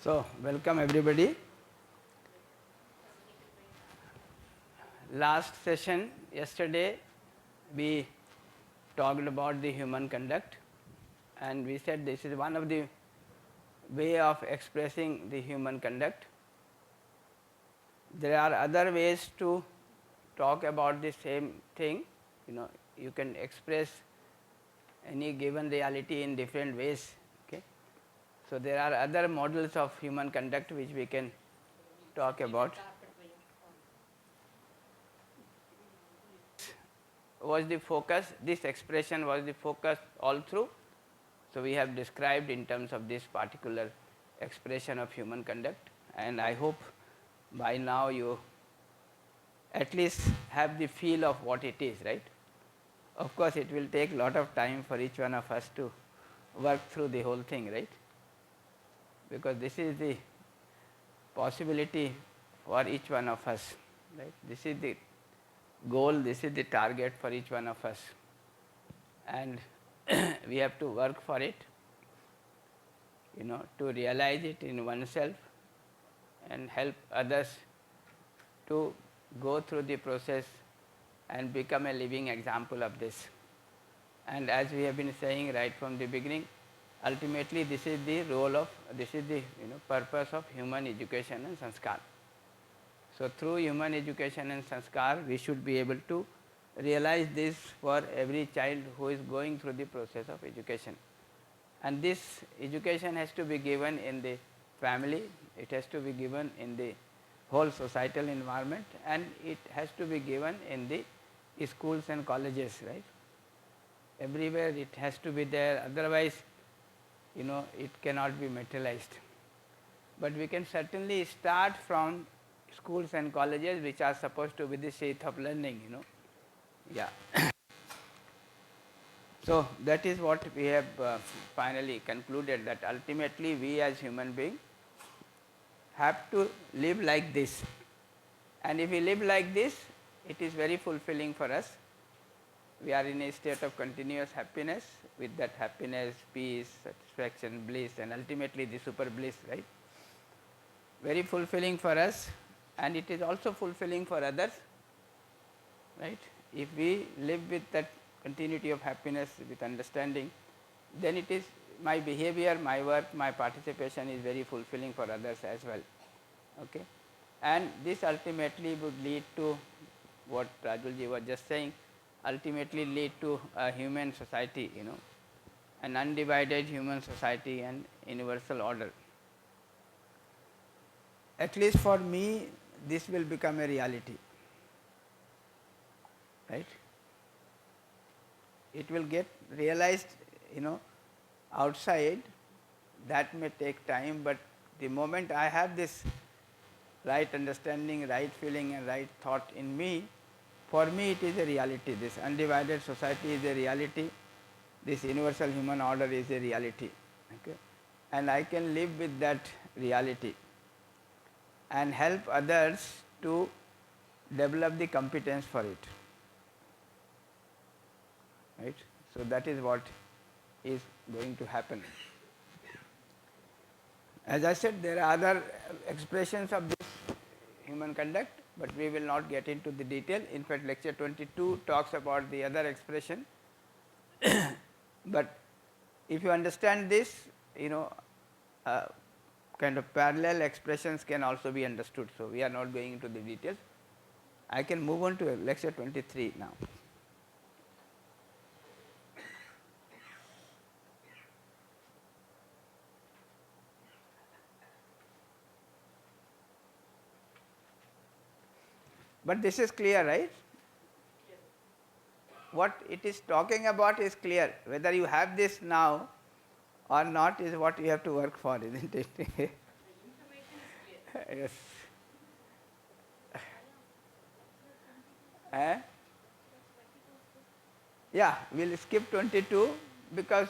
So, welcome everybody. Last session, yesterday, we talked about the human conduct, and we said this is one of the way of expressing the human conduct. There are other ways to talk about the same thing. You can express any given reality in different ways. Okay? So, there are other models of human conduct which we can talk about. Was the focus, this expression was the focus all through. So, we have described in terms of this particular expression of human conduct, and I hope by now you at least have the feel of what it is, right. Of course, it will take lot of time for each one of us to work through the whole thing, right, because this is the possibility for each one of us, right. This is the goal, this is the target for each one of us, and we have to work for it, to realize it in oneself and help others to go through the process and become a living example of this. And as we have been saying right from the beginning, ultimately this is the role of, this is the purpose of human education and sanskar. So, through human education and sanskar, we should be able to realize this for every child who is going through the process of education. And this education has to be given in the family, it has to be given in the whole societal environment, and it has to be given in the schools and colleges, right. Everywhere it has to be there, otherwise it cannot be materialized. But we can certainly start from schools and colleges, which are supposed to be the seat of learning, yeah. So, that is what we have finally concluded, that ultimately we as human beings have to live like this, and if we live like this, it is very fulfilling for us. We are in a state of continuous happiness, with that happiness, peace, satisfaction, bliss, and ultimately the super bliss, right. Very fulfilling for us, and it is also fulfilling for others, right. If we live with that continuity of happiness with understanding, then it is my behavior, my work, my participation is very fulfilling for others as well. Okay. And this ultimately would lead to what Rajulji was just saying, ultimately lead to a human society, an undivided human society and universal order. At least for me, this will become a reality, right. It will get realized, outside, that may take time, but the moment I have this right understanding, right feeling and right thought in me, for me it is a reality. This undivided society is a reality, this universal human order is a reality, okay? And I can live with that reality and help others to develop the competence for it, right. So, that is what is going to happen. As I said, there are other expressions of this human conduct, but we will not get into the detail. In fact, lecture 22 talks about the other expression. But if you understand this, kind of parallel expressions can also be understood. So, we are not going into the details. I can move on to lecture 23 now. But this is clear, right? Yes. What it is talking about is clear. Whether you have this now or not is what you have to work for, isn't it? The information is clear. Yes. Yeah, we will skip 22 because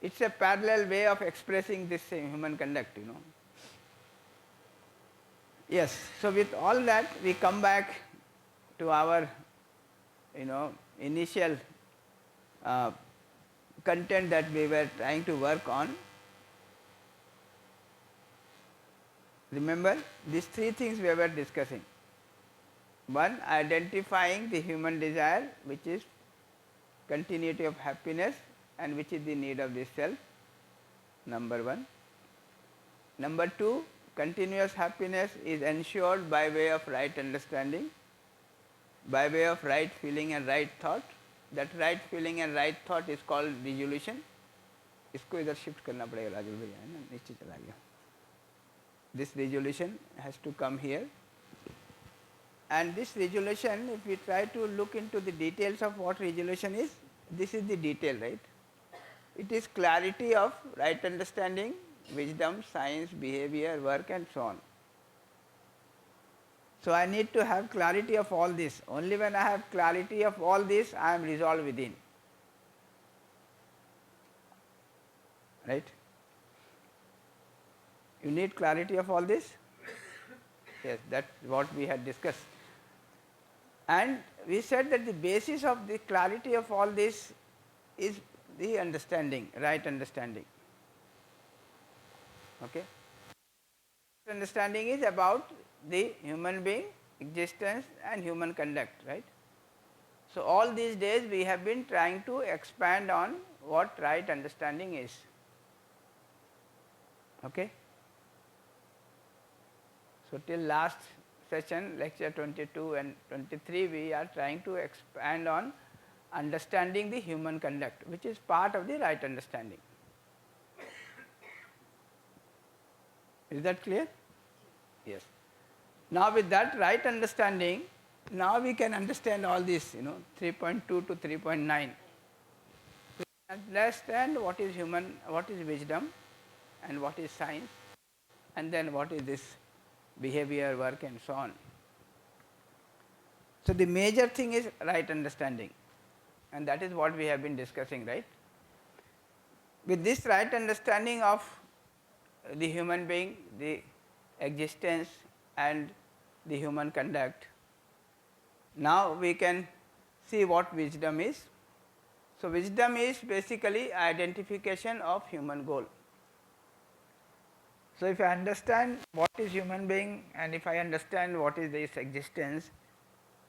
it is a parallel way of expressing this human conduct, Yes. So, with all that we come back to our initial content that we were trying to work on. Remember, these three things we were discussing. One, identifying the human desire, which is continuity of happiness and which is the need of the self, number one. Number two, continuous happiness is ensured by way of right understanding, by way of right feeling and right thought. That right feeling and right thought is called resolution. इसको इधर shift करना पड़ेगा राजुल भैया, है ना, नीचे चला गया. This resolution has to come here, and this resolution, if we try to look into the details of what resolution is, this is the detail, right? It is clarity of right understanding, wisdom, science, behavior, work and so on. So, I need to have clarity of all this. Only when I have clarity of all this, I am resolved within. Right? You need clarity of all this? Yes, that is what we had discussed. And we said that the basis of the clarity of all this is the understanding, right understanding. Okay? Understanding is about the human being, existence and human conduct, right? So, all these days we have been trying to expand on what right understanding is. Okay? So, till last session, lecture 22 and 23, we are trying to expand on understanding the human conduct, which is part of the right understanding. Is that clear? Yes. Now, with that right understanding, now we can understand all this, 3.2 to 3.9. We understand what is human, what is wisdom and what is science, and then what is this behavior, work and so on. So, the major thing is right understanding, and that is what we have been discussing, right. With this right understanding of the human being, the existence and the human conduct, now we can see what wisdom is. So, wisdom is basically identification of human goal. So, if I understand what is human being and if I understand what is this existence,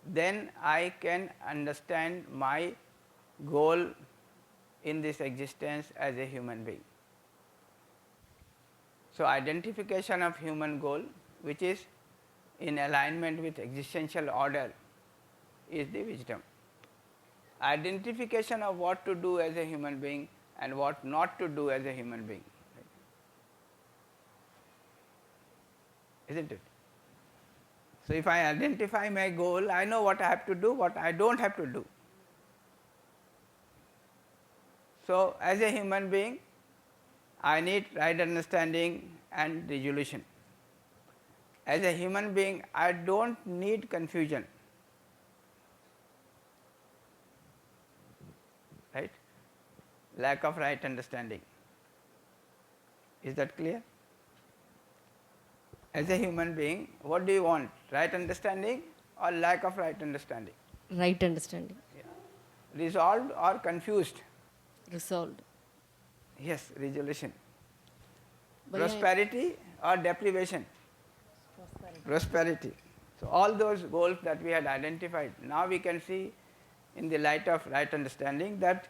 then I can understand my goal in this existence as a human being. So, identification of human goal, which is in alignment with existential order, is the wisdom. Identification of what to do as a human being and what not to do as a human being, right? Isn't it? So, if I identify my goal, I know what I have to do, what I do not have to do. So, as a human being, I need right understanding and resolution. As a human being, I do not need confusion, right, lack of right understanding. Is that clear? As a human being, what do you want, right understanding or lack of right understanding? Right understanding. Yeah. Resolved or confused? Resolved. Yes, resolution. But prosperity or deprivation? Prosperity. So, all those goals that we had identified, now we can see in the light of right understanding that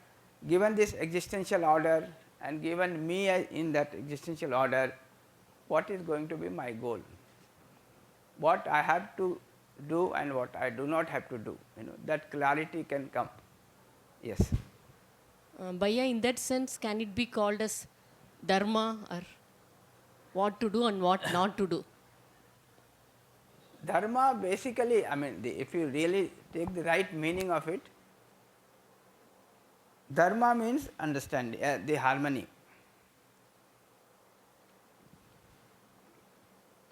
given this existential order and given me in that existential order, what is going to be my goal, what I have to do and what I do not have to do, that clarity can come. Yes. Bhaiya, in that sense, can it be called as dharma, or what to do and what not to do? Dharma basically, I mean, if you really take the right meaning of it, dharma means understanding, the harmony.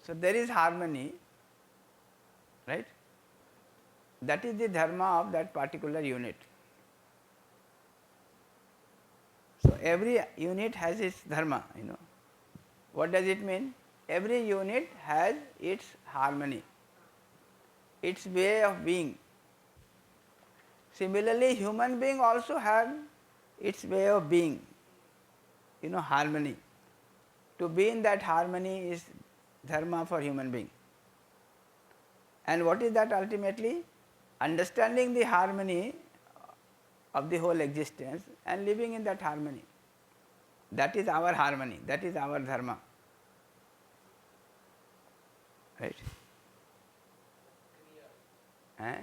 So, there is harmony, right, that is the dharma of that particular unit. So, every unit has its dharma, What does it mean? Every unit has its harmony, its way of being. Similarly, human being also have its way of being, harmony. To be in that harmony is dharma for human being. And what is that ultimately? Understanding the harmony of the whole existence and living in that harmony. That is our harmony, that is our dharma. Right? Eh?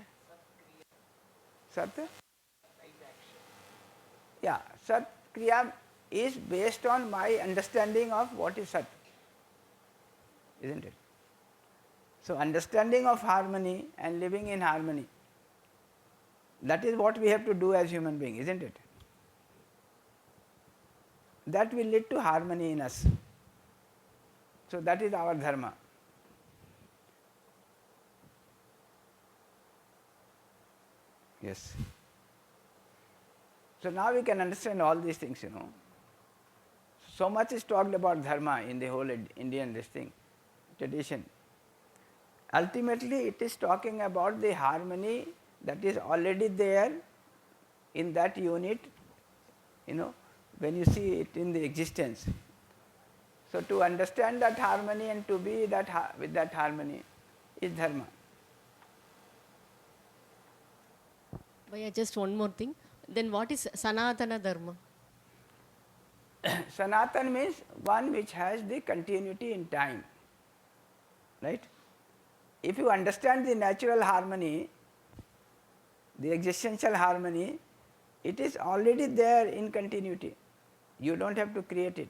Sat? Yeah, Sat Kriya is based on my understanding of what is Sat, isn't it? So, understanding of harmony and living in harmony, that is what we have to do as human beings, isn't it? That will lead to harmony in us. So, that is our dharma. Yes. So, now we can understand all these things, you know. So much is talked about dharma in the whole Indian this thing, tradition. Ultimately, it is talking about the harmony that is already there in that unit, you know, when you see it in the existence. So, to understand that harmony and to be that with that harmony is dharma. Bhaiya, just one more thing. Then what is Sanatana Dharma? Sanatan means one which has the continuity in time, right? If you understand the natural harmony, the existential harmony, it is already there in continuity. You don't have to create it,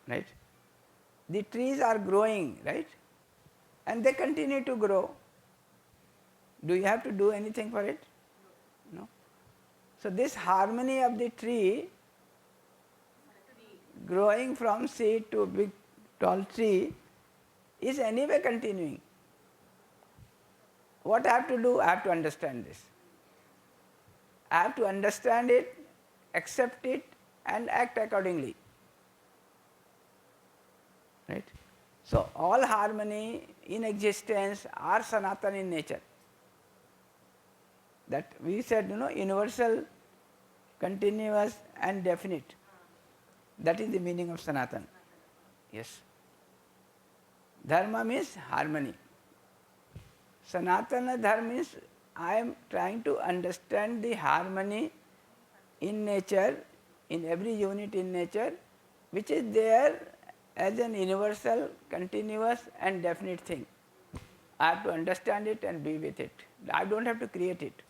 right? The trees are growing, right? And they continue to grow. Do you have to do anything for it? No. So, this harmony of the tree growing from seed to big tall tree is anyway continuing. What I have to do? I have to understand this. I have to understand it, accept it and act accordingly. Right? So, all harmony in existence are Sanatan in nature. That we said, you know, universal, continuous and definite. That is the meaning of Sanatan. Yes. Dharma means harmony. Sanatana Dharma means I am trying to understand the harmony in nature, in every unit in nature, which is there as an universal, continuous and definite thing. I have to understand it and be with it. I don't have to create it.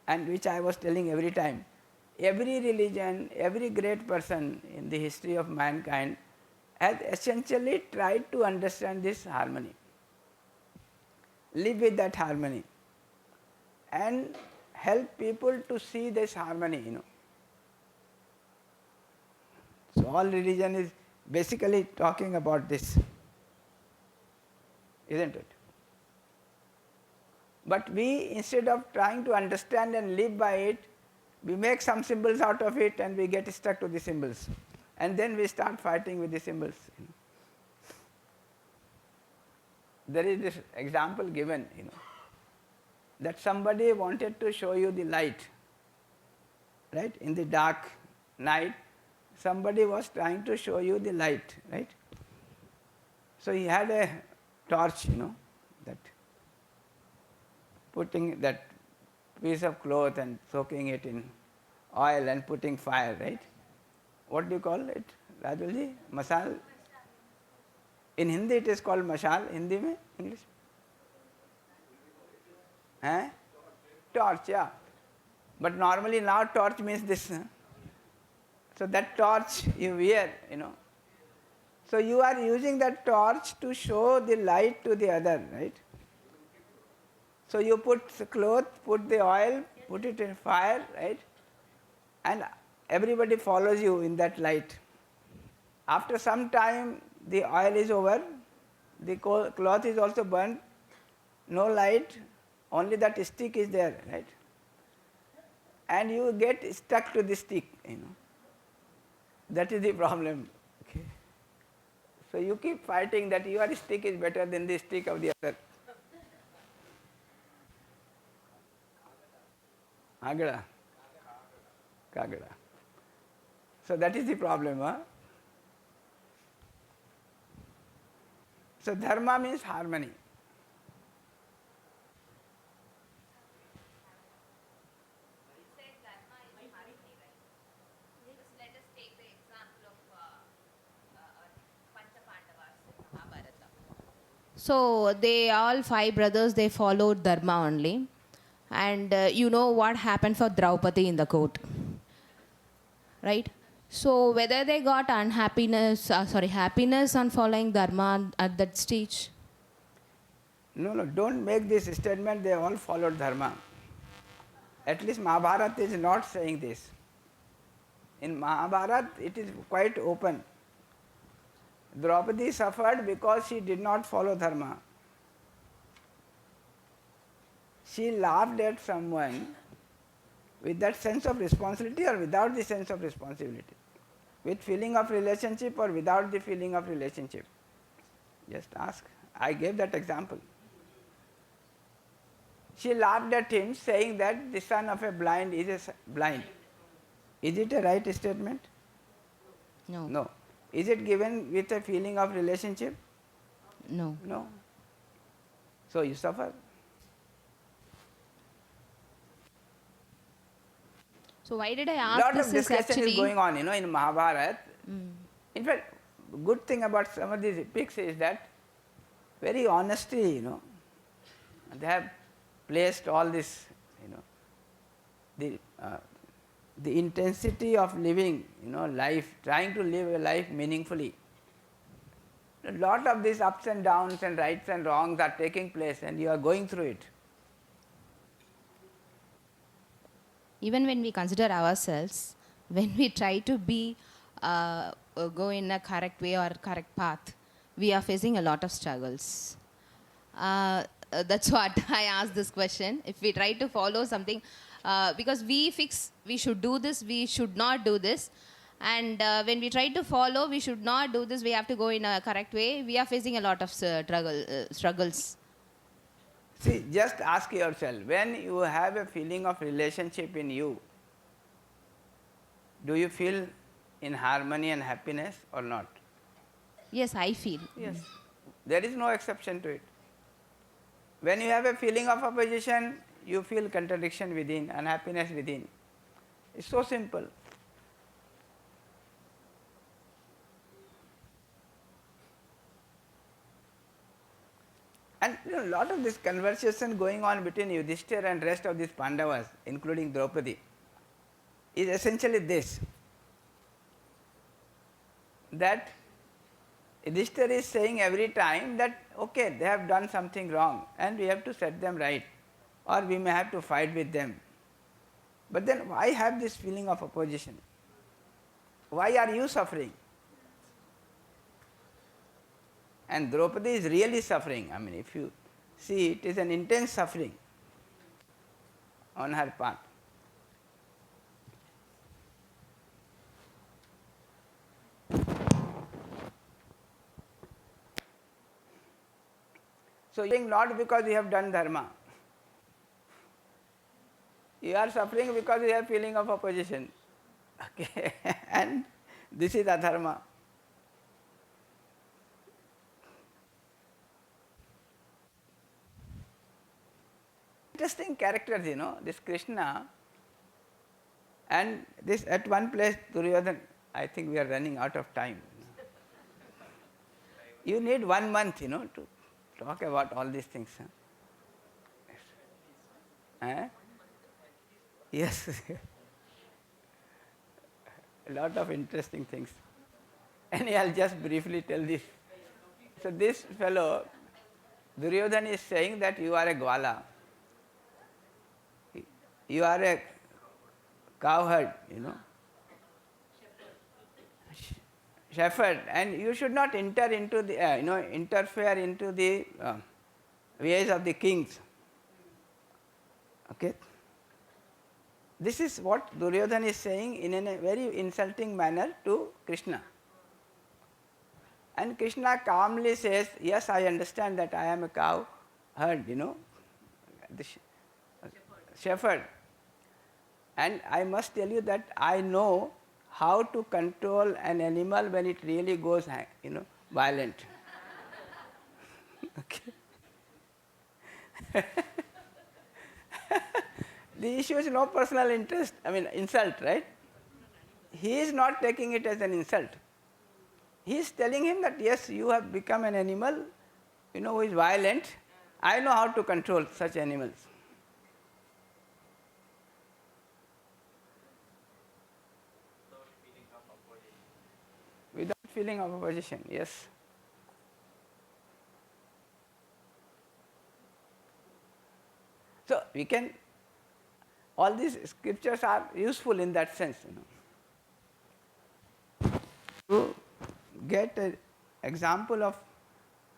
And which I was telling every time, every religion, every great person in the history of mankind has essentially tried to understand this harmony, live with that harmony and help people to see this harmony, you know. So, all religion is basically talking about this, isn't it? But we, instead of trying to understand and live by it, we make some symbols out of it and we get stuck to the symbols. And then we start fighting with the symbols. You know. There is this example given, you know, that somebody wanted to show you the light, right? In the dark night, somebody was trying to show you the light, right? So he had a torch, you know, that putting that piece of cloth and soaking it in oil and putting fire, right? What do you call it, Rajulji? Masal? In Hindi it is called mashal. Hindi mein? English? Eh? Torch, yeah. But normally now torch means this. So that torch you wear, you know. So you are using that torch to show the light to the other, right? So you put the cloth, put the oil, put it in fire, right? And everybody follows you in that light. After some time the oil is over, the cloth is also burnt, no light, only that stick is there, right? And you get stuck to the stick, you know. That is the problem. Okay. So you keep fighting that your stick is better than the stick of the other. Agada. Kagada. So that is the problem, huh? So dharma means harmony. So they all five brothers, they followed Dharma only. And you know what happened for Draupadi in the court, right? So whether they got happiness on following Dharma at that stage. No, no, don't make this statement, they all followed dharma. At least Mahabharata is not saying this. In Mahabharata, it is quite open. Draupadi suffered because she did not follow dharma. She laughed at someone with that sense of responsibility or without the sense of responsibility, with feeling of relationship or without the feeling of relationship. Just ask. I gave that example. She laughed at him saying that the son of a blind is blind. Is it a right statement? No. No. Is it given with a feeling of relationship? No. No. So you suffer. So why did I ask Lot this of is discussion actually... is going on, in Mahabharata. In fact, good thing about some of these epics is that very honesty, they have placed all this, the intensity of living, life, trying to live a life meaningfully. A lot of these ups and downs and rights and wrongs are taking place and you are going through it. Even when we consider ourselves, when we try to go in a correct way or correct path, we are facing a lot of struggles. That's what I asked this question. If we try to follow something, because we should do this, we should not do this. And when we try to follow, we should not do this, we have to go in a correct way. We are facing a lot of struggles. See, just ask yourself, when you have a feeling of relationship in you, do you feel in harmony and happiness or not? Yes, I feel. Yes. There is no exception to it. When you have a feeling of opposition, you feel contradiction within, unhappiness within. It's so simple. And a lot of this conversation going on between Yudhishthira and rest of these Pandavas, including Draupadi, is essentially this, that Yudhishthira is saying every time that, okay, they have done something wrong and we have to set them right, or we may have to fight with them. But then why have this feeling of opposition? Why are you suffering? And Draupadi is really suffering. I mean, if you see, it is an intense suffering on her part. So, you are not because you have done dharma. You are suffering because you have feeling of opposition. Okay, and this is adharma. Interesting characters, this Krishna and this at one place Duryodhana. I think we are running out of time. You need 1 month, to talk about all these things. Yes. A lot of interesting things. And I'll just briefly tell this. So this fellow, Duryodhana, is saying that you are a gwala. You are a cowherd, shepherd, and you should not enter into the, interfere into the ways of the kings. Okay. This is what Duryodhana is saying in a very insulting manner to Krishna. And Krishna calmly says, yes, I understand that I am a cowherd, the shepherd. And I must tell you that I know how to control an animal when it really goes, violent. Okay. The issue is no personal interest, I mean insult, right? He is not taking it as an insult. He is telling him that yes, you have become an animal, who is violent. I know how to control such animals. Without feeling of opposition, yes. So we can, all these scriptures are useful in that sense, to get an example of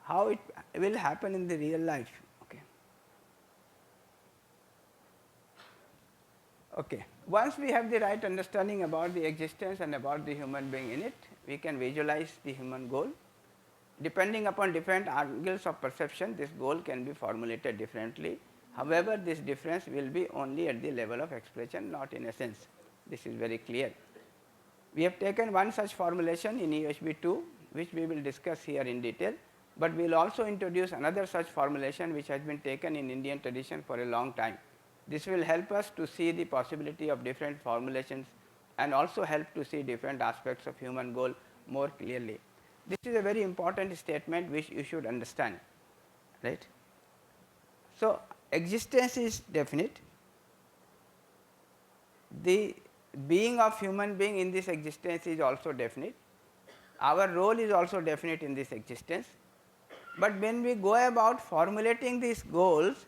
how it will happen in the real life. Okay. Okay. Once we have the right understanding about the existence and about the human being in it, we can visualize the human goal. Depending upon different angles of perception, this goal can be formulated differently. However, this difference will be only at the level of expression, not in essence. This is very clear. We have taken one such formulation in UHV-2, which we will discuss here in detail, but we will also introduce another such formulation which has been taken in Indian tradition for a long time. This will help us to see the possibility of different formulations and also help to see different aspects of human goal more clearly. This is a very important statement which you should understand, right? So, existence is definite. The being of human being in this existence is also definite. Our role is also definite in this existence. But when we go about formulating these goals,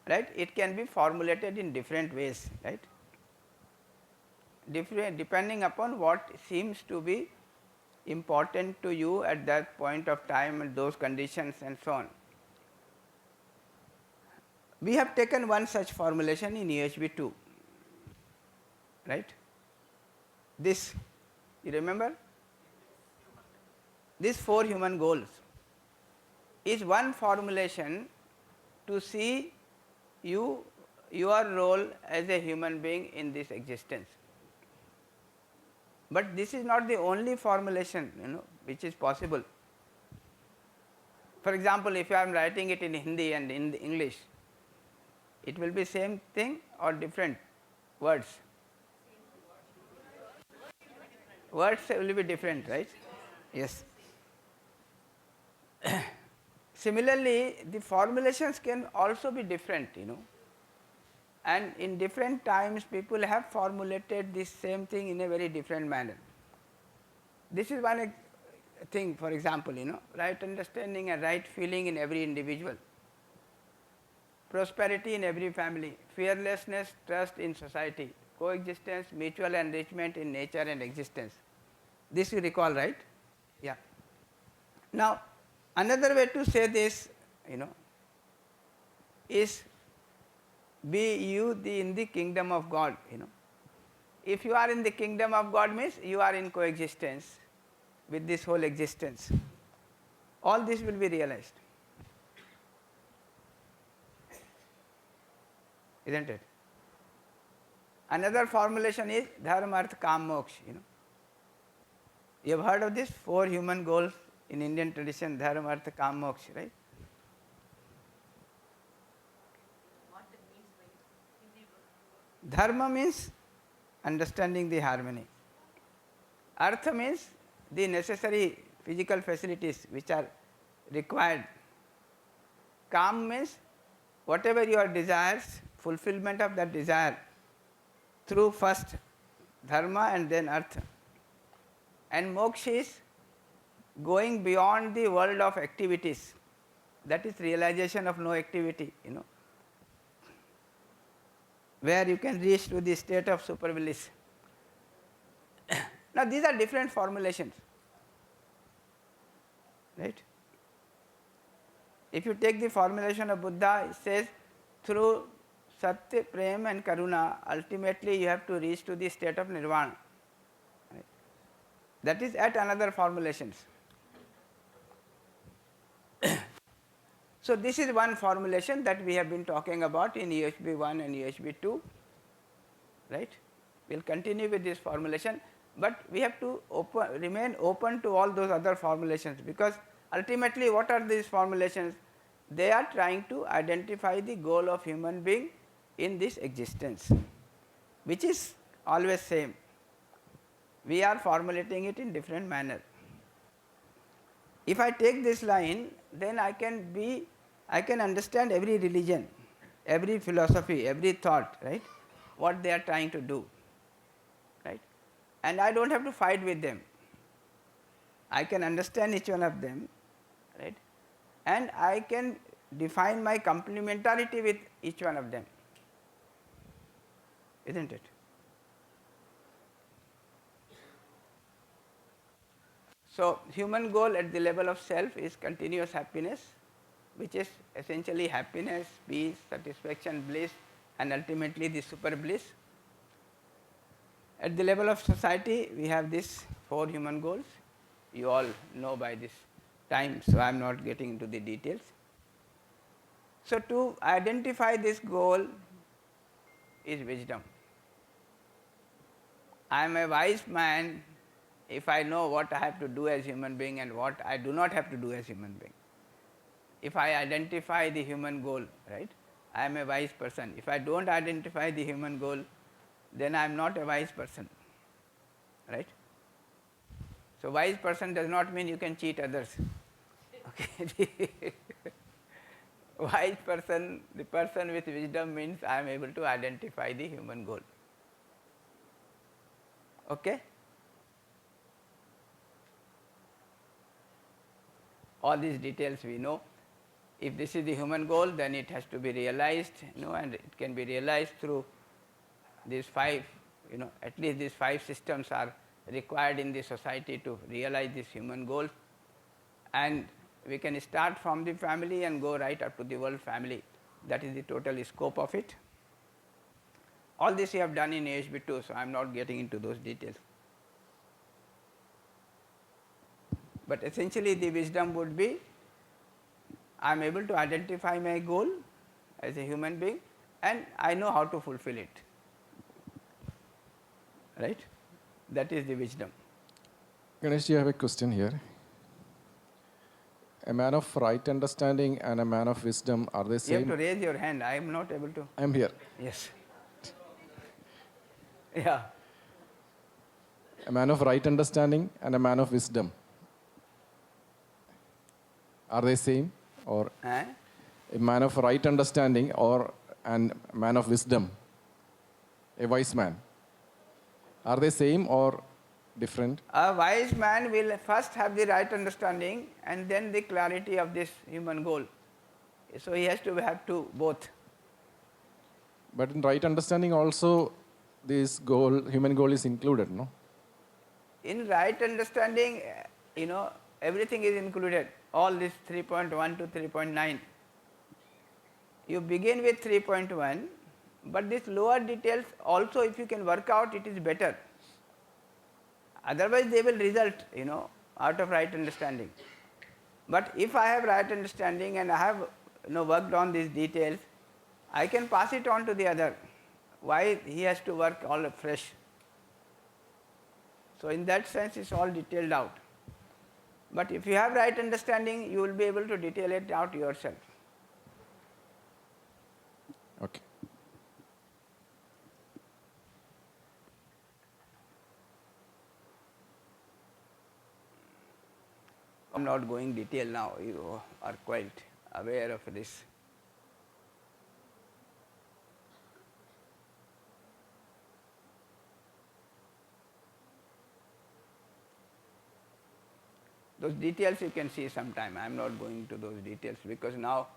right, it can be formulated in different ways, right, depending upon what seems to be important to you at that point of time and those conditions and so on. We have taken one such formulation in UHV-2, right. This, you remember? These 4 human goals is one formulation to see your role as a human being in this existence. But this is not the only formulation, which is possible. For example, if I am writing it in Hindi and in English, it will be same thing or different words? Words will be different, right? Yes. Similarly, the formulations can also be different, and in different times people have formulated this same thing in a very different manner. This is one thing, for example, right understanding and right feeling in every individual, prosperity in every family, fearlessness, trust in society, coexistence, mutual enrichment in nature and existence. This you recall, right? Yeah. Now, another way to say this, is be you in the kingdom of God, If you are in the kingdom of God means you are in coexistence with this whole existence. All this will be realized, isn't it? Another formulation is dharma, artha, kam, moksha, You have heard of this 4 human goals in Indian tradition, dharma, artha, kam, moksha, right? Dharma means understanding the harmony. Artha means the necessary physical facilities which are required. Kam means whatever your desires, fulfillment of that desire through first dharma and then artha. And moksha is going beyond the world of activities, that is realization of no activity, where you can reach to the state of super bliss. Now these are different formulations, right? If you take the formulation of Buddha, it says through Satya, Prem and Karuna, ultimately you have to reach to the state of Nirvana. Right? That is at another formulations. So this is one formulation that we have been talking about in UHV-1 and UHV-2, right? We will continue with this formulation, but we have to remain open to all those other formulations, because Ultimately, what are these formulations? They are trying to identify the goal of human being in this existence, which is always same. We are formulating it in different manner. If I take this line, then I can understand every religion, every philosophy, every thought, right? What they are trying to do, right? And I don't have to fight with them. I can understand each one of them, right? And I can define my complementarity with each one of them, isn't it? So, human goal at the level of self is continuous happiness, which is essentially happiness, peace, satisfaction, bliss, and ultimately the super bliss. At the level of society, we have these 4 human goals. You all know by this time, so I am not getting into the details. So, to identify this goal is wisdom. I am a wise man if I know what I have to do as human being and what I do not have to do as human being. If I identify the human goal, right, I am a wise person. If I don't identify the human goal, then I am not a wise person, right. So, wise person does not mean you can cheat others. Okay. Wise person, the person with wisdom means I am able to identify the human goal. Okay. All these details we know. If this is the human goal, then it has to be realized, and it can be realized through these 5, at least these 5 systems are required in the society to realize this human goal. And we can start from the family and go right up to the world family. That is the total scope of it. All this we have done in UHV-2, so I am not getting into those details. But essentially the wisdom would be, I am able to identify my goal as a human being and I know how to fulfill it, right. That is the wisdom. Ganesh, you have a question here. A man of right understanding and a man of wisdom, are they You same? have to raise your hand, I am not able to. I am here. Yes. Yeah. A man of right understanding and a man of wisdom, are they same? Or Eh? a man of right understanding or a man of wisdom, a wise man, are they same or different? A wise man will first have the right understanding and then the clarity of this human goal. So, he has to have both. But in right understanding also this goal, human goal is included, no? In right understanding, everything is included, all this 3.1 to 3.9. You begin with 3.1, but these lower details also if you can work out, it is better. Otherwise, they will result, out of right understanding. But if I have right understanding and I have worked on these details, I can pass it on to the other. Why he has to work all fresh? So, in that sense, it is all detailed out. But if you have right understanding, you will be able to detail it out yourself. Okay. I am not going detail now, you are quite aware of this. Those details you can see sometime. I am not going into those details because now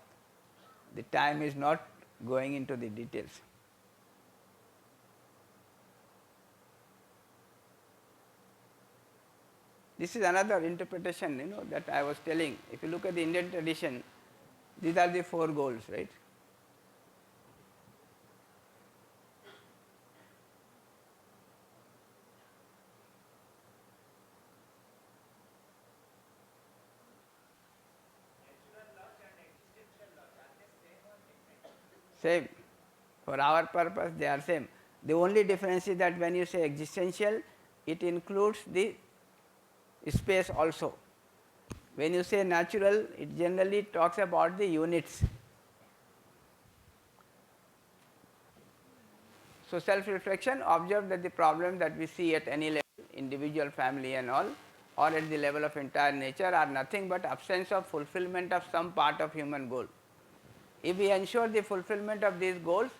the time is not going into the details. This is another interpretation, that I was telling. If you look at the Indian tradition, these are the 4 goals, right. Same. For our purpose, they are same. The only difference is that when you say existential, it includes the space also. When you say natural, it generally talks about the units. So, self-reflection, observe that the problems that we see at any level, individual, family and all, or at the level of entire nature are nothing but absence of fulfillment of some part of human goal. If we ensure the fulfillment of these goals,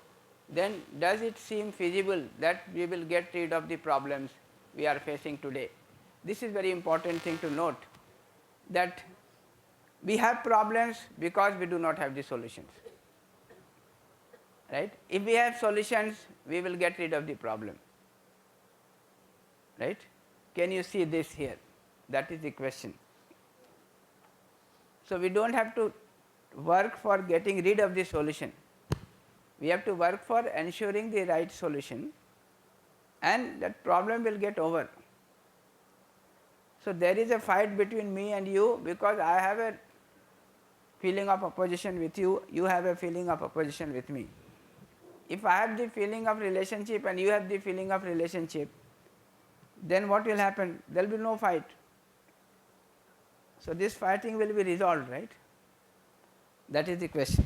then does it seem feasible that we will get rid of the problems we are facing today? This is very important thing to note, that we have problems because we do not have the solutions. Right? If we have solutions, we will get rid of the problem. Right? Can you see this here? That is the question. So, we do not have to work for getting rid of the solution. We have to work for ensuring the right solution, and that problem will get over. So, there is a fight between me and you because I have a feeling of opposition with you, you have a feeling of opposition with me. If I have the feeling of relationship and you have the feeling of relationship, then what will happen? There will be no fight. So, this fighting will be resolved, right? That is the question.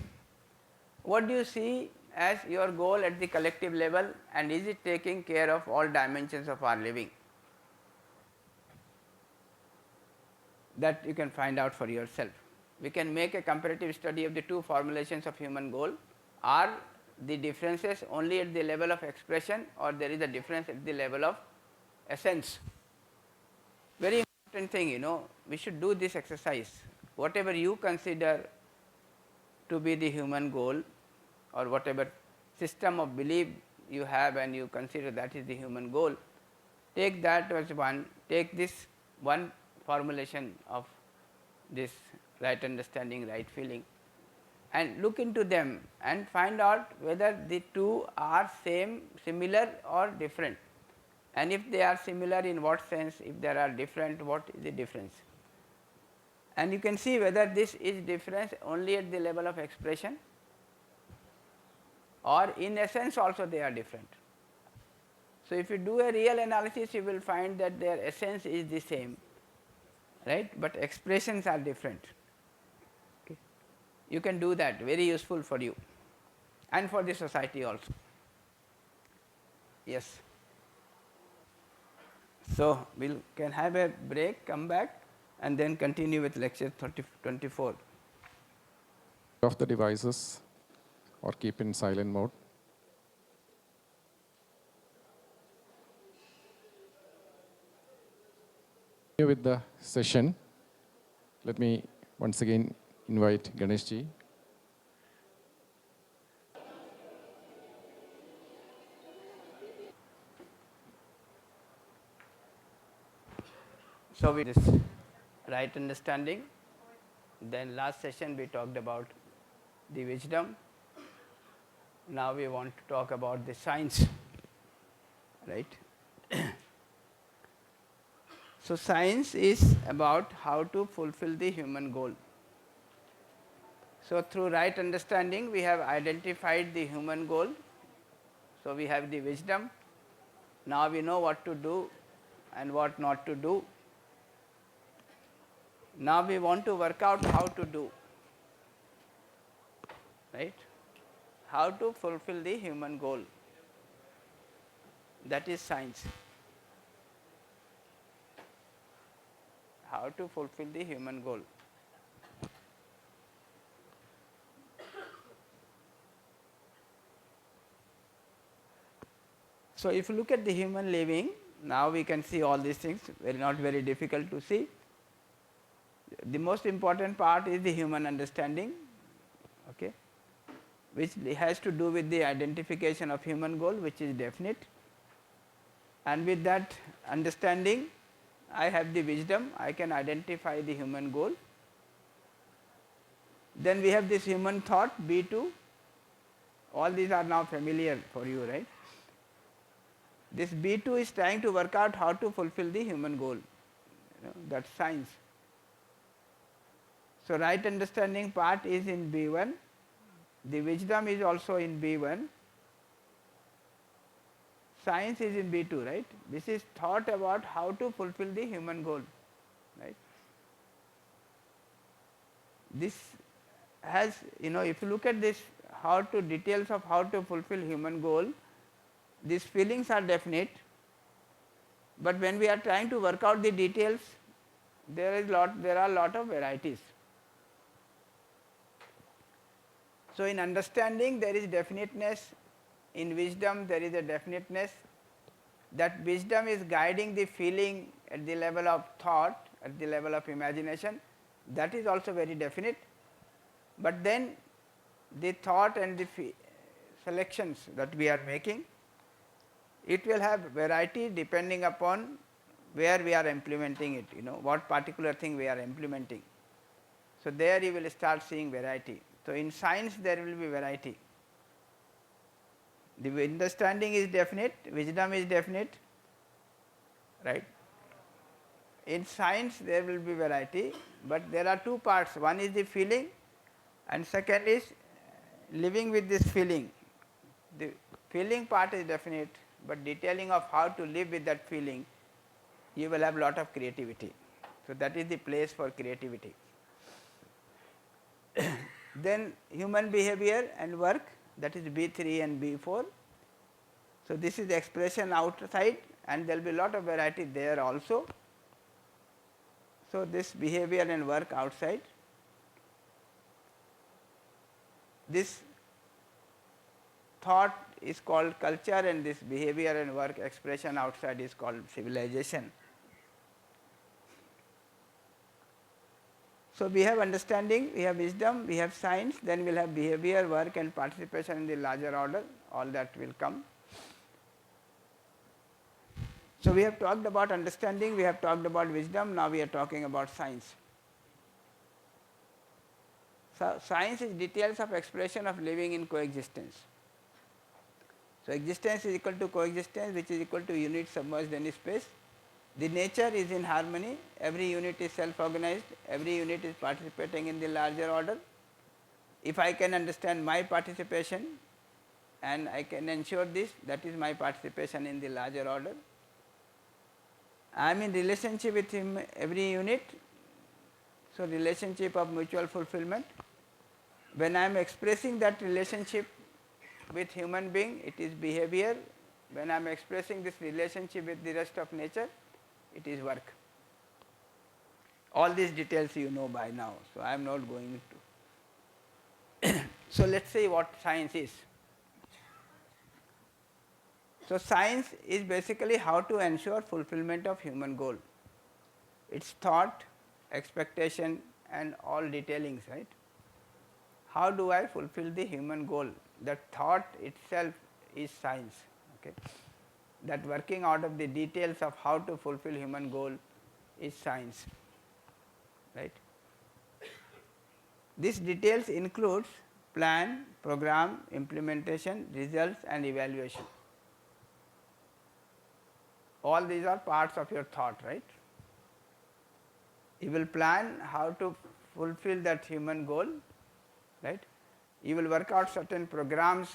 What do you see as your goal at the collective level, and is it taking care of all dimensions of our living? That you can find out for yourself. We can make a comparative study of the two formulations of human goal. Are the differences only at the level of expression, or there is a difference at the level of essence? Very important thing, you know, we should do this exercise. Whatever you consider to be the human goal, or whatever system of belief you have and you consider that is the human goal, take that as one, take this one formulation of this right understanding, right feeling, and look into them and find out whether the two are same, similar or different, and if they are similar, in what sense, if they are different, what is the difference. And you can see whether this is difference only at the level of expression, or in essence also they are different. So, if you do a real analysis, you will find that their essence is the same, right, but expressions are different. Okay. You can do that, very useful for you and for the society also. Yes. So, we can have a break, come back and then continue with lecture 24. Off the devices or keep in silent mode. With the session, let me once again invite Ganesh ji. So, with this right understanding, then last session we talked about the wisdom. Now we want to talk about the science, right. So, science is about how to fulfill the human goal. So, through right understanding we have identified the human goal. So, we have the wisdom. Now we know what to do and what not to do. Now we want to work out how to do, right, how to fulfill the human goal. That is science. How to fulfill the human goal. So, if you look at the human living, now we can see all these things, not very difficult to see. The most important part is the human understanding, okay, which has to do with the identification of human goal, which is definite, and with that understanding I have the wisdom, I can identify the human goal. Then we have this human thought, B2, all these are now familiar for you, right. This B2 is trying to work out how to fulfill the human goal, that is science. So, right understanding part is in B1, the wisdom is also in B1, science is in B2, right. This is thought about how to fulfill the human goal, right. this has, if you look at this, how to details of how to fulfill human goal, these feelings are definite, but when we are trying to work out the details, there are a lot of varieties. So in understanding there is definiteness, in wisdom there is a definiteness, that wisdom is guiding the feeling at the level of thought, at the level of imagination, that is also very definite. But then the thought and the selections that we are making, it will have variety depending upon where we are implementing it, what particular thing we are implementing. So there you will start seeing variety. So in science there will be variety. The understanding is definite, wisdom is definite, right. In science there will be variety, but there are two parts, one is the feeling and second is living with this feeling. The feeling part is definite, but detailing of how to live with that feeling, you will have lot of creativity. So that is the place for creativity. Then human behavior and work, that is B3 and B4. So this is the expression outside and there will be lot of variety there also. So this behavior and work outside, this thought is called culture and this behavior and work expression outside is called civilization. So we have understanding, we have wisdom, we have science, then we will have behavior, work and participation in the larger order, all that will come. So we have talked about understanding, we have talked about wisdom, now we are talking about science. So science is details of expression of living in coexistence. So existence is equal to coexistence, which is equal to unit submerged in space. The nature is in harmony, every unit is self-organized, every unit is participating in the larger order. If I can understand my participation and I can ensure this, that is my participation in the larger order. I am in relationship with him, every unit, so relationship of mutual fulfillment. When I am expressing that relationship with human being, it is behavior. When I am expressing this relationship with the rest of nature, it is work. All these details you know by now, so I am not going to. So let us see what science is. So science is basically how to ensure fulfillment of human goal. It's thought, expectation and all detailings, right. How do I fulfill the human goal? That thought itself is science, okay. That working out of the details of how to fulfill human goal is science, right. These details includes plan, program, implementation, results and evaluation. All these are parts of your thought, right. You will plan how to fulfill that human goal, right. You will work out certain programs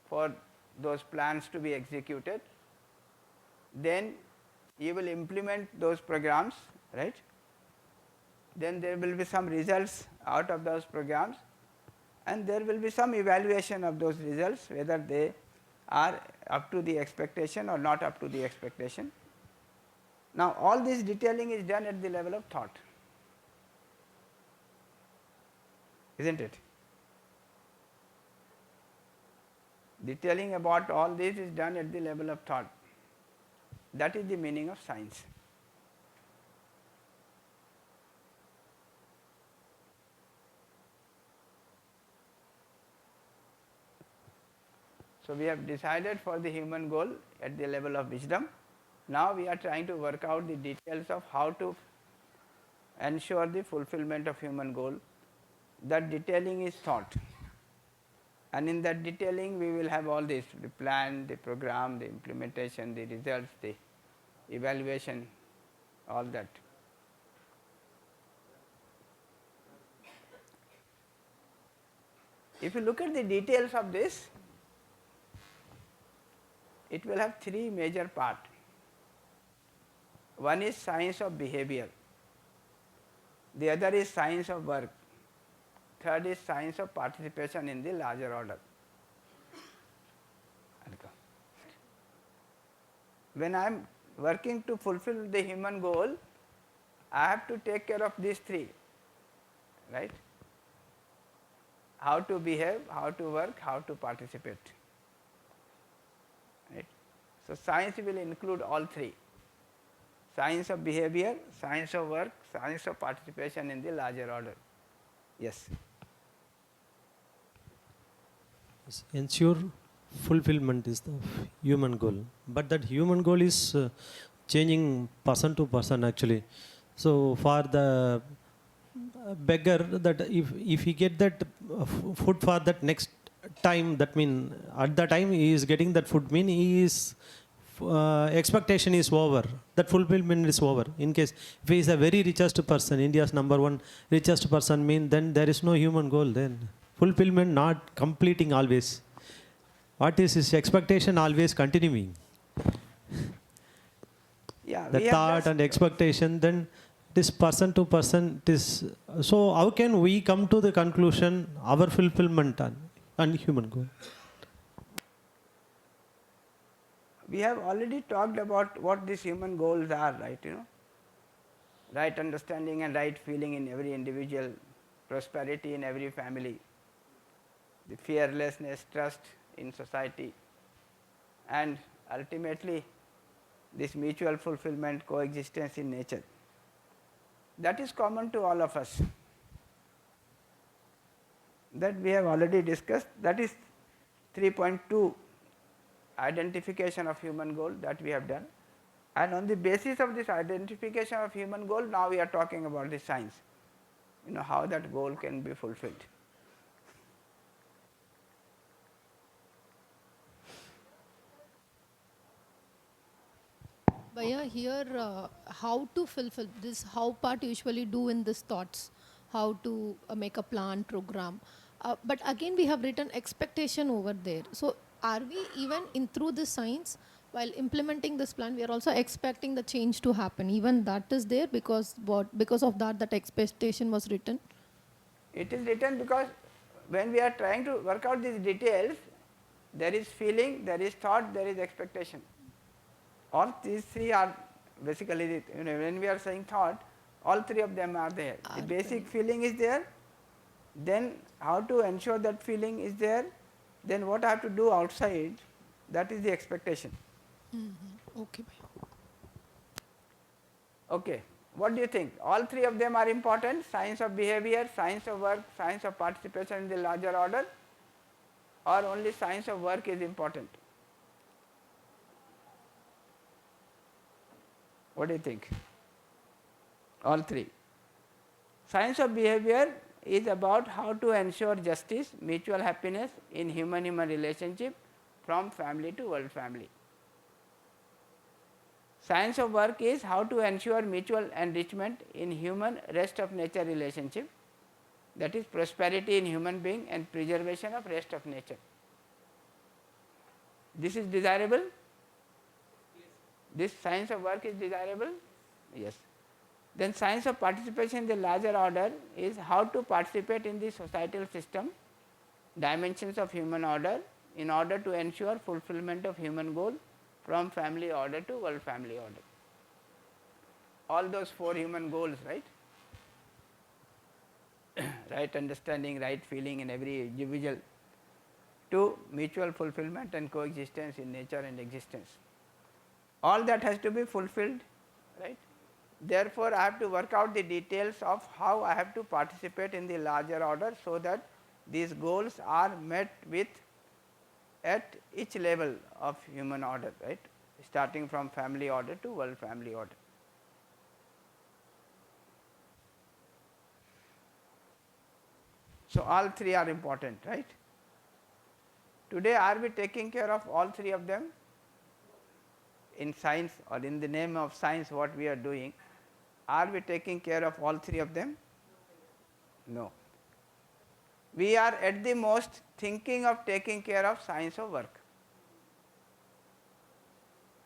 for those plans to be executed, then you will implement those programs, right. Then there will be some results out of those programs and there will be some evaluation of those results, whether they are up to the expectation or not up to the expectation. Now all this detailing is done at the level of thought, isn't it? Detailing about all this is done at the level of thought. That is the meaning of science. So we have decided for the human goal at the level of wisdom. Now we are trying to work out the details of how to ensure the fulfillment of human goal. That detailing is thought. And in that detailing we will have all this, the plan, the program, the implementation, the results, the evaluation, all that. If you look at the details of this, it will have three major parts. One is science of behavior. The other is science of work. Third is science of participation in the larger order. When I am working to fulfill the human goal, I have to take care of these three, right? How to behave, how to work, how to participate. Right? So science will include all three: science of behavior, science of work, science of participation in the larger order. Yes. Ensure fulfillment is the human goal, but that human goal is changing person to person actually. So for the beggar, that if he get that food for that next time, that mean at the time he is getting that food, mean he is expectation is over, that fulfillment is over. In case if he is a very richest person, India's number one richest person, mean then there is no human goal, then fulfillment not completing always. What is his expectation always continuing? Yeah, The we have thought just and expectation, then this person to person, this. So how can we come to the conclusion our fulfillment and human goal? we have already talked about what these human goals are, right? Right understanding and right feeling in every individual, prosperity in every family, the fearlessness, trust in society, and ultimately this mutual fulfillment, coexistence in nature. That is common to all of us. That we have already discussed. That is 3.2, identification of human goal, that we have done. And on the basis of this identification of human goal, now we are talking about the science, how that goal can be fulfilled. Bhaiya, here how to fulfill this, how part usually do in this thoughts, how to make a plan, program. But again, we have written expectation over there. So are we even in through this science, while implementing this plan, we are also expecting the change to happen. Even that is there because because of that expectation was written. It is written because when we are trying to work out these details, there is feeling, there is thought, there is expectation. All these three are basically, when we are saying thought, all three of them are there. The basic feeling is there, then how to ensure that feeling is there, then what I have to do outside, that is the expectation. Okay, Bhaiya. Okay. What do you think? All three of them are important: science of behavior, science of work, science of participation in the larger order, or only science of work is important? What do you think? All three. Science of behavior is about how to ensure justice, mutual happiness in human-human relationship from family to world family. Science of work is how to ensure mutual enrichment in human rest of nature relationship, that is prosperity in human being and preservation of rest of nature. This is desirable? Yes. This science of work is desirable? Yes. Then science of participation in the larger order is how to participate in the societal system, dimensions of human order, in order to ensure fulfillment of human goal from family order to world family order. All those four human goals, right? Right understanding, right feeling in every individual, to mutual fulfillment and coexistence in nature and existence. All that has to be fulfilled, right? Therefore, I have to work out the details of how I have to participate in the larger order, so that these goals are met with at each level of human order, right? Starting from family order to world family order. So all three are important, right? Today, are we taking care of all three of them? In science, or in the name of science, what we are doing, are we taking care of all three of them? No. We are at the most thinking of taking care of science of work.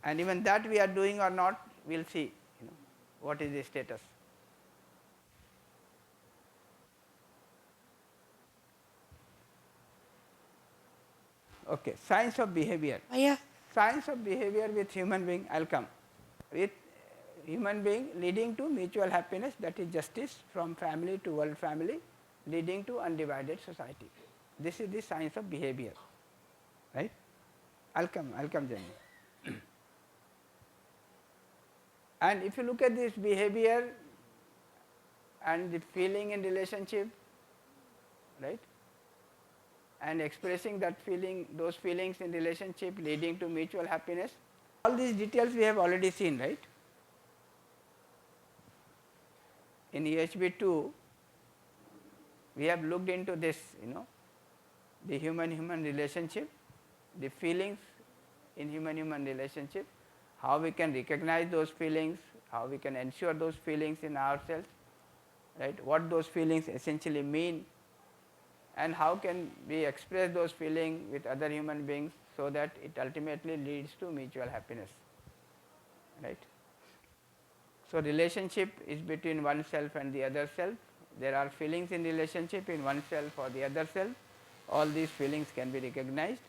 And even that we are doing or not, we will see what is the status. Okay, science of behavior. Yeah. Science of behavior with human being, I will come. With human being leading to mutual happiness, that is justice from family to world family, leading to undivided society. This is the science of behavior, right. I will come, Jenny. And if you look at this behavior and the feeling in relationship, right, and expressing that feeling, those feelings in relationship leading to mutual happiness, all these details we have already seen, right. In UHV-2, we have looked into this, the human-human relationship, the feelings in human-human relationship, how we can recognize those feelings, how we can ensure those feelings in ourselves, right, what those feelings essentially mean, and how can we express those feelings with other human beings so that it ultimately leads to mutual happiness, right. So, relationship is between oneself and the other self. There are feelings in relationship in oneself or the other self. All these feelings can be recognized.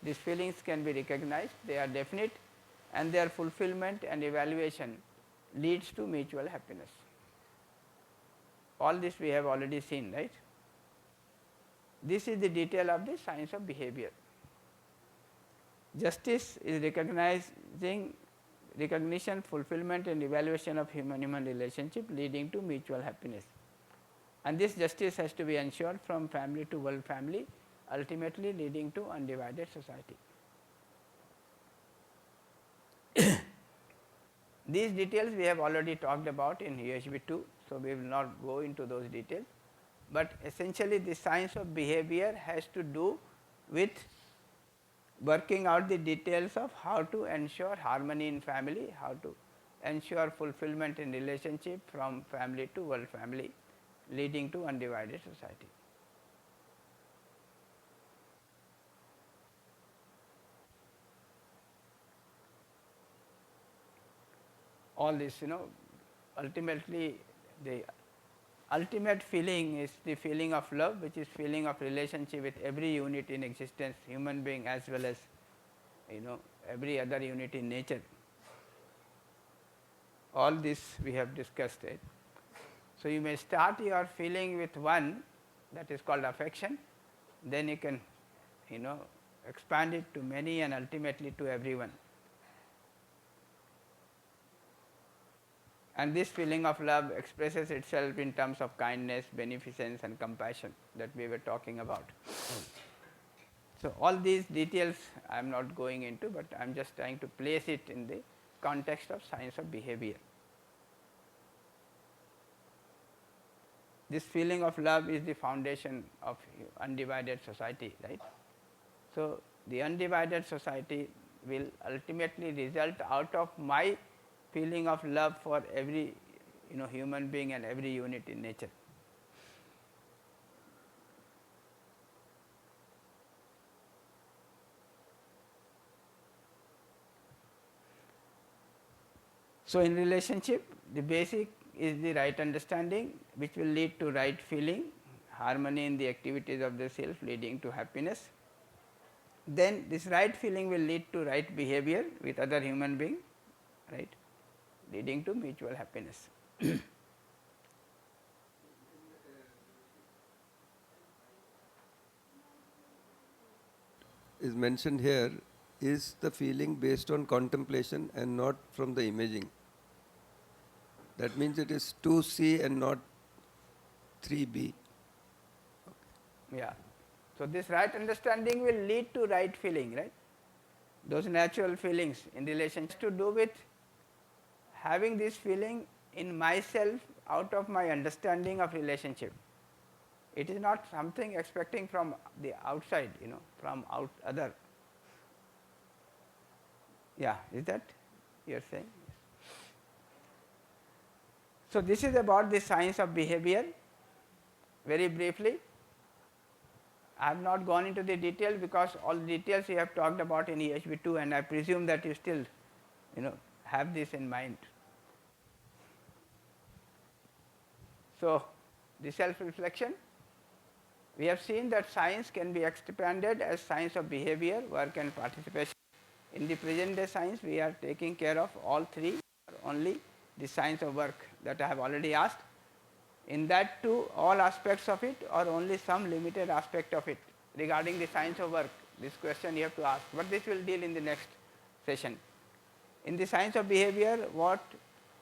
These feelings can be recognized, they are definite, and their fulfillment and evaluation leads to mutual happiness. All this we have already seen, right. This is the detail of the science of behavior. Justice is recognition, fulfillment and evaluation of human-human relationship leading to mutual happiness. And this justice has to be ensured from family to world family, ultimately leading to undivided society. These details we have already talked about in UHV-2, so we will not go into those details, but essentially the science of behavior has to do with working out the details of how to ensure harmony in family, how to ensure fulfillment in relationship from family to world family, leading to undivided society. All this, ultimately the ultimate feeling is the feeling of love, which is feeling of relationship with every unit in existence, human being as well as every other unit in nature. All this we have discussed, right. So, you may start your feeling with one, that is called affection, then you can expand it to many and ultimately to everyone. And this feeling of love expresses itself in terms of kindness, beneficence and compassion that we were talking about. So, all these details I am not going into, but I am just trying to place it in the context of science of behavior. This feeling of love is the foundation of undivided society, right. So, the undivided society will ultimately result out of my feeling of love for every human being and every unit in nature. So, in relationship, the basic is the right understanding, which will lead to right feeling, harmony in the activities of the self leading to happiness. Then this right feeling will lead to right behavior with other human being, right, leading to mutual happiness. Is mentioned here is the feeling based on contemplation and not from the imaging. That means it is 2C and not 3B. Yeah. So, this right understanding will lead to right feeling, right. Those natural feelings in relation to do with having this feeling in myself out of my understanding of relationship. It is not something expecting from the outside, from other. Yeah, is that you are saying? So, this is about the science of behavior. Very briefly, I have not gone into the detail because all the details we have talked about in UHV-2, and I presume that you still have this in mind. So, the self reflection. We have seen that science can be expanded as science of behavior, work and participation. In the present day science, we are taking care of all three, or only the science of work that I have already asked. In that too, all aspects of it or only some limited aspect of it. Regarding the science of work, this question you have to ask, but this will deal in the next session. In the science of behavior, what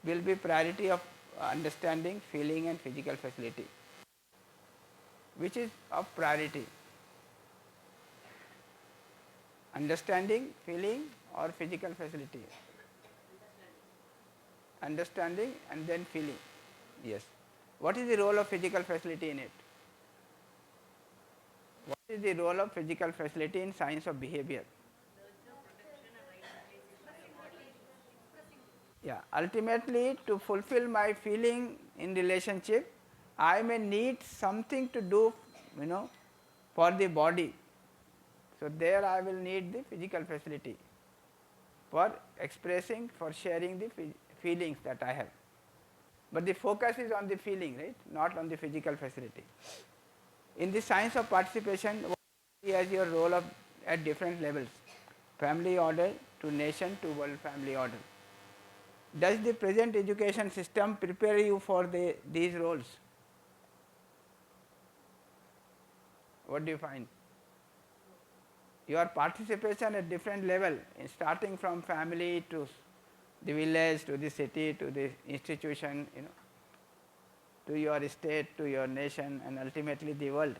will be priority of understanding, feeling and physical facility? Which is of priority? Understanding, feeling or physical facility? Understanding and then feeling. Yes. What is the role of physical facility in it? What is the role of physical facility in science of behavior? Yeah, ultimately to fulfill my feeling in relationship, I may need something to do, for the body. So there I will need the physical facility for expressing, for sharing the feelings that I have. But the focus is on the feeling, right, not on the physical facility. In the science of participation, what do you see as your role of at different levels, family order to nation to world family order? Does the present education system prepare you for these roles? What do you find? Your participation at different level, starting from family to the village to the city to the institution, to your state, to your nation and ultimately the world.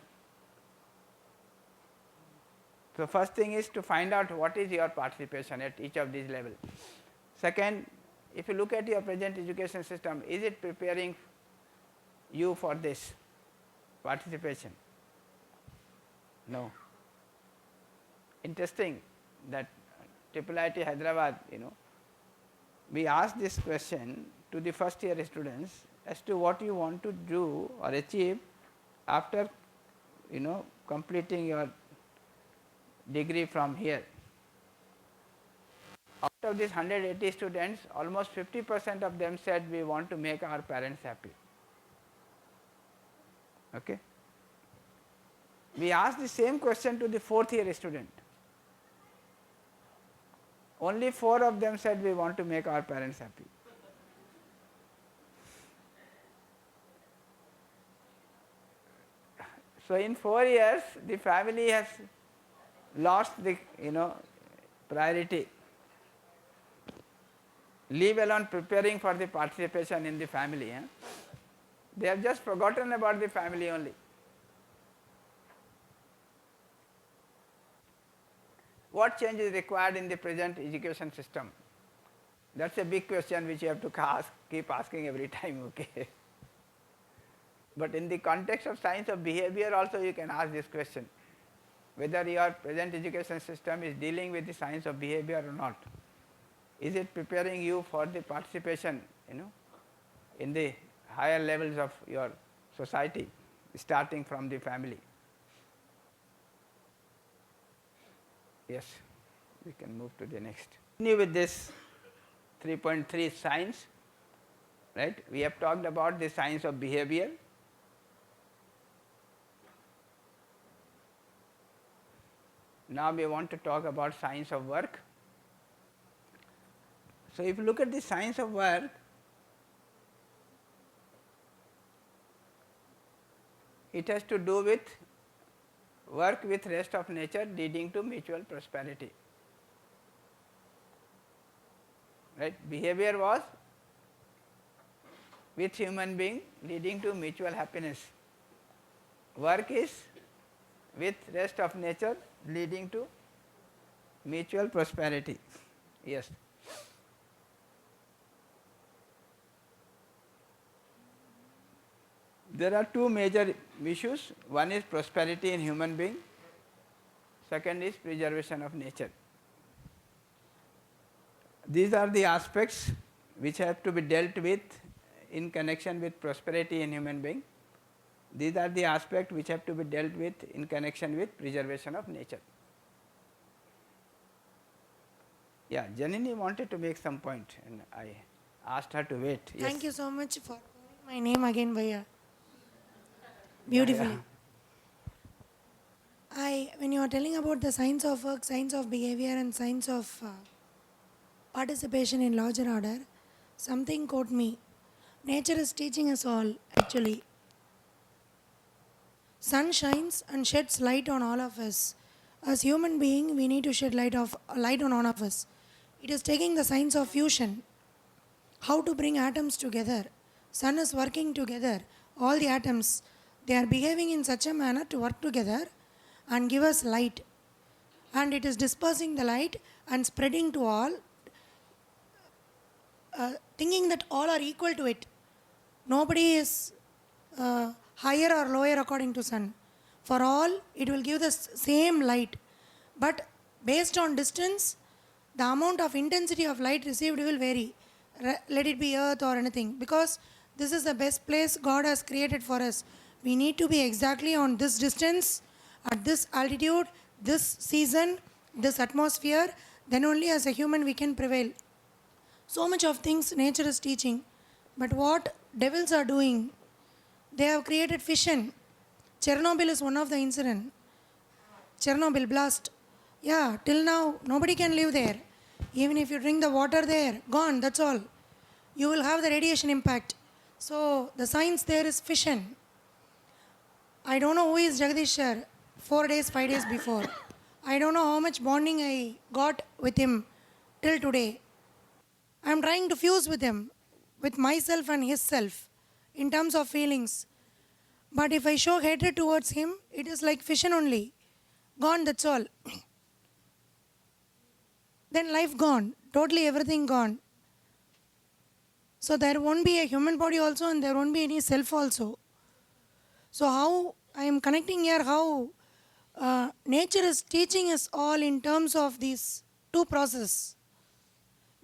So first thing is to find out what is your participation at each of these levels. Second, if you look at your present education system, is it preparing you for this participation? No. Interesting that IIIT Hyderabad, we asked this question to the first year students as to what you want to do or achieve after, completing your degree from here. Out of these 180 students, almost 50% of them said we want to make our parents happy. Okay. We asked the same question to the fourth year student. Only 4 of them said we want to make our parents happy. So in 4 years, the family has lost the, priority. Leave alone preparing for the participation in the family. They have just forgotten about the family only. What change is required in the present education system? That's a big question which you have to keep asking every time, okay. But in the context of science of behavior also you can ask this question, whether your present education system is dealing with the science of behavior or not. Is it preparing you for the participation, in the higher levels of your society, starting from the family? Yes, we can move to the next. Continue with this 3.3 science, right? We have talked about the science of behavior. Now we want to talk about science of work. So if you look at the science of work, it has to do with work with rest of nature leading to mutual prosperity. Right? Behavior was with human being leading to mutual happiness. Work is with rest of nature leading to mutual prosperity. Yes. There are 2 major issues. One is prosperity in human being. Second is preservation of nature. These are the aspects which have to be dealt with in connection with prosperity in human being. These are the aspects which have to be dealt with in connection with preservation of nature. Yeah, Janini wanted to make some point and I asked her to wait. Yes. Thank you so much for calling my name again, Bhaiya. Beautifully. Yeah. when you are telling about the science of work, science of behavior, and science of participation in larger order, something caught me. Nature is teaching us all, actually. Sun shines and sheds light on all of us. As human being, we need to shed light on all of us. It is taking the science of fusion, how to bring atoms together. Sun is working together. All the atoms, they are behaving in such a manner to work together and give us light. And it is dispersing the light and spreading to all, thinking that all are equal to it. Nobody is higher or lower according to sun. For all, it will give the same light. But based on distance, the amount of intensity of light received will vary. Let it be earth or anything. Because this is the best place God has created for us. We need to be exactly on this distance, at this altitude, this season, this atmosphere. Then only as a human we can prevail. So much of things nature is teaching. But what devils are doing, they have created fission. Chernobyl is one of the incident. Chernobyl blast. Yeah, till now nobody can live there. Even if you drink the water there, gone, that's all. You will have the radiation impact. So the science there is fission. I don't know who is Jagdish sir, 4 days, 5 days before. I don't know how much bonding I got with him till today. I am trying to fuse with him, with myself and his self, in terms of feelings. But if I show hatred towards him, it is like fission only. Gone, that's all. Then life gone, totally everything gone. So there won't be a human body also, and there won't be any self also. So how I am connecting here, how nature is teaching us all in terms of these two processes.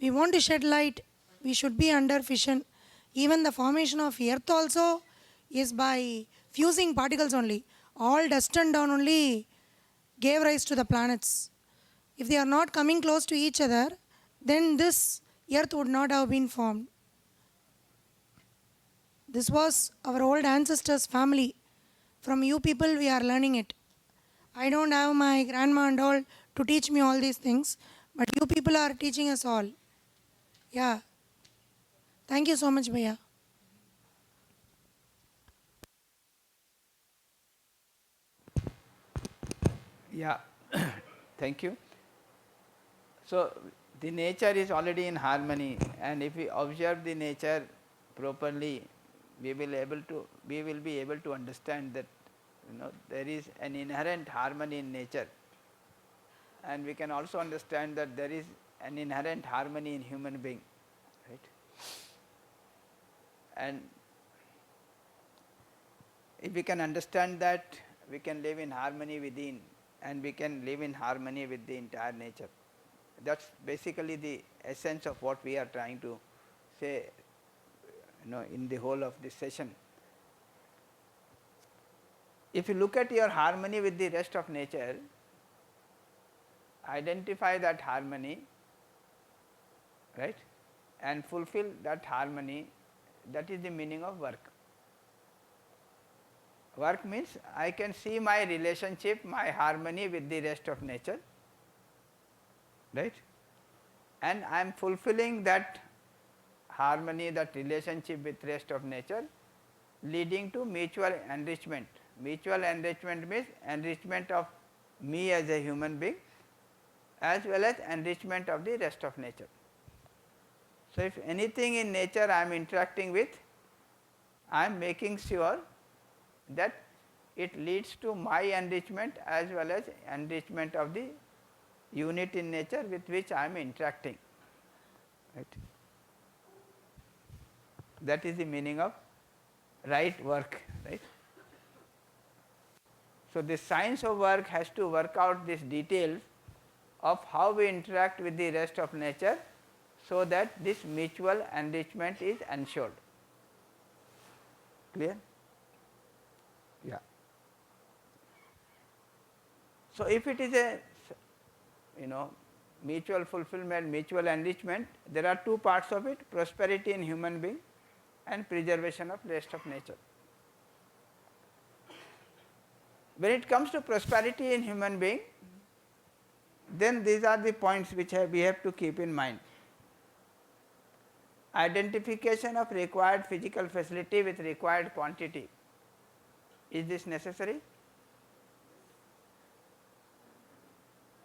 We want to shed light, we should be under fission. Even the formation of earth also is by fusing particles only. All dust and down only gave rise to the planets. If they are not coming close to each other, then this earth would not have been formed. This was our old ancestors' family. From you people we are learning it. I don't have my grandma and all to teach me all these things, but you people are teaching us all. Yeah. Thank you so much, Bhaiya. Yeah, thank you. So the nature is already in harmony, and if we observe the nature properly, we will be able to understand that there is an inherent harmony in nature, and we can also understand that there is an inherent harmony in human being, right? And if we can understand that, we can live in harmony within, and we can live in harmony with the entire nature. That's basically the essence of what we are trying to say, in the whole of this session. If you look at your harmony with the rest of nature, identify that harmony, right, and fulfill that harmony. That is the meaning of work. Work means I can see my relationship, my harmony with the rest of nature, right, and I am fulfilling that harmony, that relationship with rest of nature, leading to mutual enrichment. Mutual enrichment means enrichment of me as a human being as well as enrichment of the rest of nature. So if anything in nature I am interacting with, I am making sure that it leads to my enrichment as well as enrichment of the unit in nature with which I am interacting, right. That is the meaning of right work, right. So this science of work has to work out these details of how we interact with the rest of nature, so that this mutual enrichment is ensured. Clear? Yeah. So if it is a mutual fulfillment, mutual enrichment, there are two parts of it: prosperity in human being and preservation of rest of nature. When it comes to prosperity in human being, then these are the points which we have to keep in mind. Identification of required physical facility with required quantity. Is this necessary?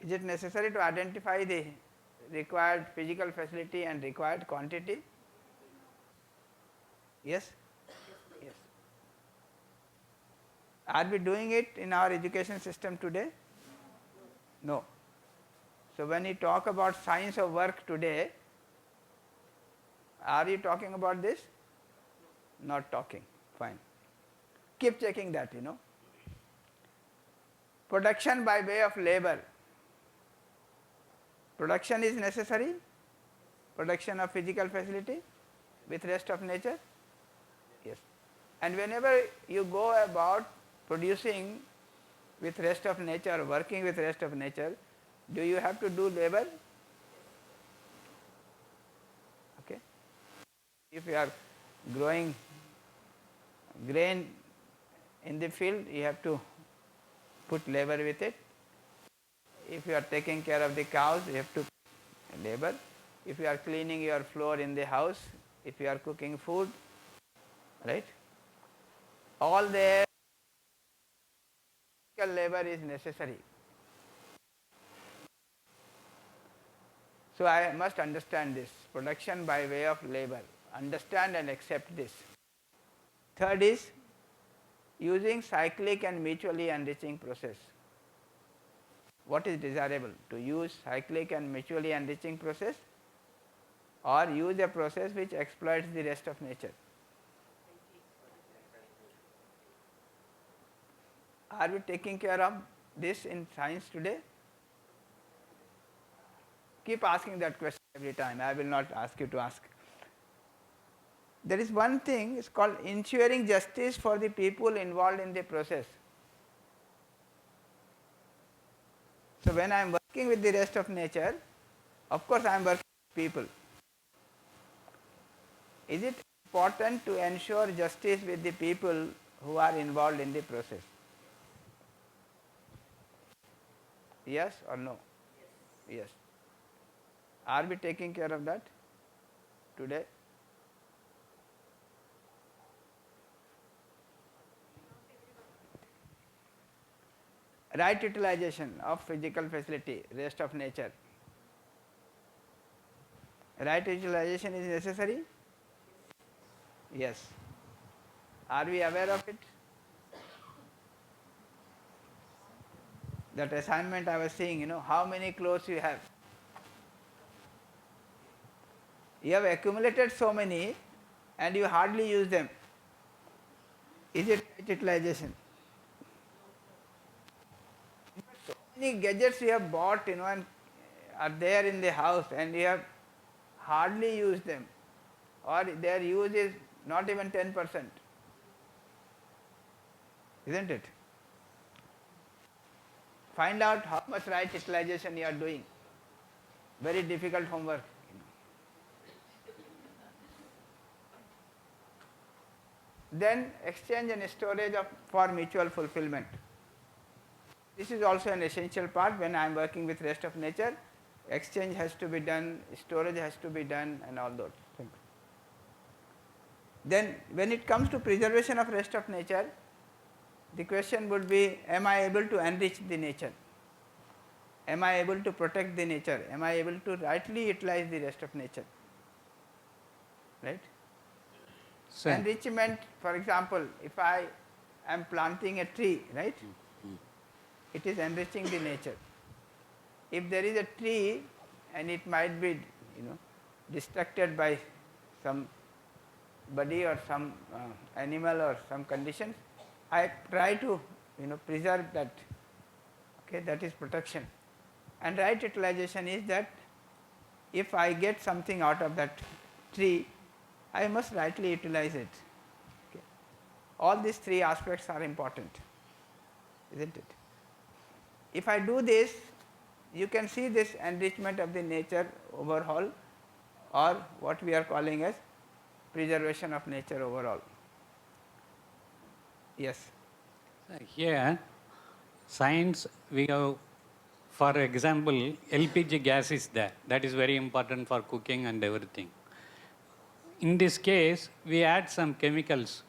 Is it necessary to identify the required physical facility and required quantity? Yes? Yes. Are we doing it in our education system today? No. So when you talk about science of work today, are you talking about this? Not talking. Fine. Keep checking that, Production by way of labor. Production is necessary. Production of physical facility with rest of nature. Yes. And whenever you go about producing with rest of nature, working with rest of nature, do you have to do labor? Okay. If you are growing grain in the field, you have to put labor with it. If you are taking care of the cows, you have to labor. If you are cleaning your floor in the house, if you are cooking food, right? All the physical labor is necessary. So I must understand this. Production by way of labor. Understand and accept this. Third is using cyclic and mutually enriching process. What is desirable? To use cyclic and mutually enriching process, or use a process which exploits the rest of nature. Are we taking care of this in science today? Keep asking that question every time. I will not ask you to ask. There is one thing, it's called ensuring justice for the people involved in the process. So when I am working with the rest of nature, of course I am working with people. Is it important to ensure justice with the people who are involved in the process? Yes or no? Yes. Are we taking care of that today? Right utilization of physical facility, rest of nature. Right utilization is necessary? Yes. Are we aware of it? That assignment I was saying, how many clothes you have. You have accumulated so many and you hardly use them. Is it right utilization? So many gadgets you have bought, and are there in the house and you have hardly used them, or their use is not even 10%. Isn't it? Find out how much right utilization you are doing. Very difficult homework. Then exchange and storage for mutual fulfillment. This is also an essential part when I am working with rest of nature. Exchange has to be done, storage has to be done, and all those things. Then when it comes to preservation of rest of nature, the question would be, am I able to enrich the nature? Am I able to protect the nature? Am I able to rightly utilize the rest of nature? Right? Sir. Enrichment, for example, if I am planting a tree, right? It is enriching the nature. If there is a tree and it might be, destructed by somebody or some animal or some conditions, I try to, preserve that. Okay, that is protection. And right utilization is that if I get something out of that tree, I must rightly utilize it. Okay. All these three aspects are important, isn't it? If I do this, you can see this enrichment of the nature overall, or what we are calling as preservation of nature overall. Yes. Here, Science, we have, for example, LPG gas is there. That is very important for cooking and everything. In this case, we add some chemicals.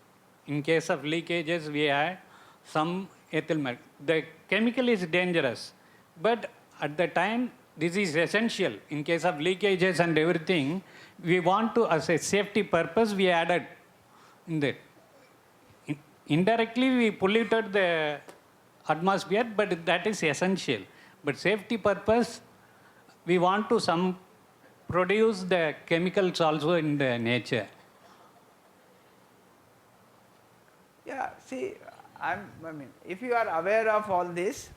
In case of leakages, we add some ethyl mercury. The chemical is dangerous, but at the time, this is essential. In case of leakages and everything, we want to, as a safety purpose, we added in that. Indirectly, we polluted the atmosphere, but that is essential. But safety purpose, we want to some produce the chemicals also in the nature. Yeah, see, I mean, if you are aware of all this,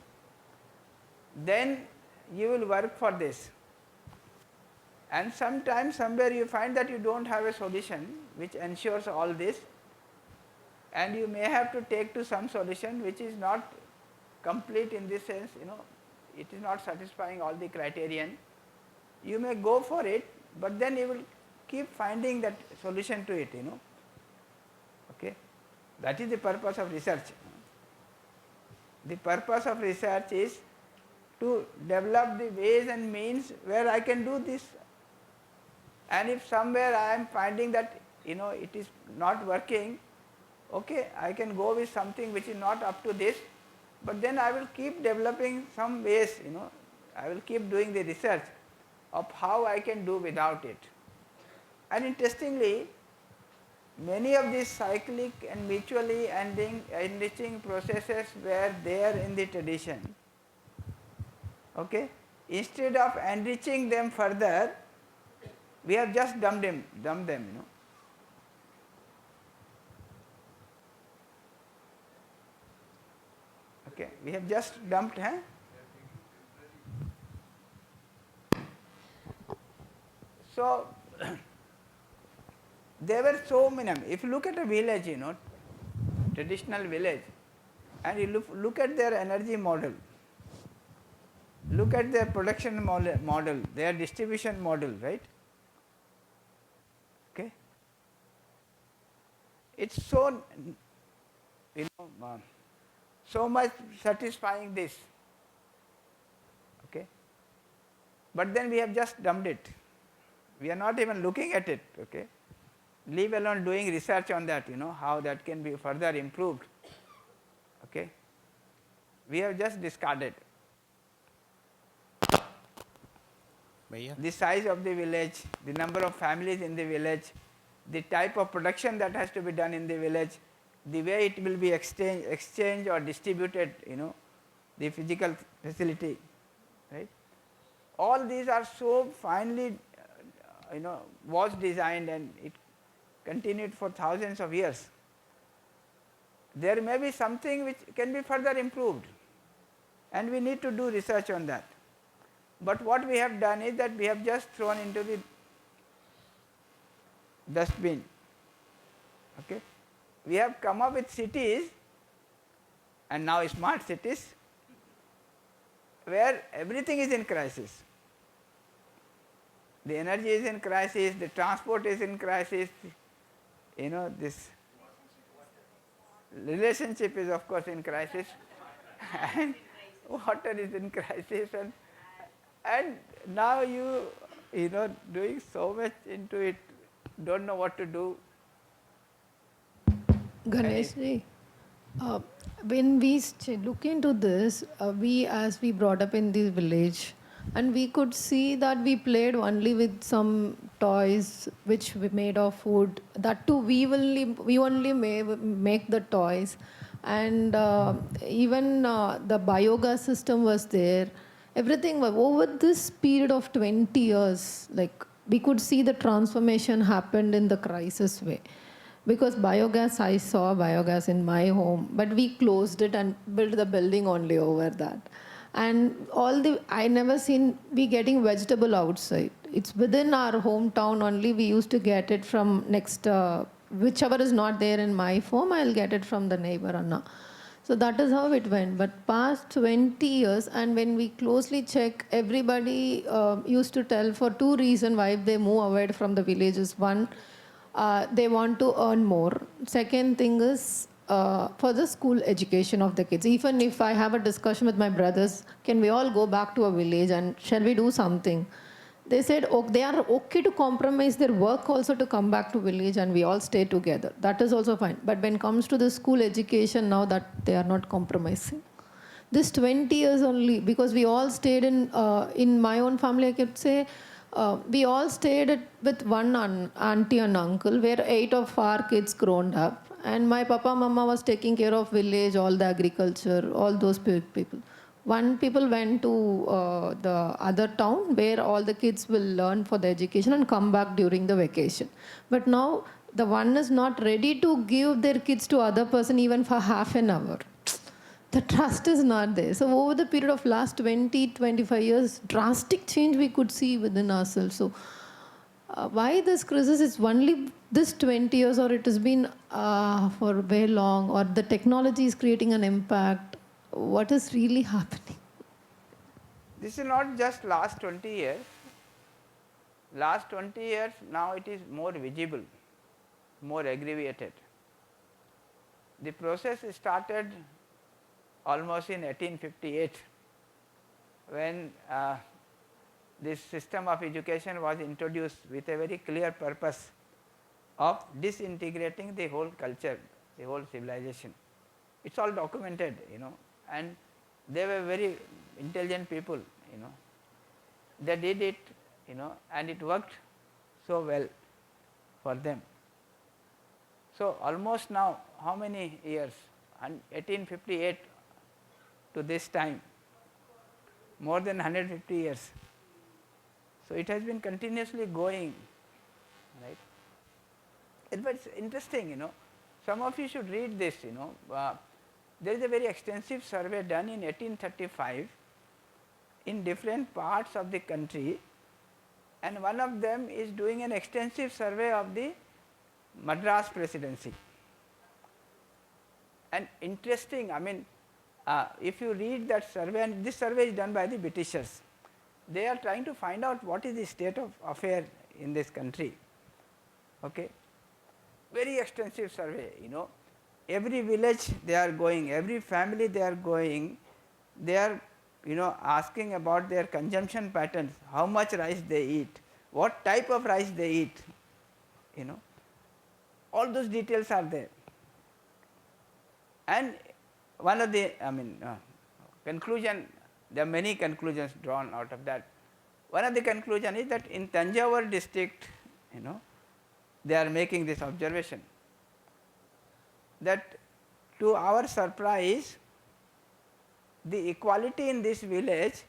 then you will work for this. And sometimes, somewhere you find that you don't have a solution which ensures all this, and you may have to take to some solution which is not complete in this sense, it is not satisfying all the criterion. You may go for it, but then you will keep finding that solution to it, Okay. That is the purpose of research. The purpose of research is to develop the ways and means where I can do this. And if somewhere I am finding that, it is not working, okay, I can go with something which is not up to this, but then I will keep developing some ways, I will keep doing the research of how I can do without it. And interestingly, many of these cyclic and mutually enriching processes were there in the tradition. Okay? Instead of enriching them further, we have just dumped them, Okay, we have just dumped, So, there were so many. If you look at a village, traditional village, and you look at their energy model, look at their production model, their distribution model, right? Okay. It's so, so much satisfying this. Okay. But then we have just dumped it. We are not even looking at it. Okay. Leave alone doing research on that, how that can be further improved. Okay. We have just discarded. The size of the village, the number of families in the village, the type of production that has to be done in the village, the way it will be exchanged or distributed, the physical facility, right? All these are so finely, was designed, and it continued for thousands of years. There may be something which can be further improved, and we need to do research on that. But what we have done is that we have just thrown into the dustbin. Okay. We have come up with cities, and now smart cities, where everything is in crisis. The energy is in crisis, the transport is in crisis, this relationship is of course in crisis, and water is in crisis, and now doing so much into it, don't know what to do. Ganeshji, when we look into this, as we brought up in the village, and we could see that we played only with some toys which we made of wood. That too, we only make the toys, and even the biogas system was there. Everything over this period of 20 years, like we could see the transformation happened in the crisis way. Because biogas, I saw biogas in my home, but we closed it and built the building only over that. And I never seen we getting vegetable outside. It's within our hometown only. We used to get it from next, whichever is not there in my farm, I'll get it from the neighbor Anna. So that is how it went. But past 20 years, and when we closely check, everybody used to tell for two reasons why they move away from the villages. One, they want to earn more. Second thing is, for the school education of the kids. Even if I have a discussion with my brothers, can we all go back to a village and shall we do something? They said, oh, they are okay to compromise their work also to come back to village and we all stay together. That is also fine. But when it comes to the school education now, that they are not compromising. This 20 years only, because we all stayed in my own family, I could say, we all stayed with one auntie and uncle, where 8 of our kids grown up. And my papa, mama was taking care of village, all the agriculture, all those people. One people went to the other town where all the kids will learn for the education and come back during the vacation. But now the one is not ready to give their kids to other person even for half an hour. The trust is not there. So over the period of last 20, 25 years, drastic change we could see within ourselves. So why this crisis is only this 20 years, or it has been for very long, or the technology is creating an impact? What is really happening? This is not just last 20 years. Last 20 years, now it is more visible, more aggravated. The process started almost in 1858, when this system of education was introduced with a very clear purpose of disintegrating the whole culture, the whole civilization. It's all documented, and they were very intelligent people, They did it, and it worked so well for them. So almost now, how many years? 1858 to this time, more than 150 years. So it has been continuously going, right? But it's interesting, some of you should read this, there is a very extensive survey done in 1835 in different parts of the country, and one of them is doing an extensive survey of the Madras Presidency. And interesting, if you read that survey, and this survey is done by the Britishers, they are trying to find out what is the state of affair in this country. Okay, very extensive survey, Every village they are going, every family they are going, they are asking about their consumption patterns, how much rice they eat, what type of rice they eat, all those details are there. And one of the conclusion, there are many conclusions drawn out of that. One of the conclusion is that in Tanjavur district, they are making this observation, that to our surprise, the equality in this village,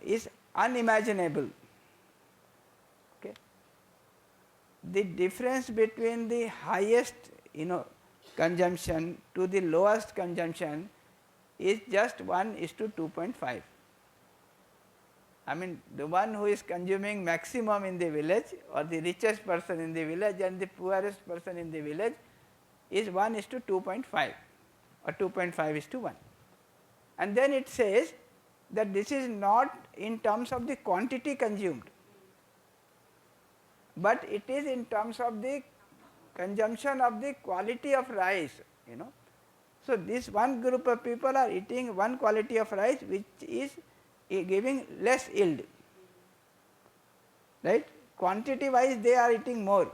is unimaginable. Okay. The difference between the highest, consumption to the lowest consumption is just 1:2.5. The one who is consuming maximum in the village, or the richest person in the village, and the poorest person in the village, is 1:2.5 or 2.5:1. And then it says that this is not in terms of the quantity consumed, but it is in terms of the consumption of the quality of rice, So this one group of people are eating one quality of rice which is giving less yield, right? Quantity wise they are eating more,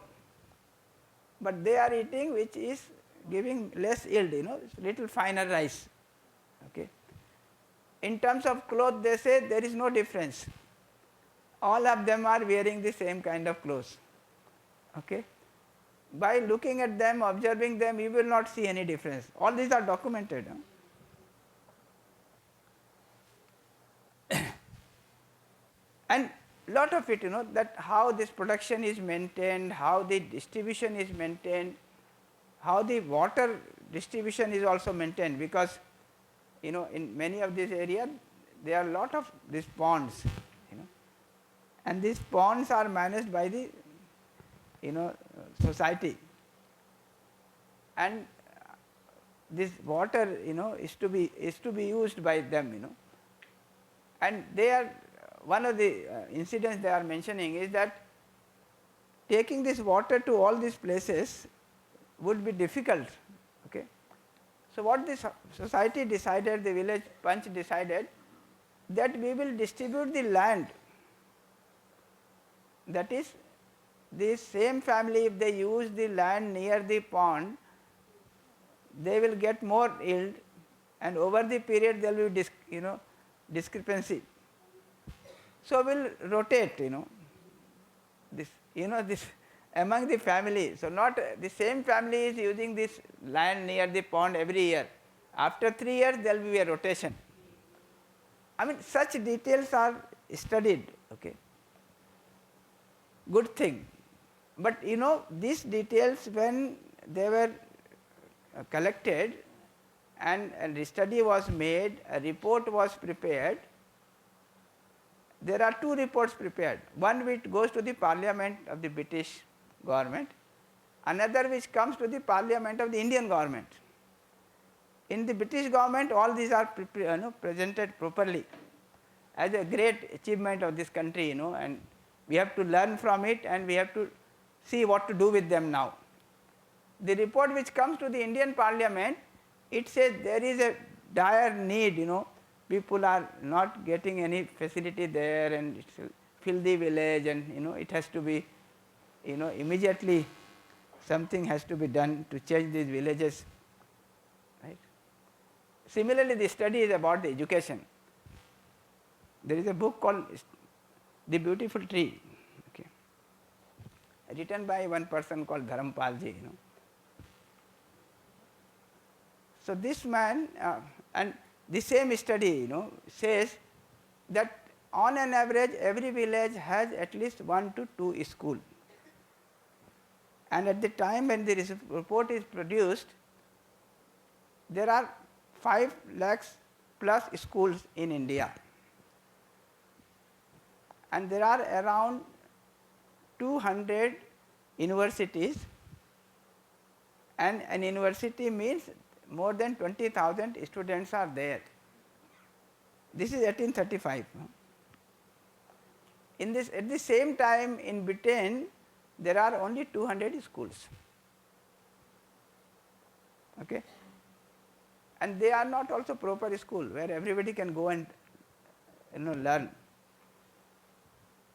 but they are eating which is giving less yield, little finer rice. Okay. In terms of clothes, they say there is no difference. All of them are wearing the same kind of clothes. Okay. By looking at them, observing them, you will not see any difference. All these are documented. And lot of it, that how this production is maintained, how the distribution is maintained, how the water distribution is also maintained, because in many of these areas there are a lot of these ponds, and these ponds are managed by the society, and this water is to be used by them, and they are, one of the incidents they are mentioning is that taking this water to all these places would be difficult So what this society decided, the village panch decided, that we will distribute the land. That is, the same family, if they use the land near the pond, they will get more yield, and over the period there will be discrepancy. So we'll rotate, this among the family. So not the same family is using this land near the pond every year. After 3 years there will be a rotation. I mean, such details are studied, okay. Good thing. But these details, when they were collected and a study was made, a report was prepared, there are 2 reports prepared. One which goes to the Parliament of the British government, another which comes to the Parliament of the Indian government. In the British government, all these are presented properly as a great achievement of this country, and we have to learn from it, and we have to see what to do with them now. The report which comes to the Indian Parliament, it says there is a dire need, people are not getting any facility there, and it's a filthy village, and it has to be, immediately something has to be done to change these villages, right. Similarly, the study is about the education. There is a book called The Beautiful Tree, okay, written by one person called Dharampalji, So this man, and the same study, says that on an average every village has at least 1 to 2 schools. And at the time when the report is produced, there are 5 lakhs plus schools in India. And there are around 200 universities, and an university means more than 20,000 students are there. This is 1835. At the same time in Britain, there are only 200 schools, okay, and they are not also proper school where everybody can go and learn.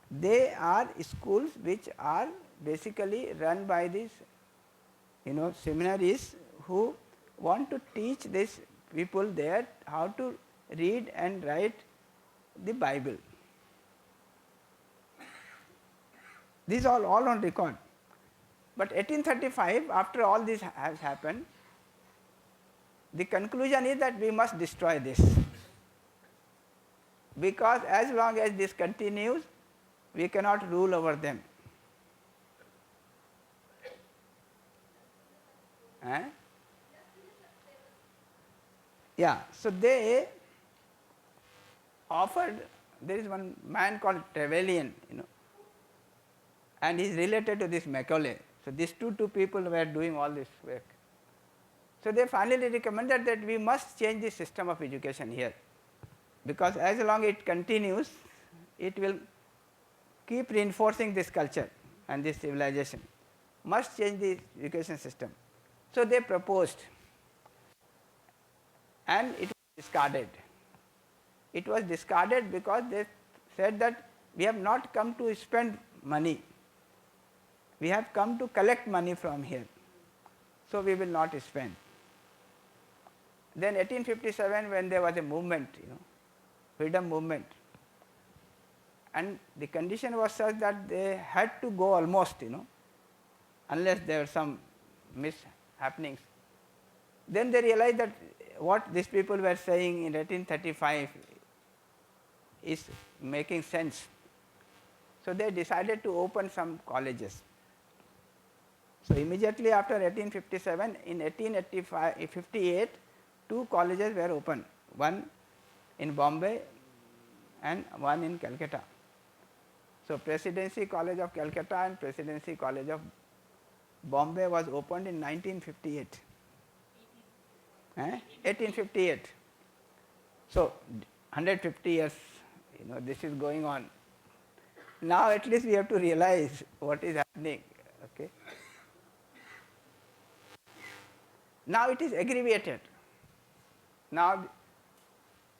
They are schools which are basically run by these seminaries who want to teach these people there how to read and write the Bible. These are all on record. But 1835, after all this has happened, the conclusion is that we must destroy this, because as long as this continues, we cannot rule over them. Yeah, so they offered, there is one man called Trevelyan, and he is related to this Macaulay. So these two people were doing all this work. So they finally recommended that we must change the system of education here, because as long it continues, it will keep reinforcing this culture and this civilization. Must change the education system. So they proposed, and it was discarded. It was discarded because they said that we have not come to spend money, we have come to collect money from here, so we will not spend. Then 1857, when there was a movement, freedom movement, and the condition was such that they had to go almost, unless there were some mishappenings. Then they realized that what these people were saying in 1835 is making sense. So they decided to open some colleges. So immediately after 1857, in 1858, 2 colleges were opened, one in Bombay and one in Calcutta. So Presidency College of Calcutta and Presidency College of Bombay was opened in 1958. 1858. So 150 years, this is going on. Now at least we have to realize what is happening. Okay. Now it is aggravated. Now,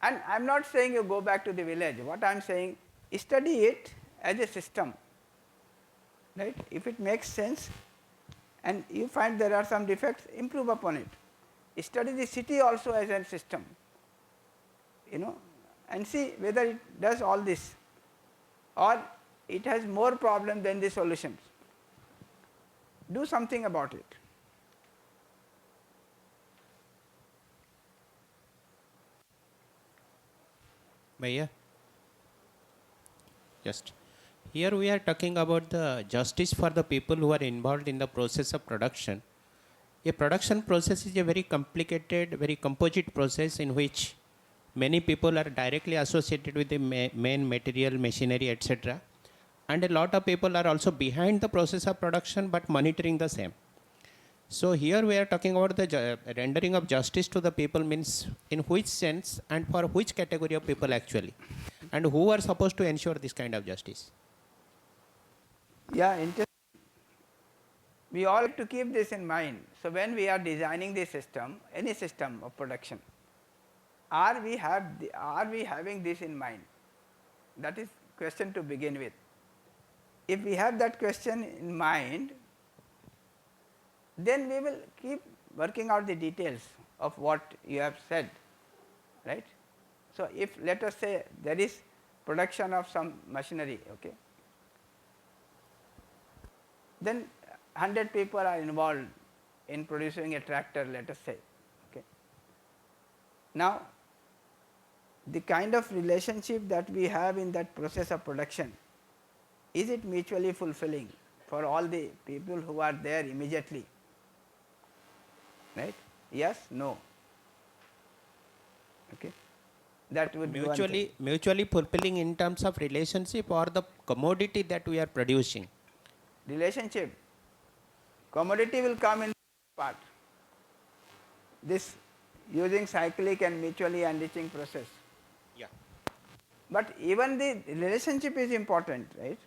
and I am not saying you go back to the village. What I am saying, study it as a system, right? If it makes sense and you find there are some defects, improve upon it. Study the city also as a system, and see whether it does all this or it has more problem than the solutions. Do something about it. Bhaiya, just here we are talking about the justice for the people who are involved in the process of production. A production process is a very complicated, very composite process in which many people are directly associated with the main material, machinery, etc. And a lot of people are also behind the process of production but monitoring the same. So here we are talking about the rendering of justice to the people, means in which sense and for which category of people actually, and who are supposed to ensure this kind of justice. Yeah, interesting. We all have to keep this in mind. So when we are designing the system, any system of production, are we having this in mind? That is question to begin with. If we have that question in mind, then we will keep working out the details of what you have said, right? So if let us say there is production of some machinery, okay, then 100 people are involved in producing a tractor, let us say, okay. Now, the kind of relationship that we have in that process of production, is it mutually fulfilling for all the people who are there immediately, right? Yes, no, okay. That would be one thing. Mutually fulfilling in terms of relationship or the commodity that we are producing. Relationship, commodity will come in part. This using cyclic and mutually enriching process. Yeah. But even the relationship is important, right?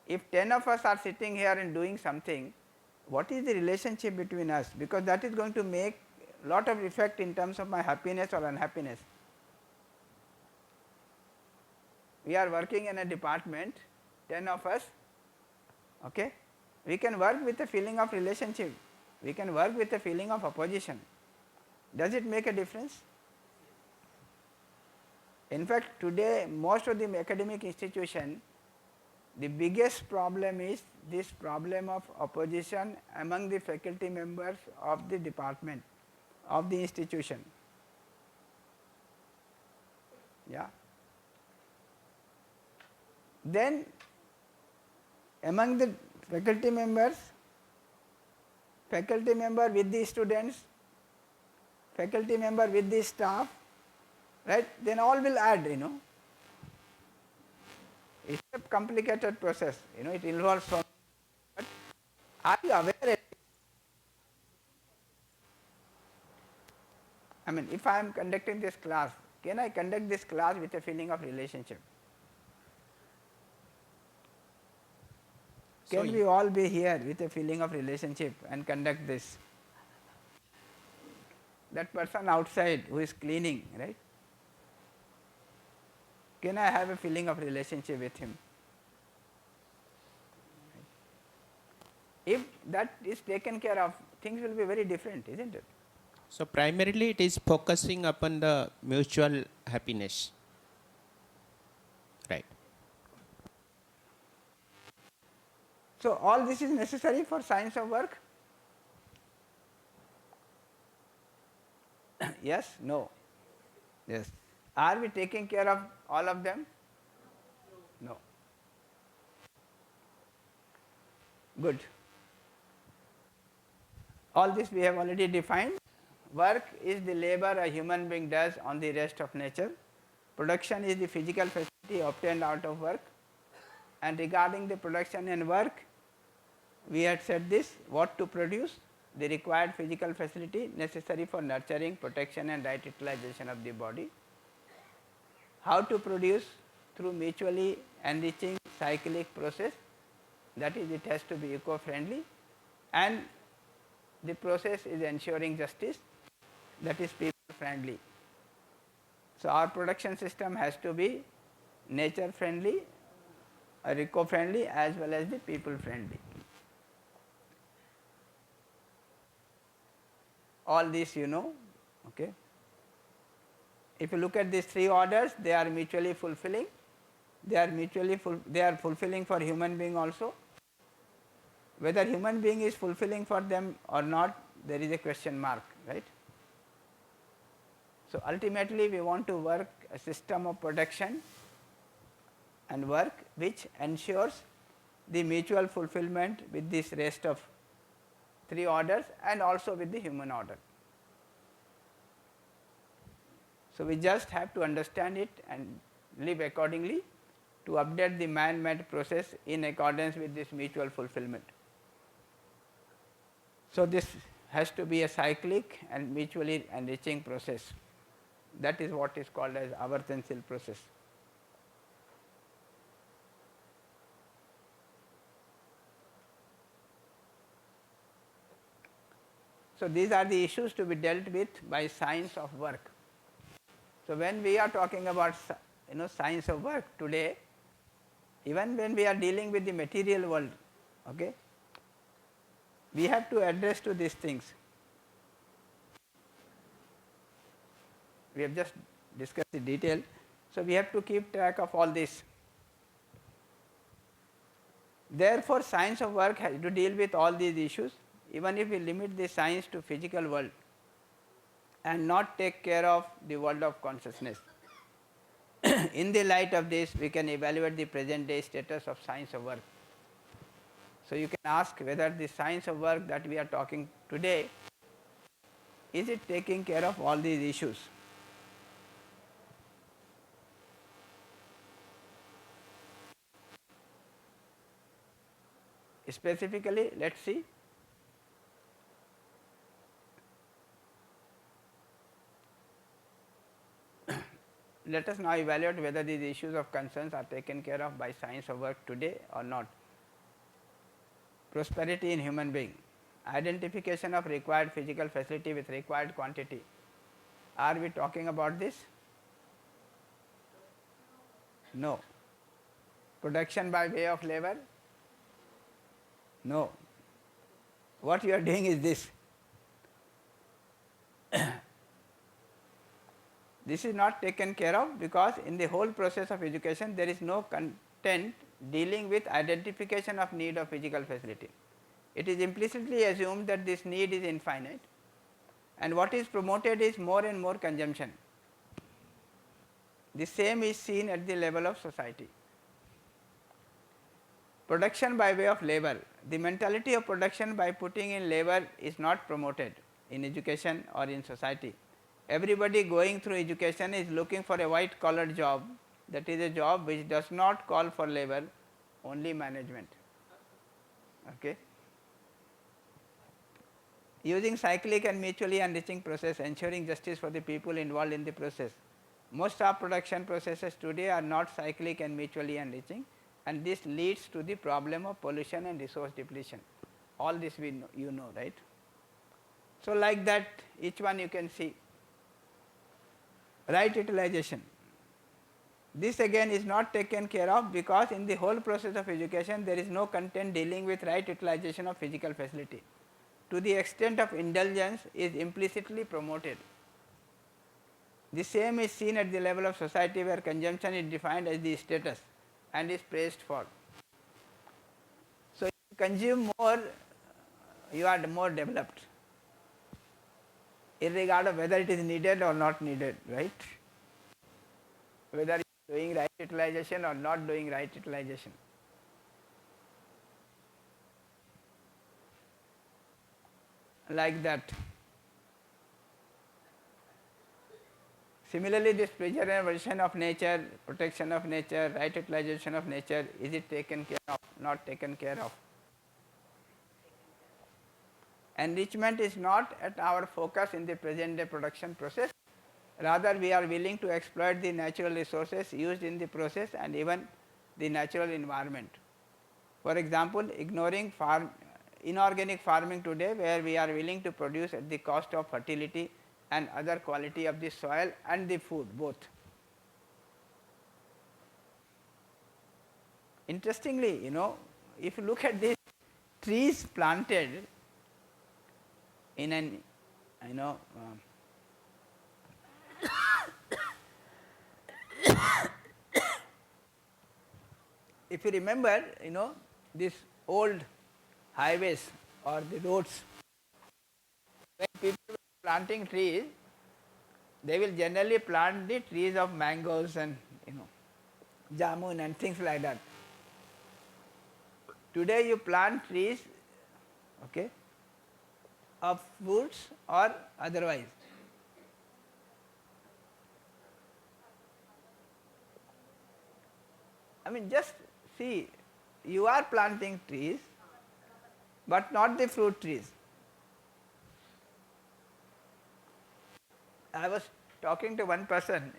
If 10 of us are sitting here and doing something, what is the relationship between us? Because that is going to make a lot of effect in terms of my happiness or unhappiness. We are working in a department, 10 of us, okay? We can work with a feeling of relationship. We can work with a feeling of opposition. Does it make a difference? In fact, today most of the academic institution, the biggest problem is this problem of opposition among the faculty members of the department, of the institution. Yeah. Then among the faculty members, faculty member with the students, faculty member with the staff, right? Then all will add, It's a complicated process, it involves so much. But are you aware? I mean, if I am conducting this class, can I conduct this class with a feeling of relationship? Can we all be here with a feeling of relationship and conduct this? That person outside who is cleaning, right? Can I have a feeling of relationship with him? If that is taken care of, things will be very different, isn't it? So primarily it is focusing upon the mutual happiness. Right. So all this is necessary for science of work? Yes? No? Yes. Are we taking care of all of them? No. Good. All this we have already defined. Work is the labor a human being does on the rest of nature. Production is the physical facility obtained out of work. And regarding the production and work, we had said this, what to produce, the required physical facility necessary for nurturing, protection and right utilization of the body. How to produce, through mutually enriching cyclic process, that is, it has to be eco-friendly, and the process is ensuring justice, that is people friendly. friendly. So our production system has to be nature friendly, eco friendly, as well as the people friendly. All this you know, okay. If you look at these three orders, they are mutually fulfilling. They are fulfilling for human being also. Whether human being is fulfilling for them or not, there is a question mark, right? So ultimately we want to work a system of production and work which ensures the mutual fulfillment with this rest of three orders and also with the human order. So we just have to understand it and live accordingly to update the man-made process in accordance with this mutual fulfillment. So this has to be a cyclic and mutually enriching process. That is what is called as avartanshil process. So these are the issues to be dealt with by science of work. So when we are talking about science of work today, even when we are dealing with the material world, okay, we have to address to these things. We have just discussed the detail, so we have to keep track of all this. Therefore, science of work has to deal with all these issues, even if we limit the science to physical world and not take care of the world of consciousness. In the light of this, we can evaluate the present day status of science of work. So you can ask whether the science of work that we are talking today, is it taking care of all these issues? Specifically, let us see. Let us now evaluate whether these issues of concerns are taken care of by science of work today or not. Prosperity in human being, identification of required physical facility with required quantity. Are we talking about this? No. Production by way of labor? No. What you are doing is this. This is not taken care of because in the whole process of education there is no content dealing with identification of need of physical facility. It is implicitly assumed that this need is infinite, and what is promoted is more and more consumption. The same is seen at the level of society. Production by way of labor. The mentality of production by putting in labor is not promoted in education or in society. Everybody going through education is looking for a white collar job, that is a job which does not call for labor, only management. Okay. Using cyclic and mutually enriching process, ensuring justice for the people involved in the process. Most of production processes today are not cyclic and mutually enriching, and this leads to the problem of pollution and resource depletion. All this we know, you know, right? So like that, each one you can see. Right utilization. This again is not taken care of because in the whole process of education there is no content dealing with right utilization of physical facility. To the extent of indulgence is implicitly promoted. The same is seen at the level of society where consumption is defined as the status and is praised for. So if you consume more, you are more developed, irregardless of whether it is needed or not needed, right? Whether you are doing right utilization or not doing right utilization. Like that. Similarly, this preservation of nature, protection of nature, right utilization of nature, is it taken care of, not taken care of? Enrichment is not at our focus in the present day production process. Rather, we are willing to exploit the natural resources used in the process and even the natural environment. For example, ignoring inorganic farming today, where we are willing to produce at the cost of fertility and other quality of the soil and the food both. Interestingly, if you look at these trees planted in an, if you remember, these old highways or the roads, when people were planting trees, they will generally plant the trees of mangoes and jamun and things like that. Today you plant trees, okay, of fruits or otherwise. I mean, just see, you are planting trees, but not the fruit trees. I was talking to one person,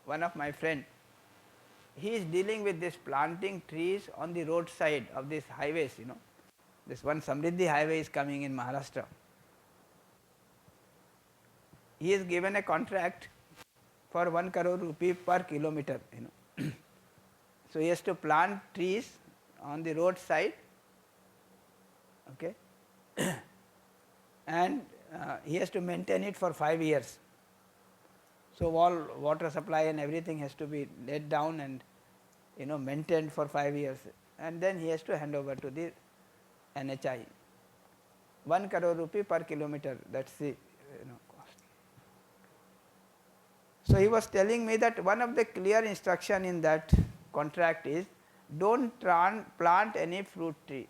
one of my friend. He is dealing with this planting trees on the roadside of these highways, This one Samriddhi highway is coming in Maharashtra. He is given a contract for 1 crore rupee per kilometer, So he has to plant trees on the roadside, okay, and he has to maintain it for 5 years. So all water supply and everything has to be laid down and maintained for 5 years, and then he has to hand over to the NHI. 1 crore rupee per kilometer, that's the cost. So he was telling me that one of the clear instruction in that contract is, don't plant any fruit tree.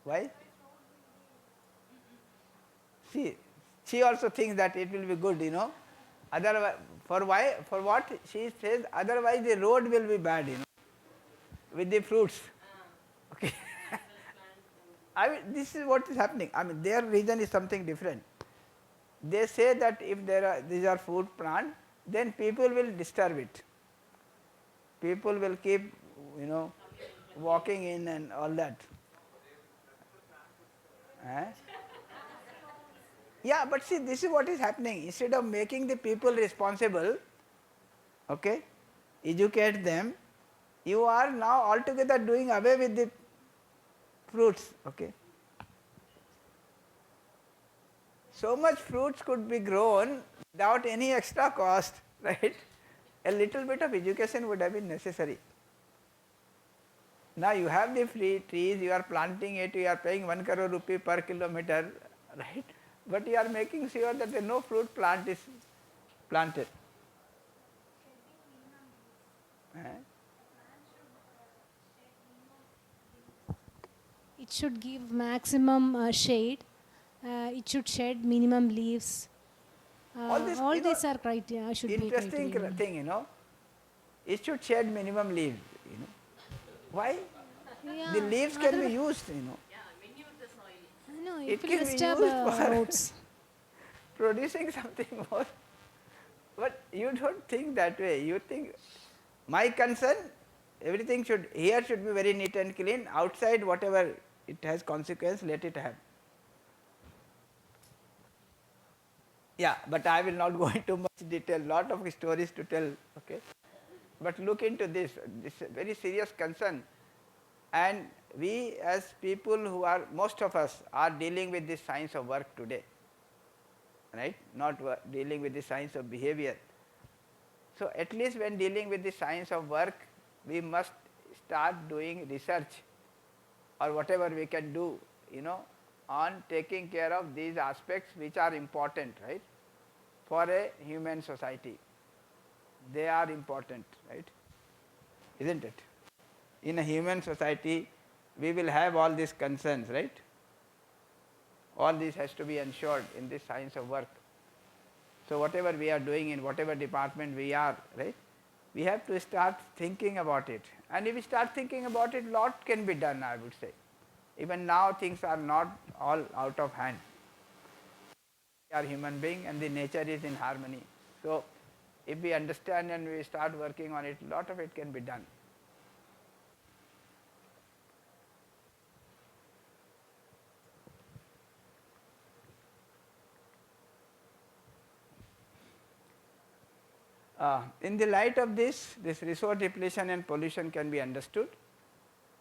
Why? See, she also thinks that it will be good, Otherwise, for what she says, otherwise the road will be bad, with the fruits. Okay. I mean, this is what is happening. I mean, their reason is something different. They say that if these are food plants, then people will disturb it. People will keep, walking in and all that. Yeah, but see, this is what is happening. Instead of making the people responsible, okay, educate them, you are now altogether doing away with the fruits, okay. So much fruits could be grown without any extra cost, right? A little bit of education would have been necessary. Now you have the free trees, you are planting it, you are paying 1 crore rupee per kilometer, right? But you are making sure that no fruit plant is planted. It should give maximum shade. It should shed minimum leaves. All these are criteria. Should be interesting criteria. thing, it should shed minimum leaves. Why? Yeah, The leaves can be used, No, It will can be disturb used for roads. producing something more. But you don't think that way. You think, my concern, everything should be very neat and clean. Outside, whatever it has consequence, let it have. Yeah, but I will not go into much detail. Lot of stories to tell. Okay, but look into this. This is a very serious concern, and we as people who are, most of us are dealing with this science of work today. Right? Not dealing with the science of behavior. So at least when dealing with the science of work, we must start doing research or whatever we can do, on taking care of these aspects which are important, right, for a human society. They are important, right, isn't it? In a human society, we will have all these concerns, right? All this has to be ensured in this science of work. So whatever we are doing in whatever department we are, right, we have to start thinking about it. And if we start thinking about it, lot can be done, I would say. Even now things are not all out of hand. We are human beings and the nature is in harmony. So if we understand and we start working on it, lot of it can be done. In the light of this resource depletion and pollution can be understood.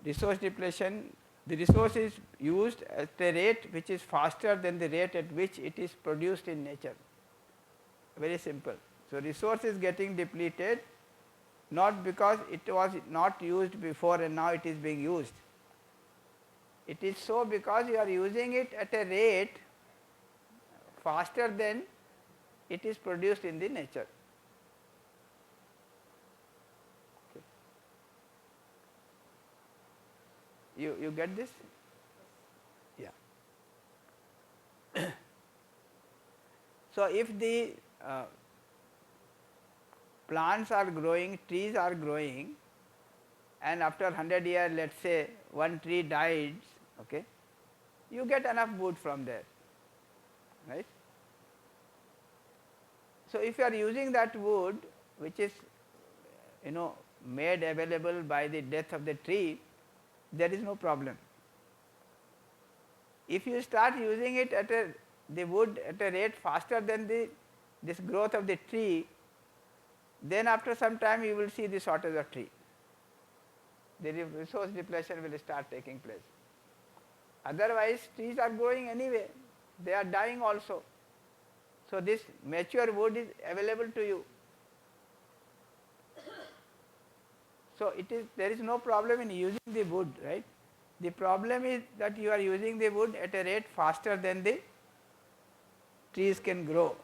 Resource depletion, the resource is used at a rate which is faster than the rate at which it is produced in nature. Very simple. So, resource is getting depleted not because it was not used before and now it is being used. It is so because you are using it at a rate faster than it is produced in the nature. Okay. You get this? Yeah. So, if the plants are growing, trees are growing, and after 100 years, let us say one tree dies, okay, you get enough wood from there, right. So, if you are using that wood which is made available by the death of the tree, there is no problem. If you start using it at the wood at a rate faster than this growth of the tree, then after some time you will see the shortage of tree. The resource depletion will start taking place. Otherwise, trees are growing anyway, they are dying also. So, this mature wood is available to you. So, there is no problem in using the wood, right. The problem is that you are using the wood at a rate faster than the trees can grow.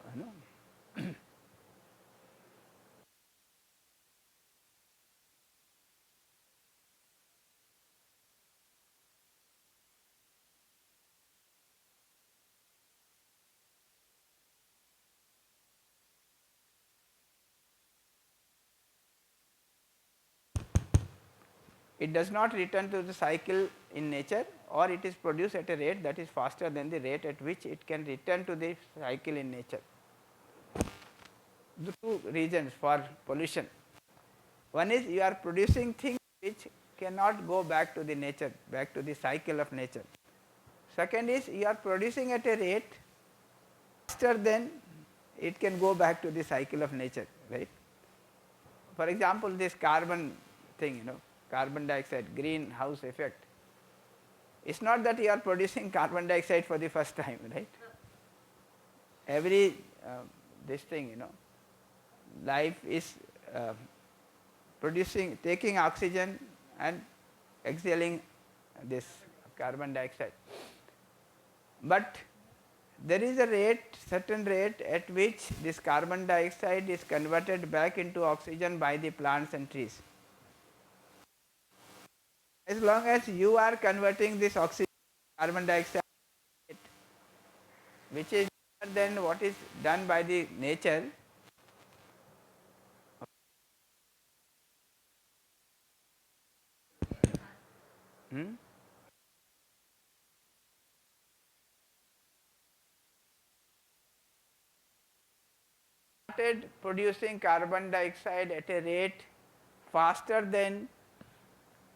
It does not return to the cycle in nature, or it is produced at a rate that is faster than the rate at which it can return to the cycle in nature. The two reasons for pollution. One is you are producing things which cannot go back to the nature, back to the cycle of nature. Second is you are producing at a rate faster than it can go back to the cycle of nature, right. For example, this carbon thing, carbon dioxide, greenhouse effect. It is not that you are producing carbon dioxide for the first time, right. Every this thing, life is taking oxygen and exhaling this carbon dioxide. But there is a certain rate at which this carbon dioxide is converted back into oxygen by the plants and trees. As long as you are converting this oxygen carbon dioxide, which is better than what is done by the nature, started producing carbon dioxide at a rate faster than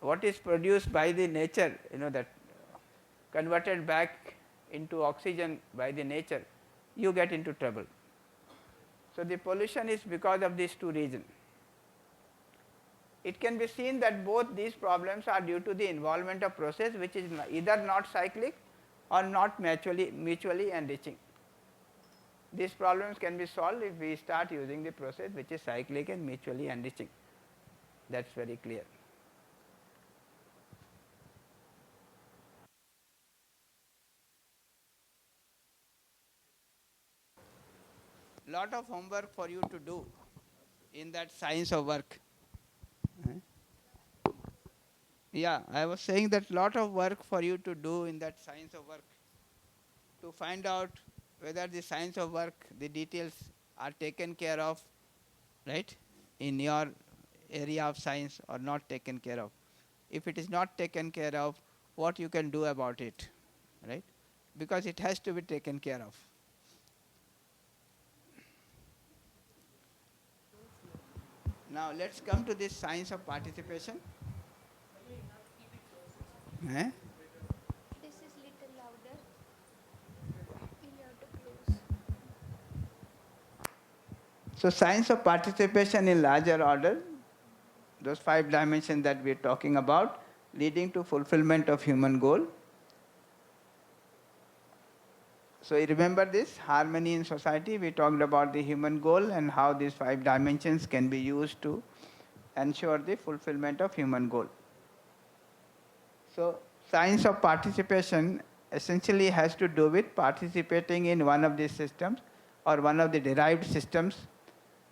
what is produced by the nature, that converted back into oxygen by the nature, you get into trouble. So, the pollution is because of these two reasons. It can be seen that both these problems are due to the involvement of process which is either not cyclic or not mutually enriching. These problems can be solved if we start using the process which is cyclic and mutually enriching. That is very clear. Lot of homework for you to do in that science of work. Yeah, I was saying that lot of work for you to do in that science of work to find out whether the science of work, the details are taken care of, right, in your area of science or not taken care of. If it is not taken care of, what you can do about it, right, because it has to be taken care of. Now, let us come to this science of participation. This is little louder. You'll have to close. So science of participation in larger order, those 5 dimensions that we're talking about, leading to fulfillment of human goal. So you remember this, harmony in society, we talked about the human goal and how these 5 dimensions can be used to ensure the fulfillment of human goal. So science of participation essentially has to do with participating in one of these systems or one of the derived systems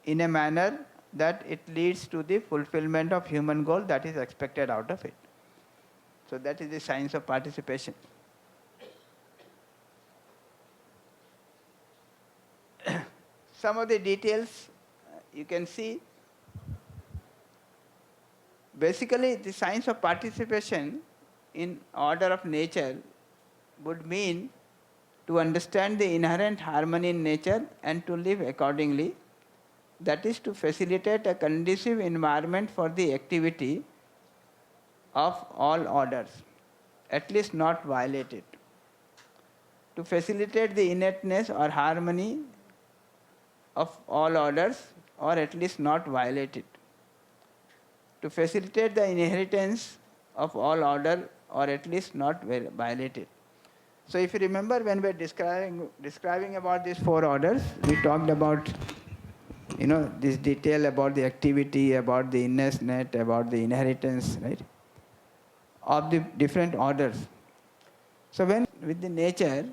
in a manner that it leads to the fulfillment of human goal that is expected out of it. So that is the science of participation. Some of the details you can see. Basically, the science of participation in order of nature would mean to understand the inherent harmony in nature and to live accordingly. That is to facilitate a conducive environment for the activity of all orders, at least not violate it. To facilitate the innateness or harmony of all orders, or at least not violate it. To facilitate the inheritance of all order, or at least not violate it. So if you remember, when we were describing about these 4 orders, we talked about this detail about the activity, about the innocence, about the inheritance, right, of the different orders. So when with the nature,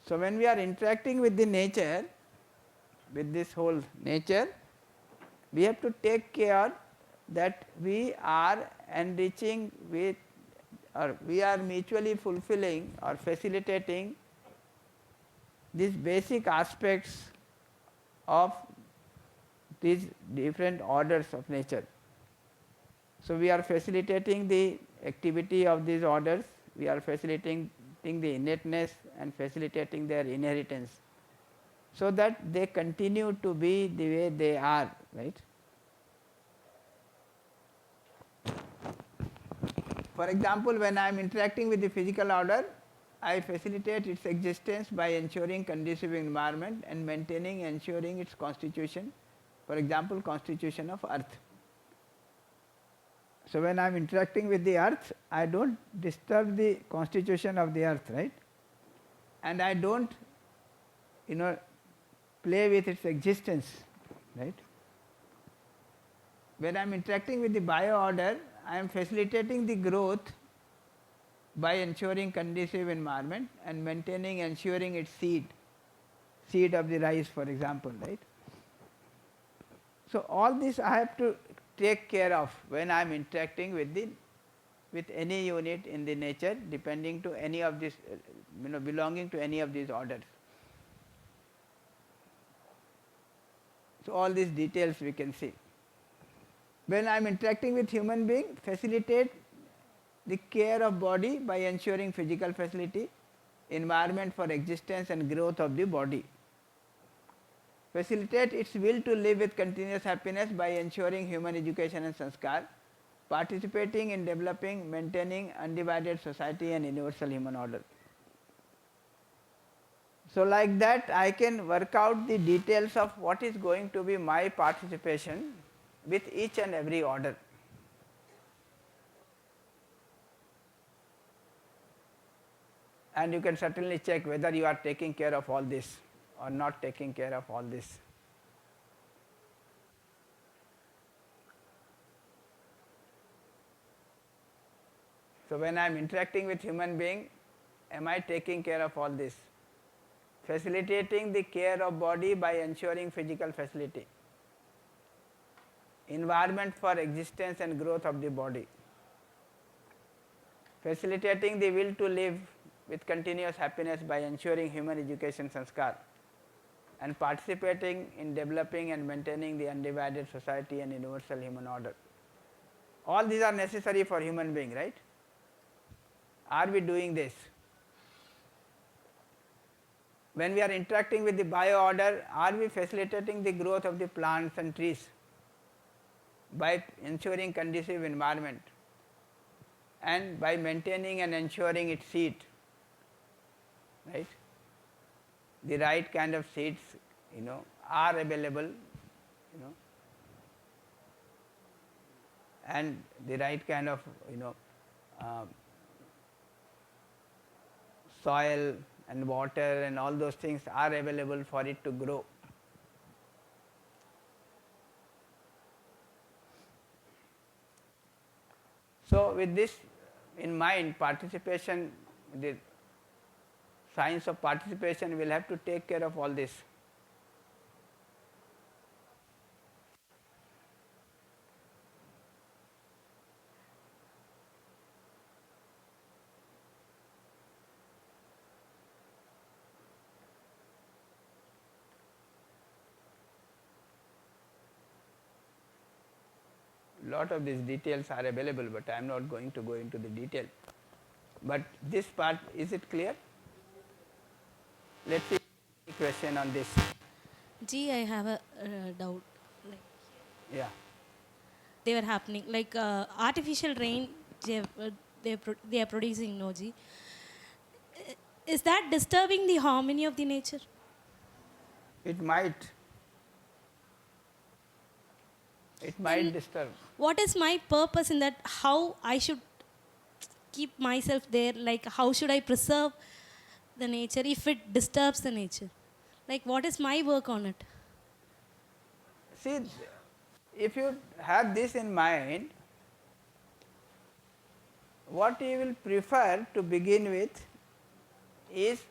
so when we are interacting with the nature, with this whole nature, we have to take care that we are enriching with, or we are mutually fulfilling or facilitating these basic aspects of these different orders of nature. So we are facilitating the activity of these orders, we are facilitating the innateness and facilitating their inheritance, so that they continue to be the way they are, right. For example, when I am interacting with the physical order, I facilitate its existence by ensuring conducive environment and maintaining, ensuring its constitution. For example, constitution of earth. So when I am interacting with the earth, I don't disturb the constitution of the earth, right? And I don't, play with its existence, right? When I am interacting with the bio order, I am facilitating the growth by ensuring conducive environment and maintaining, ensuring its seed of the rice, for example, right? So all this I have to take care of when I am interacting with any unit in the nature, depending to any of this, belonging to any of these orders. So all these details we can see. When I am interacting with human being, facilitate the care of body by ensuring physical facility, environment for existence and growth of the body. Facilitate its will to live with continuous happiness by ensuring human education and sanskar, participating in developing, maintaining undivided society and universal human order. So like that I can work out the details of what is going to be my participation with each and every order. And you can certainly check whether you are taking care of all this or not taking care of all this. So when I am interacting with human being, am I taking care of all this? Facilitating the care of body by ensuring physical facility, environment for existence and growth of the body, facilitating the will to live with continuous happiness by ensuring human education sanskar, and participating in developing and maintaining the undivided society and universal human order. All these are necessary for human being, right? Are we doing this? When we are interacting with the bio order, are we facilitating the growth of the plants and trees by ensuring conducive environment and by maintaining and ensuring its seed right? The right kind of seeds, are available, and the right kind of, uh, soil and water and all those things are available for it to grow. So, with this in mind, participation, the science of participation will have to take care of all this. Lot of these details are available, but I am not going to go into the detail. But this part, is it clear? Let's see a question on this. Gee, I have a doubt. Like, Yeah. they were happening like artificial rain. They are producing, no, G. Is that disturbing the harmony of the nature? It might. It might disturb. What is my purpose in that? How I should keep myself there? Like, how should I preserve the nature if it disturbs the nature? Like, what is my work on it? See, if you have this in mind, what you will prefer to begin with is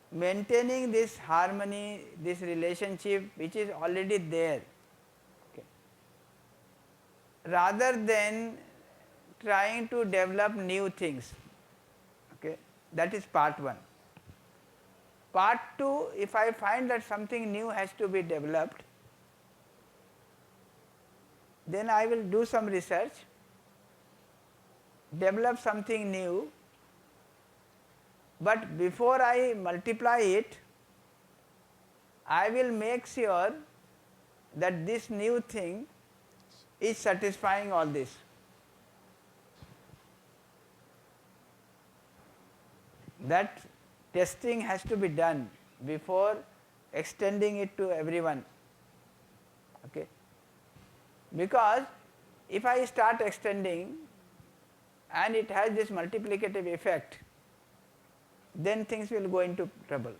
maintaining this harmony, this relationship which is already there, okay, rather than trying to develop new things. Okay. That is part 1. Part 2, if I find that something new has to be developed, then I will do some research, develop something new, but before I multiply it, I will make sure that this new thing is satisfying all this. That testing has to be done before extending it to everyone. Okay. Because if I start extending and it has this multiplicative effect, then things will go into trouble.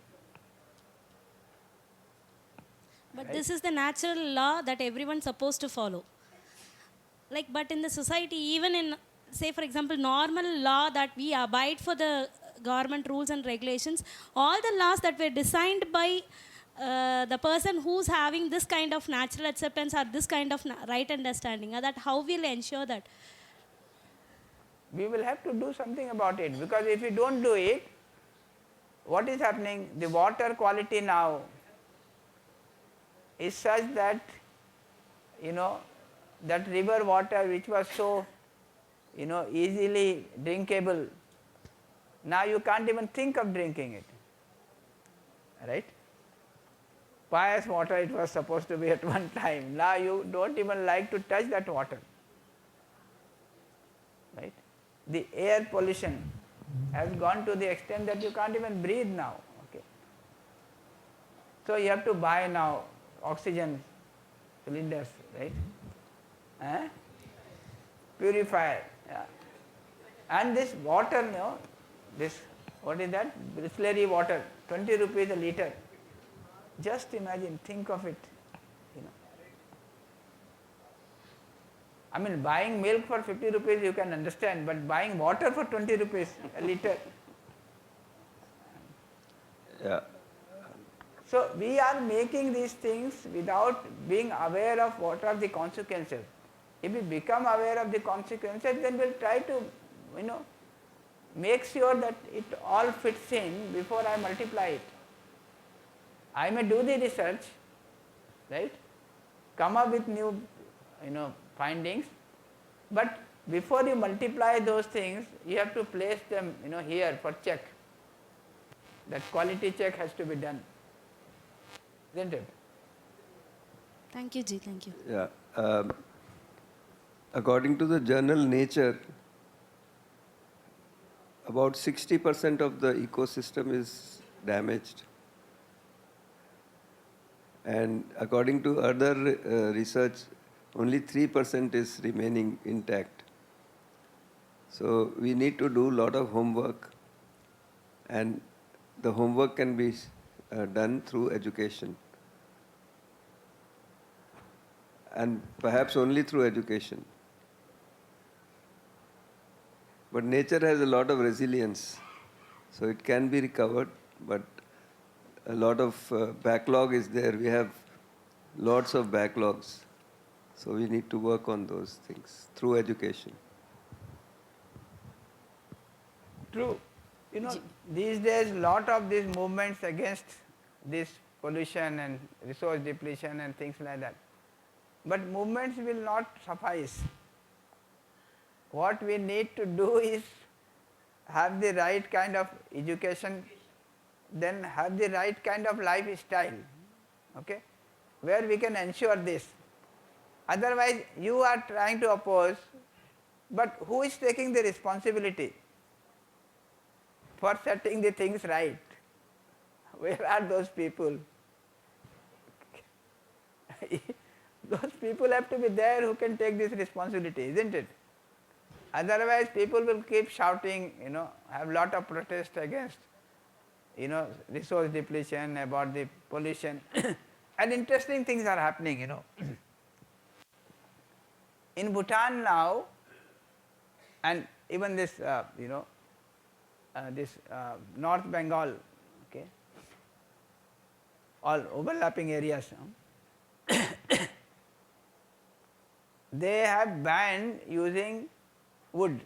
But Right? this is the natural law that everyone's supposed to follow. Like, but in the society, even in, say for example, normal law that we abide for the government rules and regulations, all the laws that were designed by the person who's having this kind of natural acceptance or this kind of right understanding, that how we'll ensure that? We will have to do something about it, because if we don't do it, what is happening? The water quality now is such that, that river water which was so, easily drinkable, now you can't even think of drinking it, right? Pious water it was supposed to be at one time, now you don't even like to touch that water, right? The air pollution has gone to the extent that you can't even breathe now. Okay. So you have to buy now oxygen cylinders, right? Purifier. Yeah. And this water, this, what is that? Distillery water, 20 rupees a liter. Just imagine, think of it. I mean, buying milk for 50 rupees you can understand, but buying water for 20 rupees a liter. Yeah. So we are making these things without being aware of what are the consequences. If we become aware of the consequences, then we'll try to, make sure that it all fits in before I multiply it. I may do the research, right? Come up with new, findings, but before you multiply those things, you have to place them, here for check. That quality check has to be done, isn't it? Thank you, Ji. Thank you. Yeah. According to the journal Nature, about 60% of the ecosystem is damaged. And according to other research, only 3% is remaining intact. So we need to do a lot of homework, and the homework can be done through education. And perhaps only through education. But nature has a lot of resilience, so it can be recovered, but a lot of backlog is there. We have lots of backlogs, so we need to work on those things through education. True. You know, these days, lot of these movements against this pollution and resource depletion and things like that. But movements will not suffice. What we need to do is have the right kind of education, then have the right kind of lifestyle, okay, where we can ensure this. Otherwise, you are trying to oppose, but who is taking the responsibility for setting the things right? Where are those people? Those people have to be there who can take this responsibility, isn't it? Otherwise, people will keep shouting, you know, have lot of protest against, you know, resource depletion, about the pollution. And interesting things are happening, you know. In Bhutan now, and even this, you know, North Bengal, okay, all overlapping areas, they have banned using wood,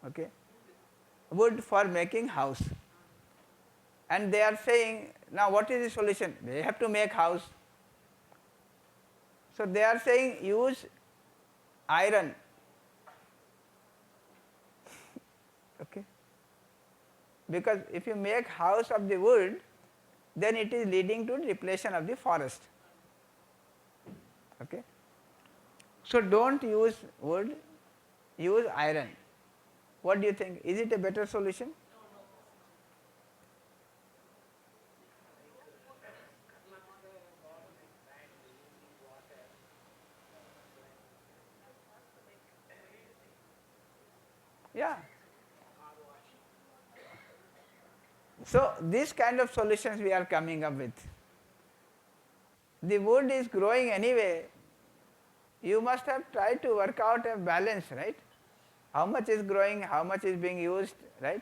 okay, wood for making house. And they are saying, now what is the solution? They have to make house. So they are saying use iron, okay, because if you make house of the wood, then it is leading to depletion of the forest, okay. So don't use wood, use iron. What do you think? Is it a better solution? Yeah. So this kind of solutions we are coming up with. The wood is growing anyway. You must have tried to work out a balance, right? How much is growing, how much is being used, right?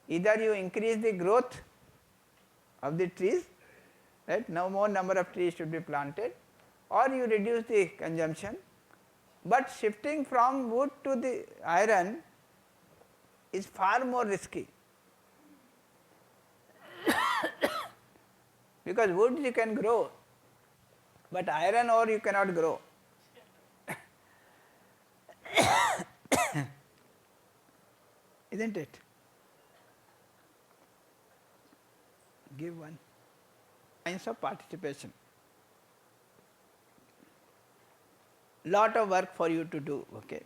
Either you increase the growth of the trees, right? No more number of trees should be planted, or you reduce the consumption. But shifting from wood to the iron is far more risky. Because wood you can grow, but iron ore you cannot grow. Isn't it? Give one. Kinds of participation. Lot of work for you to do, okay.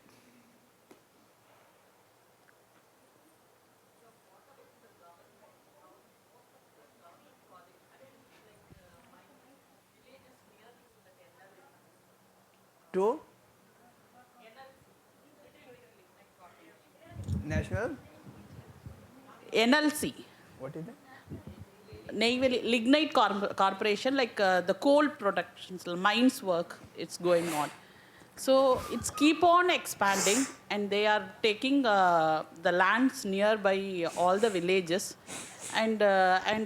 To National NLC. What is that? Naval Lignite Corporation, like the coal production, mines work, it's going on. So it's keep on expanding, and they are taking the lands nearby all the villages, and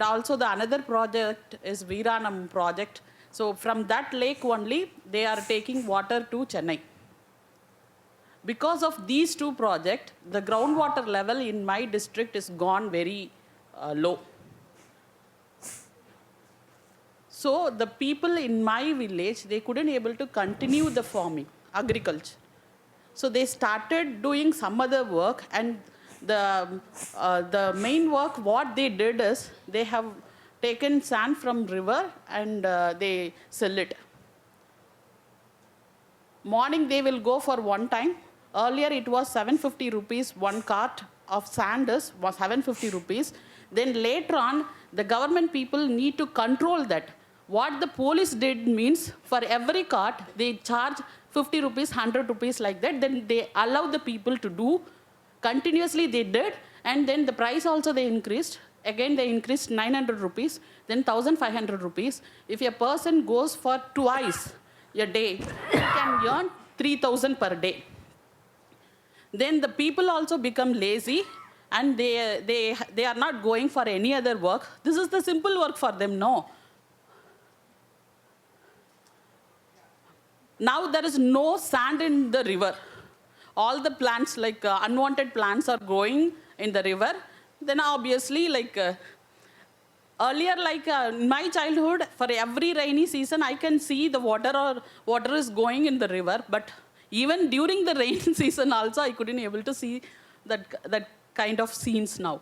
also the another project is Veeranam project. So from that lake only they are taking water to Chennai. Because of these two projects, the groundwater level in my district is gone very low. So the people in my village, they couldn't able to continue the farming, agriculture. So they started doing some other work, and the main work what they did is they have taken sand from river and they sell it. Morning they will go for one time, Earlier it was 750 rupees, one cart of sand was 750 rupees. Then later on, the government people need to control that. What the police did means for every cart, they charge 50 rupees, 100 rupees like that. Then they allow the people to do. Continuously they did. And then the price also they increased. Again, they increased 900 rupees, then 1,500 rupees. If a person goes for twice a day, he can earn 3,000 per day. Then the people also become lazy and they are not going for any other work. This is the simple work for them, no. Now there is no sand in the river. All the plants, like unwanted plants are growing in the river. Then obviously, like earlier, like in my childhood, for every rainy season, I can see the water is going in the river. But even during the rain season also, I couldn't able to see that kind of scenes now.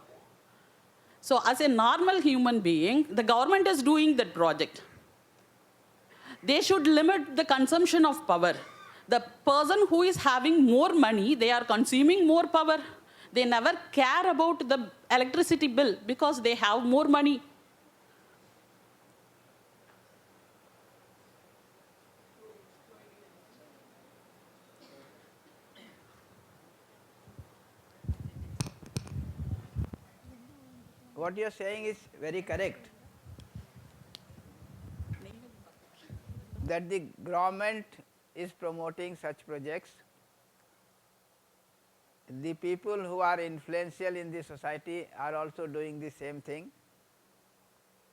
So as a normal human being, the government is doing that project. They should limit the consumption of power. The person who is having more money, they are consuming more power. They never care about the electricity bill because they have more money. What you are saying is very correct. That the government is promoting such projects. The people who are influential in the society are also doing the same thing.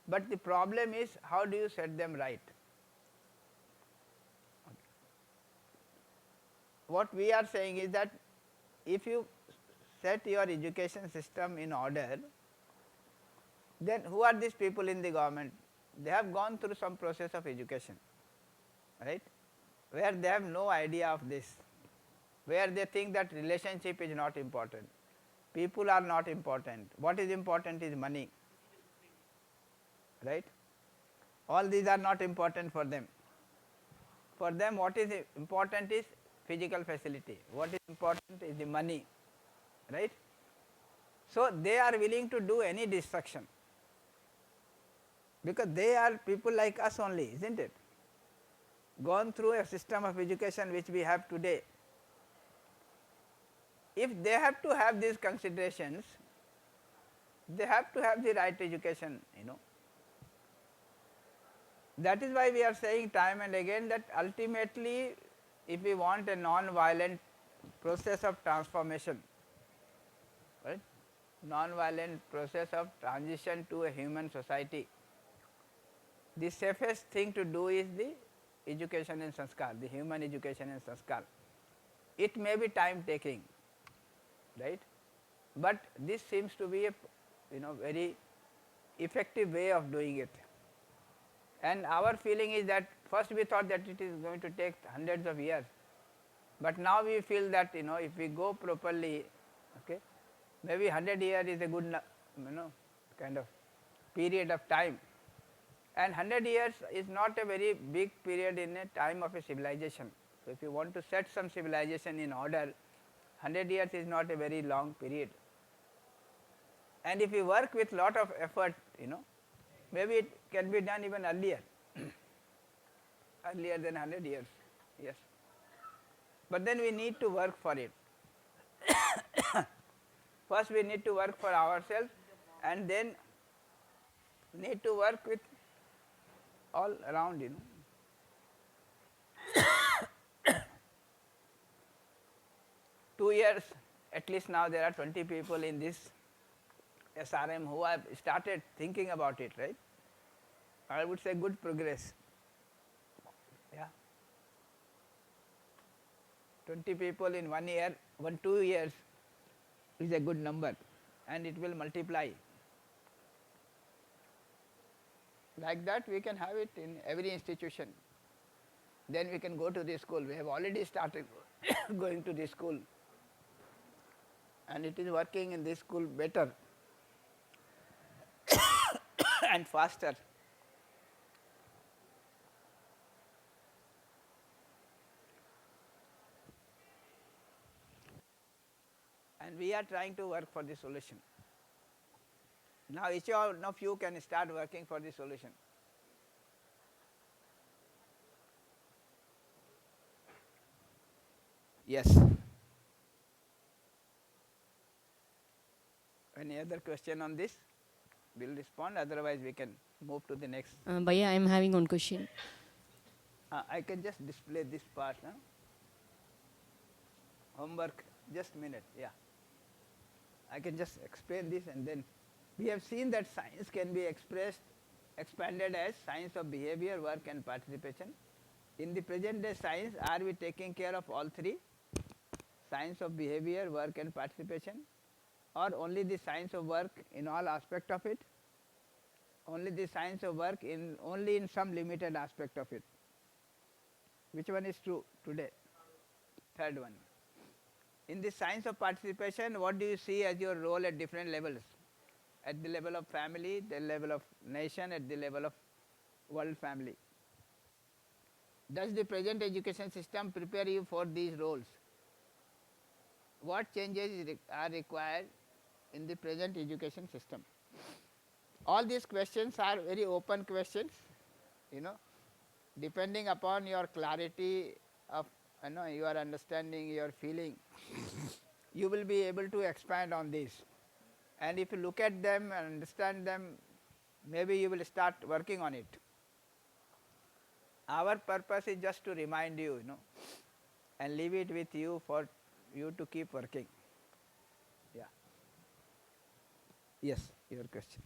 But the problem is, how do you set them right? What we are saying is that if you set your education system in order, then who are these people in the government? They have gone through some process of education, right, where they have no idea of this, where they think that relationship is not important, people are not important, what is important is money, right. All these are not important for them. For them what is important is physical facility, what is important is the money, right. So they are willing to do any destruction, because they are people like us only, isn't it, gone through a system of education which we have today. If they have to have these considerations, they have to have the right education, you know. That is why we are saying time and again that ultimately, if we want a non-violent process of transformation, right, non-violent process of transition to a human society, the safest thing to do is the education and sanskar, the human education and sanskar. It may be time taking, right, but this seems to be a very effective way of doing it. And our feeling is that first we thought that it is going to take hundreds of years, but now we feel that if we go properly, okay, maybe 100 years is a good kind of period of time. And 100 years is not a very big period in a time of a civilization. So if you want to set some civilization in order, 100 years is not a very long period. And if you work with lot of effort, maybe it can be done even earlier, earlier than 100 years, yes. But then we need to work for it. First we need to work for ourselves, and then need to work with all around, 2 years, at least now there are 20 people in this SRM who have started thinking about it, right. I would say good progress, yeah. 20 people in 1 year, 2 years is a good number, and it will multiply. Like that we can have it in every institution. Then we can go to the school. We have already started going to the school, and it is working in this school better and faster. and we are trying to work for the solution. Now each one of you can start working for the solution. Yes. Any other question on this? We'll respond, otherwise we can move to the next. Bhaiya, I am having one question. I can just display this part. Huh? Homework, just a minute, yeah. I can just explain this, and then we have seen that science can be expanded as science of behavior, work and participation. In the present day science, are we taking care of all three? Science of behavior, work and participation, or only the science of work in all aspect of it? Only the science of work only in some limited aspect of it. Which one is true today? Third one. In the science of participation, what do you see as your role at different levels? At the level of family, the level of nation, at the level of world family. Does the present education system prepare you for these roles? What changes are required in the present education system? All these questions are very open questions, depending upon your clarity of your understanding, your feeling, you will be able to expand on this. And if you look at them and understand them, maybe you will start working on it. Our purpose is just to remind you, and leave it with you for you to keep working. Yeah. Yes, your question.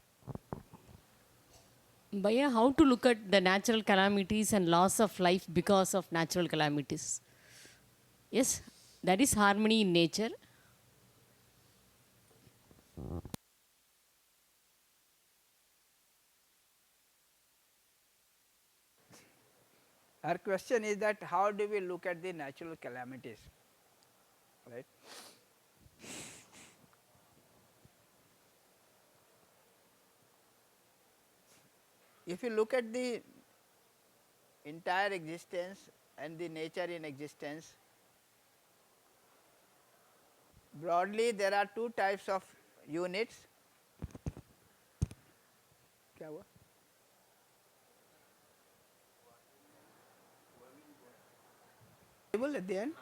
Bhaiya, how to look at the natural calamities and loss of life because of natural calamities? Yes, that is harmony in nature. Our question is that how do we look at the natural calamities, right? If you look at the entire existence and the nature in existence, broadly there are two types of units. क्या हुआ? At the end.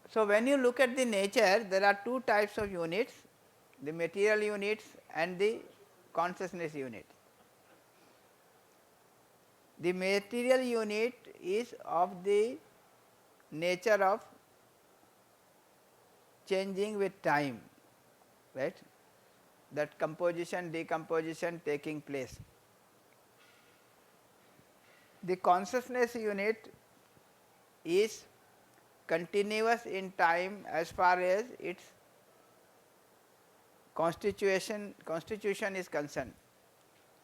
So when you look at the nature, there are two types of units, the material units and the consciousness unit. The material unit is of the nature of changing with time, right? That composition, decomposition taking place. The consciousness unit is continuous in time as far as its constitution is concerned.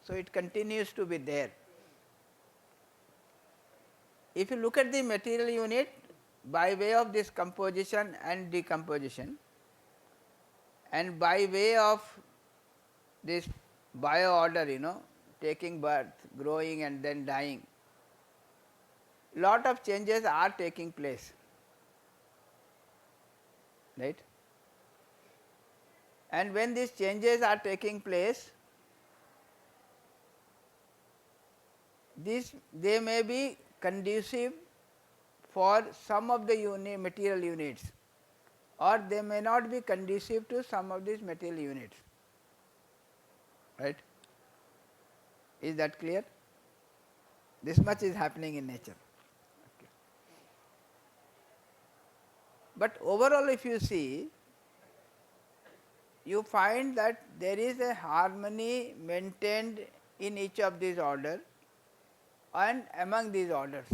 So it continues to be there. If you look at the material unit, by way of this composition and decomposition, and by way of this bio order, taking birth, growing and then dying, lot of changes are taking place, right? And when these changes are taking place, they may be conducive for some of the material units, or they may not be conducive to some of these material units, right? Is that clear? This much is happening in nature. Okay. But overall, if you see, you find that there is a harmony maintained in each of these orders and among these orders.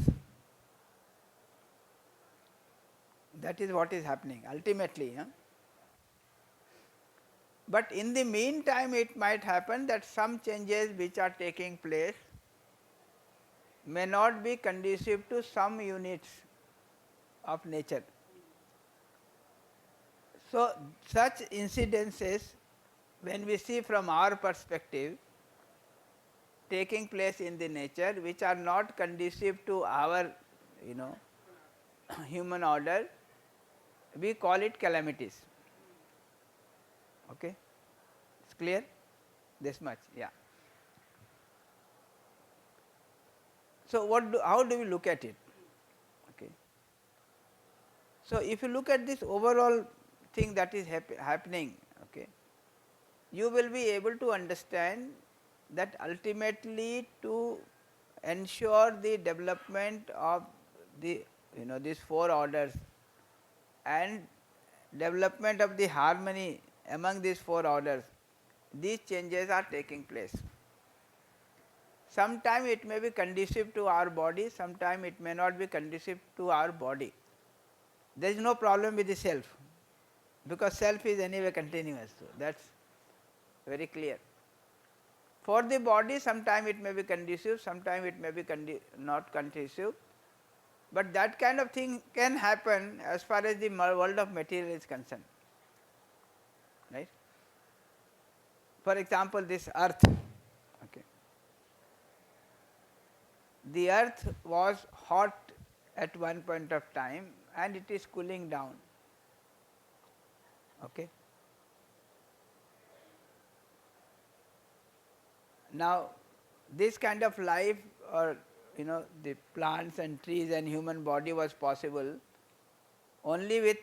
That is what is happening ultimately. But in the meantime, it might happen that some changes which are taking place may not be conducive to some units of nature. So such incidences, when we see from our perspective, taking place in the nature which are not conducive to our human order, we call it calamities. Okay, it's clear, this much, yeah. So how do we look at it? Okay. So if you look at this overall thing that is happening, okay, you will be able to understand that ultimately to ensure the development of the these four orders and development of the harmony among these four orders, these changes are taking place. Sometime it may be conducive to our body, sometime it may not be conducive to our body. There is no problem with the self, because self is anyway continuous, so that is very clear. For the body, sometime it may be conducive, sometime it may be not conducive, but that kind of thing can happen as far as the world of material is concerned, right. For example, this earth, okay. The earth was hot at one point of time and it is cooling down, okay. Now this kind of life, or the plants and trees and human body was possible only with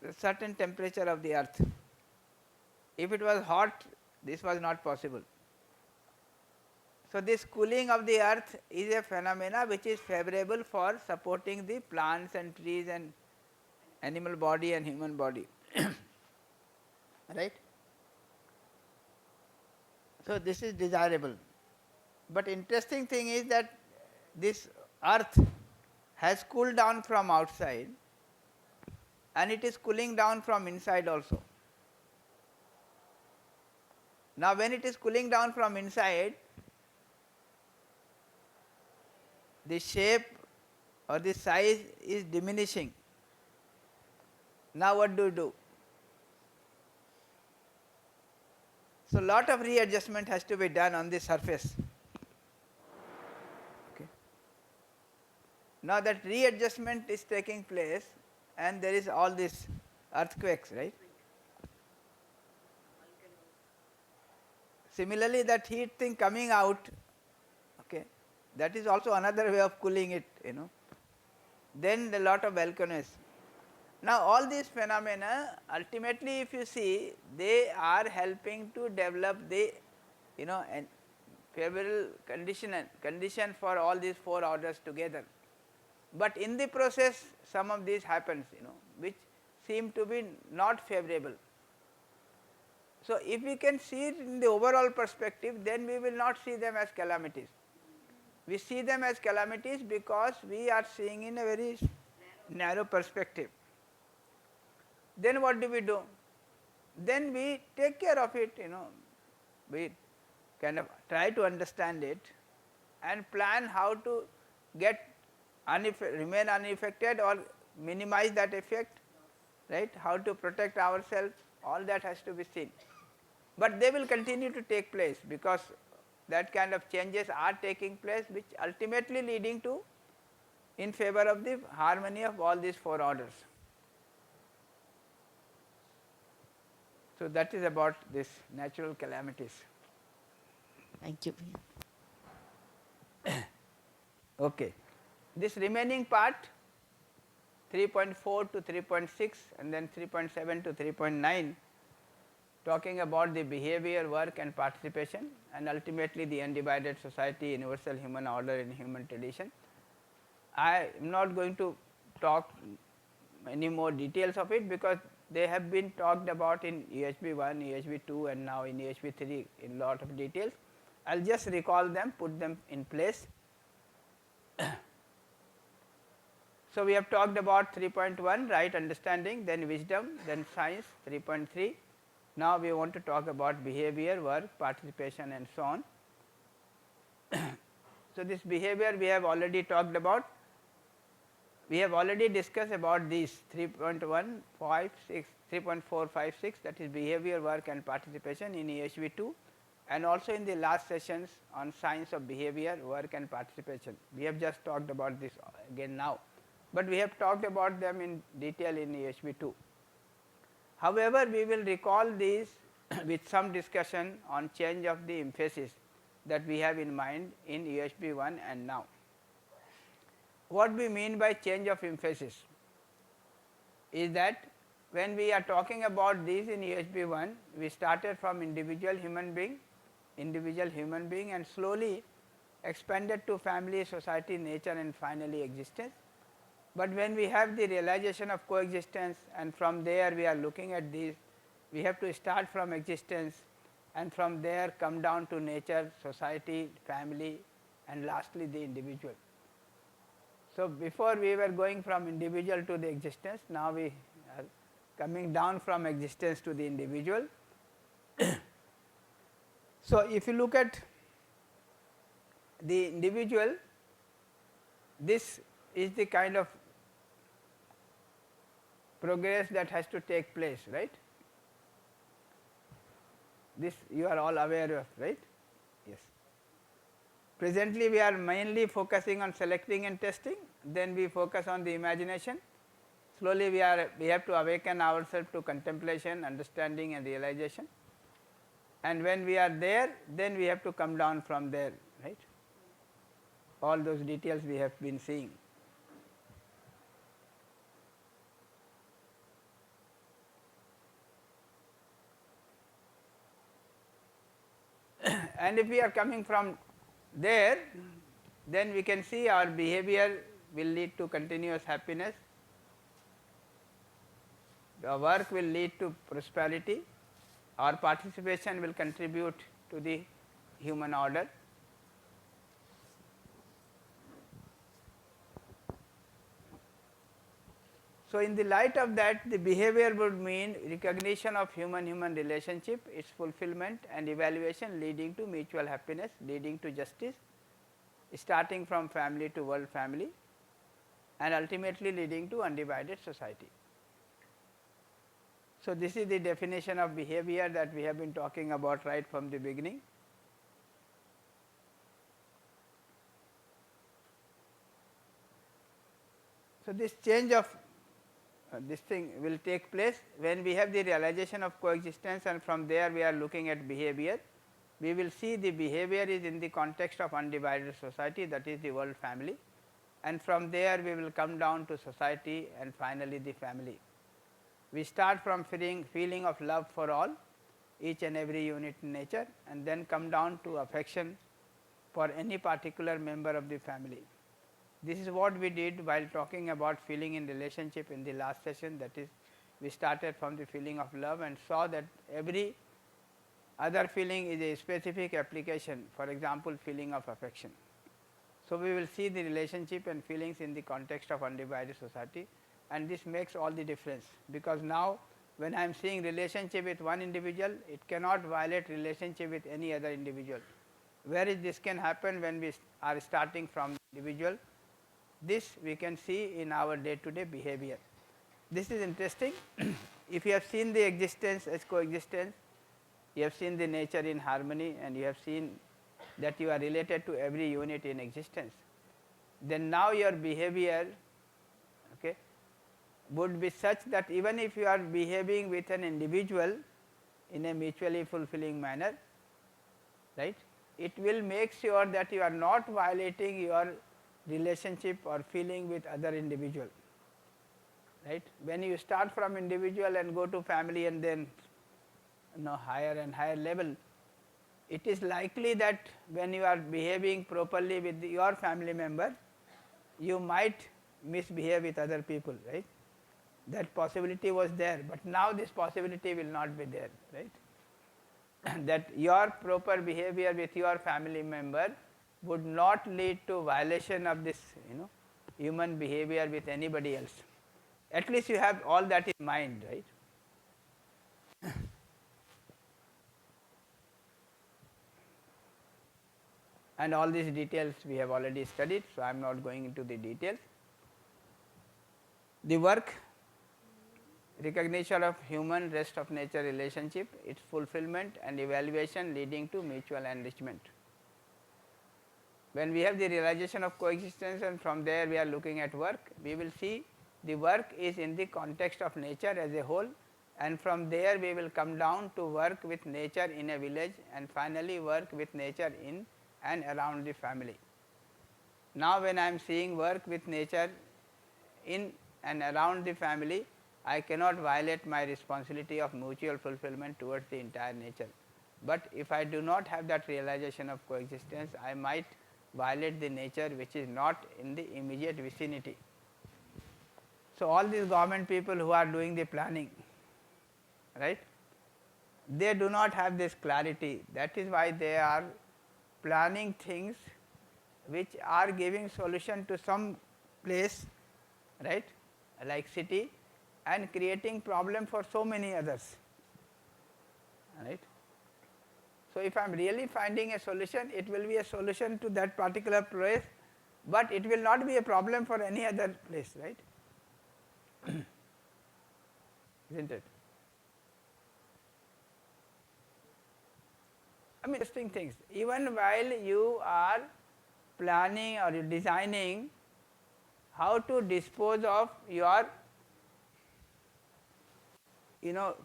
a certain temperature of the earth. If it was hot, this was not possible. So this cooling of the earth is a phenomena which is favorable for supporting the plants and trees and animal body and human body, right. So this is desirable, but interesting thing is that this earth has cooled down from outside and it is cooling down from inside also. Now when it is cooling down from inside, the shape or the size is diminishing. Now what do you do? So lot of readjustment has to be done on the surface. Okay. Now that readjustment is taking place and there is all these earthquakes, right. Similarly, that heat thing coming out, okay, that is also another way of cooling it, Then a lot of volcanoes. Now all these phenomena, ultimately if you see, they are helping to develop the and favorable condition for all these four orders together. But in the process some of these happens, which seem to be not favorable. So if we can see it in the overall perspective, then we will not see them as calamities. We see them as calamities because we are seeing in a very narrow perspective. Then what do? Then we take care of it, we kind of try to understand it and plan how to get remain unaffected or minimize that effect, right, how to protect ourselves, all that has to be seen. But they will continue to take place because that kind of changes are taking place, which ultimately leading to in favor of the harmony of all these four orders. So that is about this natural calamities. Thank you. Okay. This remaining part 3.4 to 3.6 and then 3.7 to 3.9 talking about the behavior, work and participation and ultimately the undivided society, universal human order in human tradition. I am not going to talk any more details of it because they have been talked about in UHV 1, UHV 2 and now in UHV 3 in lot of details. I will just recall them, put them in place. So we have talked about 3.1 right understanding, then wisdom, then science 3.3. Now we want to talk about behavior, work, participation and so on. So this behavior we have already talked about. We have already discussed about these 3.1, 5, 6, 3.4, 5, 6 that is behavior, work and participation in UHV 2 and also in the last sessions on science of behavior, work and participation. We have just talked about this again now, but we have talked about them in detail in UHV 2. However, we will recall these with some discussion on change of the emphasis that we have in mind in UHV 1 and now. What we mean by change of emphasis is that when we are talking about these in UHV 1, we started from individual human being and slowly expanded to family, society, nature and finally existence. But when we have the realization of coexistence and from there we are looking at these, we have to start from existence and from there come down to nature, society, family and lastly the individual. So, before we were going from individual to the existence, now we are coming down from existence to the individual. So, if you look at the individual, this is the kind of progress that has to take place, right. This you are all aware of, right. Yes. Presently we are mainly focusing on selecting and testing, then we focus on the imagination. Slowly we have to awaken ourselves to contemplation, understanding and realization, and when we are there, then we have to come down from there, right. All those details we have been seeing. And if we are coming from there, then we can see our behavior will lead to continuous happiness, the work will lead to prosperity, our participation will contribute to the human order. So, in the light of that, the behavior would mean recognition of human-human relationship, its fulfillment and evaluation leading to mutual happiness, leading to justice, starting from family to world family and ultimately leading to undivided society. So, this is the definition of behavior that we have been talking about right from the beginning. So, this change of this thing will take place when we have the realization of coexistence and from there we are looking at behavior. We will see the behavior is in the context of undivided society, that is the world family, and from there we will come down to society and finally the family. We start from feeling of love for all, each and every unit in nature, and then come down to affection for any particular member of the family. This is what we did while talking about feeling in relationship in the last session, that is we started from the feeling of love and saw that every other feeling is a specific application, for example feeling of affection. So, we will see the relationship and feelings in the context of undivided society, and this makes all the difference, because now when I am seeing relationship with one individual, it cannot violate relationship with any other individual, whereas this can happen when we are starting from individual. This we can see in our day-to-day behavior. This is interesting. If you have seen the existence as coexistence, you have seen the nature in harmony, and you have seen that you are related to every unit in existence, then now your behavior, okay, would be such that even if you are behaving with an individual in a mutually fulfilling manner, right, it will make sure that you are not violating your relationship or feeling with other individual, right. When you start from individual and go to family and then higher and higher level, it is likely that when you are behaving properly with your family member, you might misbehave with other people, right. That possibility was there, but now this possibility will not be there, right. That your proper behavior with your family member would not lead to violation of this human behavior with anybody else. At least you have all that in mind, right. And all these details we have already studied, so I am not going into the details. The work, recognition of human rest of nature relationship, its fulfillment and evaluation leading to mutual enrichment. When we have the realization of coexistence and from there we are looking at work, we will see the work is in the context of nature as a whole and from there we will come down to work with nature in a village, and finally work with nature in and around the family. Now when I am seeing work with nature in and around the family, I cannot violate my responsibility of mutual fulfillment towards the entire nature. But if I do not have that realization of coexistence, I might violate the nature which is not in the immediate vicinity. So all these government people who are doing the planning, right, they do not have this clarity. That is why they are planning things which are giving solution to some place, right, like city, and creating problem for so many others, right. So if I am really finding a solution, it will be a solution to that particular place, but it will not be a problem for any other place, right. Isn't it? I mean, interesting things. Even while you are planning or designing how to dispose of your,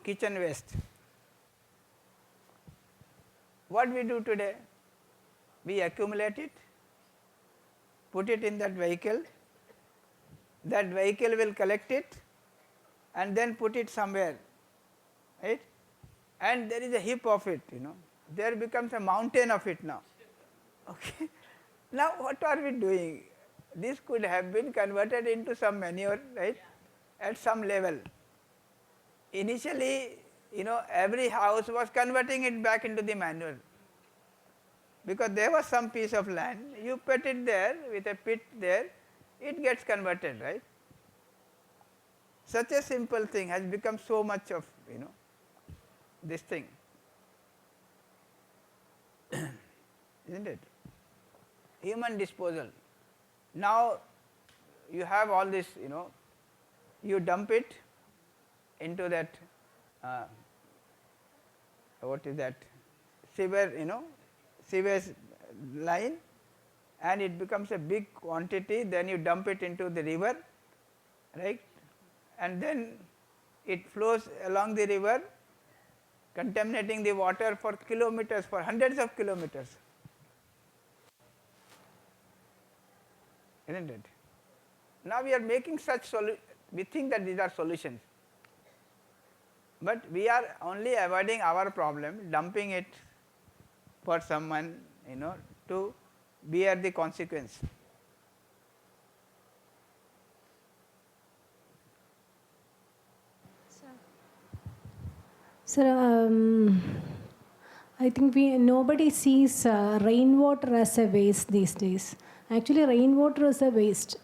kitchen waste, what we do today? We accumulate it, put it in that vehicle will collect it and then put it somewhere, right, and there is a heap of it, there becomes a mountain of it now. Okay. Now what are we doing? This could have been converted into some manure, right, at some level. Initially, every house was converting it back into the manure, because there was some piece of land, you put it there with a pit there, it gets converted, right. Such a simple thing has become so much of, this thing, isn't it? Human disposal. Now you have all this, you dump it into that, what is that, sewage line, and it becomes a big quantity, then you dump it into the river, right, and then it flows along the river, contaminating the water for kilometers, for hundreds of kilometers, isn't it? Now we are making such we think that these are solutions, but we are only avoiding our problem, dumping it for someone, to bear the consequence. Sir, I think nobody sees rainwater as a waste these days. Actually, rainwater is a waste,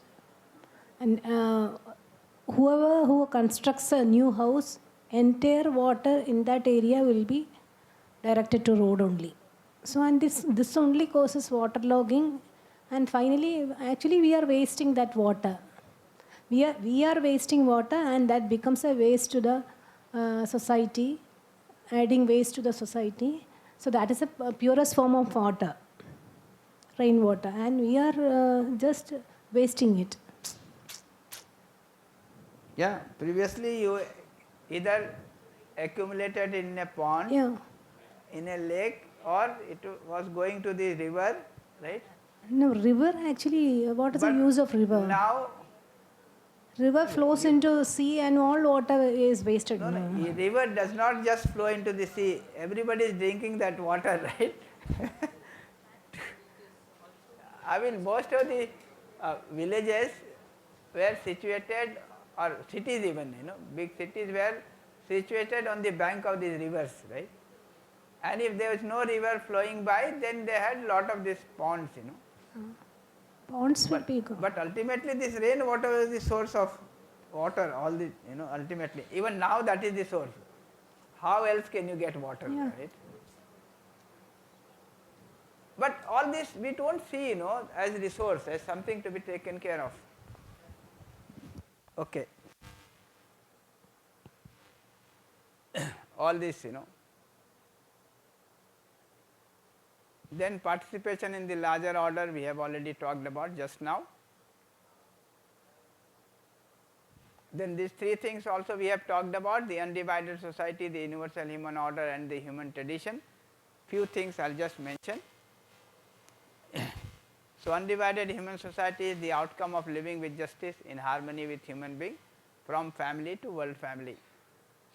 and whoever who constructs a new house, entire water in that area will be directed to road only. So, and this only causes waterlogging, and finally, actually, we are wasting that water. We are wasting water, and that becomes a waste to the society, adding waste to the society. So that is a purest form of water, rainwater, and we are just wasting it. Yeah, previously you either accumulated in a pond, in a lake, or it was going to the river, right? No, river actually, what is the use of river? Now, river flows into sea and all water is wasted. No, river does not just flow into the sea. Everybody is drinking that water, right? I mean, most of the villages were situated, or cities even, big cities were situated on the bank of these rivers, right? And if there was no river flowing by, then they had lot of these ponds, Ponds will be good. But ultimately this rainwater is the source of water, all the, ultimately. Even now that is the source. How else can you get water, right? But all this we don't see, as resource, as something to be taken care of. Okay. All this, Then participation in the larger order we have already talked about just now. Then these three things also we have talked about: the undivided society, the universal human order, and the human tradition. Few things I will just mention. So undivided human society is the outcome of living with justice in harmony with human being from family to world family.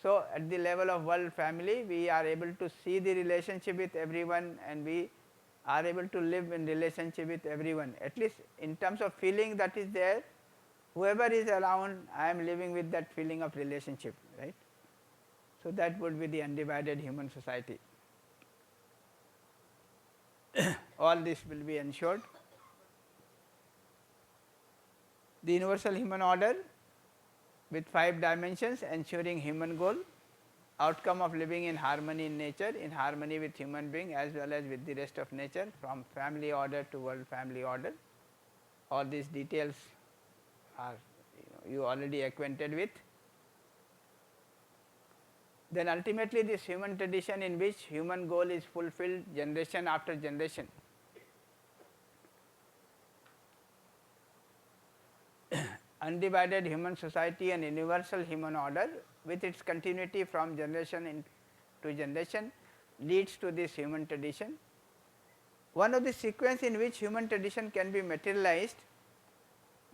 So at the level of world family, we are able to see the relationship with everyone, and we are able to live in relationship with everyone. At least in terms of feeling that is there, whoever is around, I am living with that feeling of relationship, right. So that would be the undivided human society. All this will be ensured. The universal human order with 5 dimensions, ensuring human goal, outcome of living in harmony in nature, in harmony with human being as well as with the rest of nature, from family order to world family order. All these details are you already acquainted with. Then ultimately this human tradition in which human goal is fulfilled generation after generation. Undivided human society and universal human order with its continuity from generation to generation leads to this human tradition. One of the sequence in which human tradition can be materialized,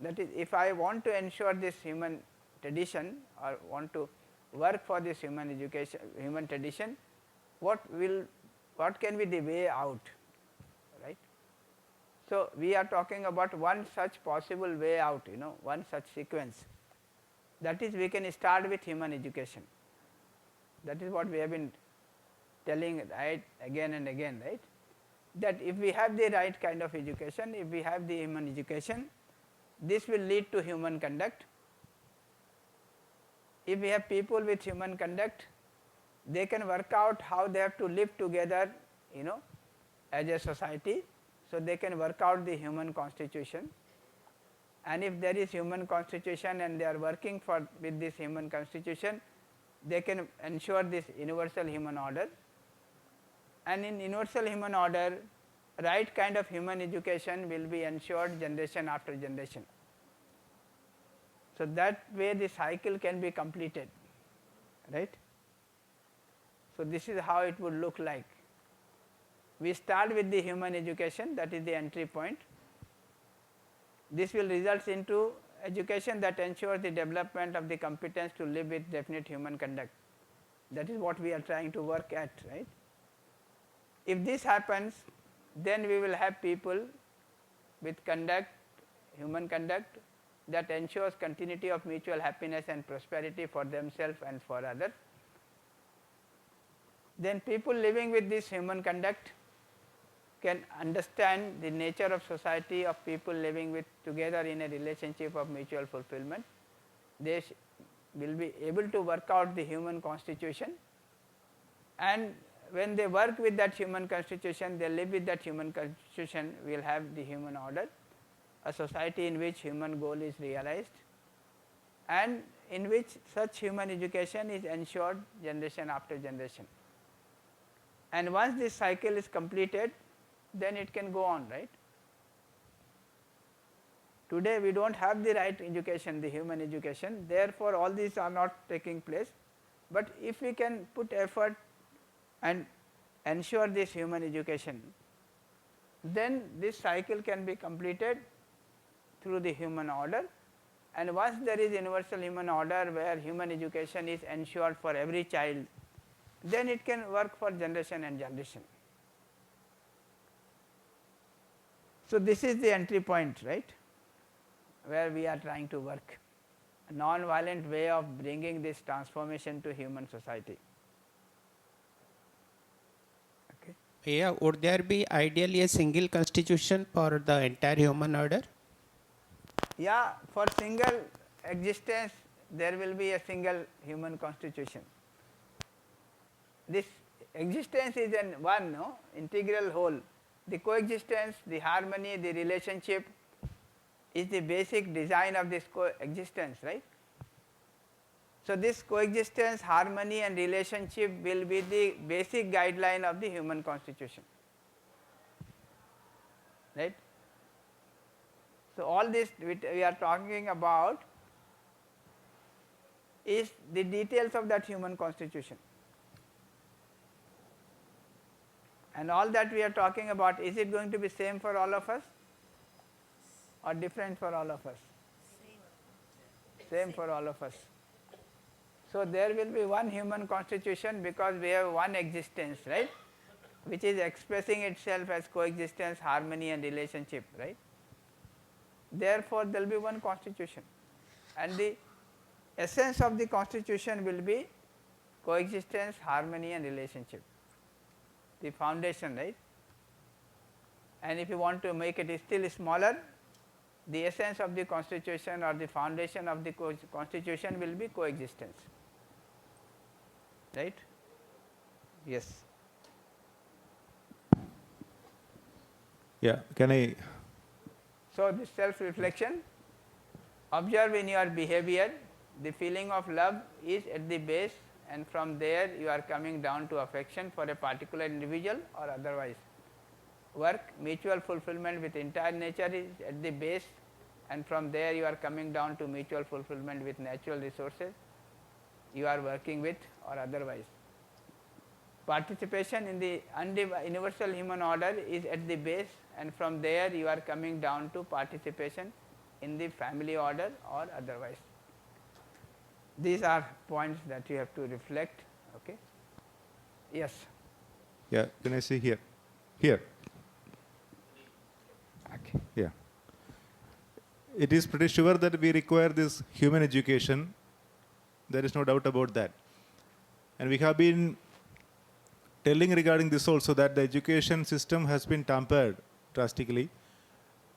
that is, if I want to ensure this human tradition or want to work for this human education, human tradition, what can be the way out, right. So we are talking about one such possible way out, one such sequence. That is, we can start with human education. That is what we have been telling, right, again and again, right. That if we have the right kind of education, if we have the human education, this will lead to human conduct. If we have people with human conduct, they can work out how they have to live together, as a society. So they can work out the human constitution, and if there is human constitution and they are working with this human constitution, they can ensure this universal human order. And in universal human order, right kind of human education will be ensured generation after generation. So that way the cycle can be completed, right. So this is how it would look like. We start with the human education, that is the entry point. This will result into education that ensures the development of the competence to live with definite human conduct. That is what we are trying to work at, right. If this happens, then we will have people with conduct, human conduct, that ensures continuity of mutual happiness and prosperity for themselves and for others. Then people living with this human conduct can understand the nature of society of people living with together in a relationship of mutual fulfillment. They will be able to work out the human constitution, and when they work with that human constitution, they live with that human constitution, we will have the human order, a society in which human goal is realized and in which such human education is ensured generation after generation. And once this cycle is completed, then it can go on, right. Today we do not have the right education, the human education, therefore all these are not taking place. But if we can put effort and ensure this human education, then this cycle can be completed through the human order. And once there is universal human order where human education is ensured for every child, then it can work for generation and generation. So this is the entry point, right, where we are trying to work, a non-violent way of bringing this transformation to human society. Okay. Yeah, would there be ideally a single constitution for the entire human order? Yeah, for single existence there will be a single human constitution. This existence is an one, integral whole. The coexistence, the harmony, the relationship is the basic design of this coexistence, right. So this coexistence, harmony and relationship will be the basic guideline of the human constitution, right. So all this we are talking about is the details of that human constitution. And all that we are talking about, is it going to be same for all of us or different for all of us? Same for all of us. So there will be one human constitution because we have one existence, right, which is expressing itself as coexistence, harmony and relationship, right. Therefore, there will be one constitution, and the essence of the constitution will be coexistence, harmony and relationship, the foundation, right. And if you want to make it still smaller, the essence of the constitution or the foundation of the constitution will be coexistence, right. Yes. Yeah, can I? So, this self-reflection, observe in your behavior, the feeling of love is at the base, and from there you are coming down to affection for a particular individual or otherwise. Work, mutual fulfillment with entire nature is at the base, and from there you are coming down to mutual fulfillment with natural resources you are working with or otherwise. Participation in the universal human order is at the base, and from there you are coming down to participation in the family order or otherwise. These are points that you have to reflect. Okay. Yes. Yeah, can I see here? Here. Okay. Yeah. It is pretty sure that we require this human education. There is no doubt about that. And we have been telling regarding this also that the education system has been tampered drastically,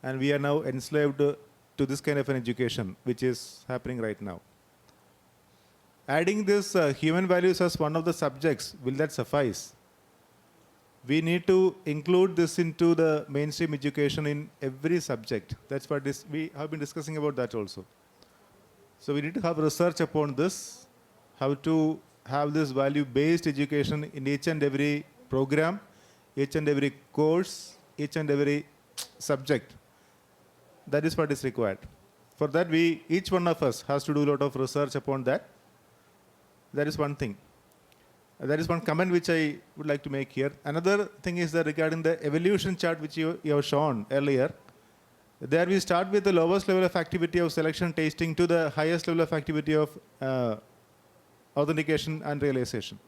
and we are now enslaved to this kind of an education which is happening right now. Adding this human values as one of the subjects, will that suffice? We need to include this into the mainstream education in every subject. That's what we have been discussing about that also. So we need to have research upon this, how to have this value-based education in each and every program, each and every course, each and every subject. That is what is required. For that, each one of us has to do a lot of research upon that. That is one thing. That is one comment which I would like to make here. Another thing is that regarding the evolution chart which you have shown earlier, there we start with the lowest level of activity of selection tasting to the highest level of activity of authentication and realization.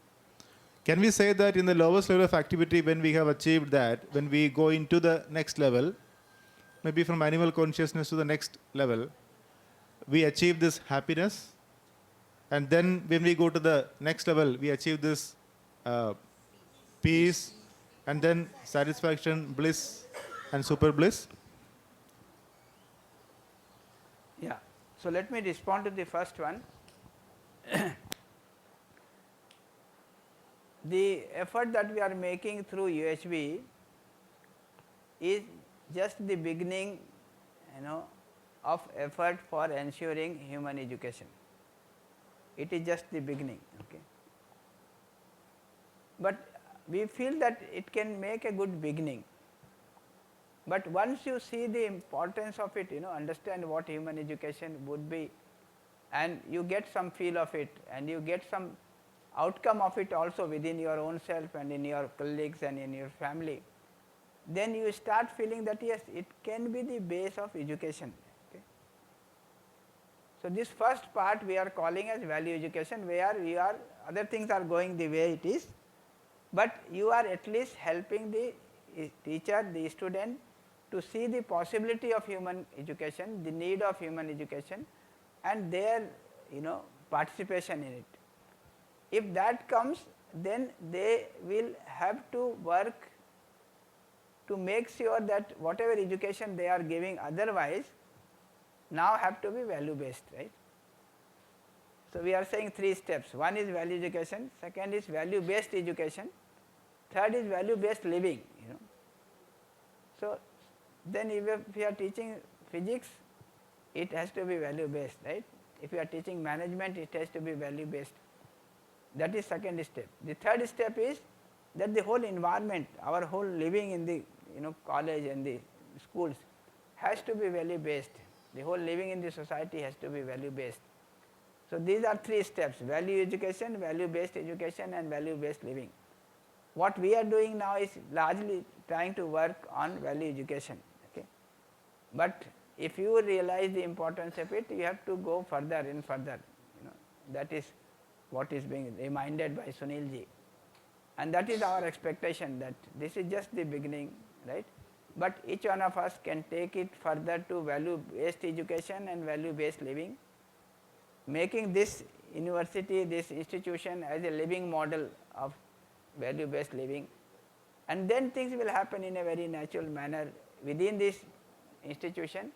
Can we say that in the lowest level of activity, when we have achieved that, when we go into the next level, maybe from animal consciousness to the next level, we achieve this happiness, and then when we go to the next level, we achieve this peace, and then satisfaction, bliss, and super bliss? Yeah. So let me respond to the first one. The effort that we are making through UHV is just the beginning, of effort for ensuring human education. It is just the beginning. Okay. But we feel that it can make a good beginning. But once you see the importance of it, understand what human education would be, and you get some feel of it, and you get some outcome of it also within your own self and in your colleagues and in your family, then you start feeling that yes, it can be the base of education. Okay. So this first part we are calling as value education, where other things are going the way it is, but you are at least helping the teacher, the student, to see the possibility of human education, the need of human education, and their participation in it. If that comes, then they will have to work to make sure that whatever education they are giving otherwise now have to be value based, right. So we are saying 3 steps. One is value education, second is value based education, third is value based living. So then if we are teaching physics, it has to be value based, right. If you are teaching management, it has to be value based. That is second step. The third step is that the whole environment, our whole living in the college and the schools has to be value based. The whole living in the society has to be value based. So these are 3 steps: value education, value-based education, and value-based living. What we are doing now is largely trying to work on value education. Okay? But if you realize the importance of it, you have to go further and further. That is what is being reminded by Sunil ji. And that is our expectation, that this is just the beginning, right? But each one of us can take it further to value-based education and value-based living, making this university, this institution as a living model of value-based living. And then things will happen in a very natural manner within this institution.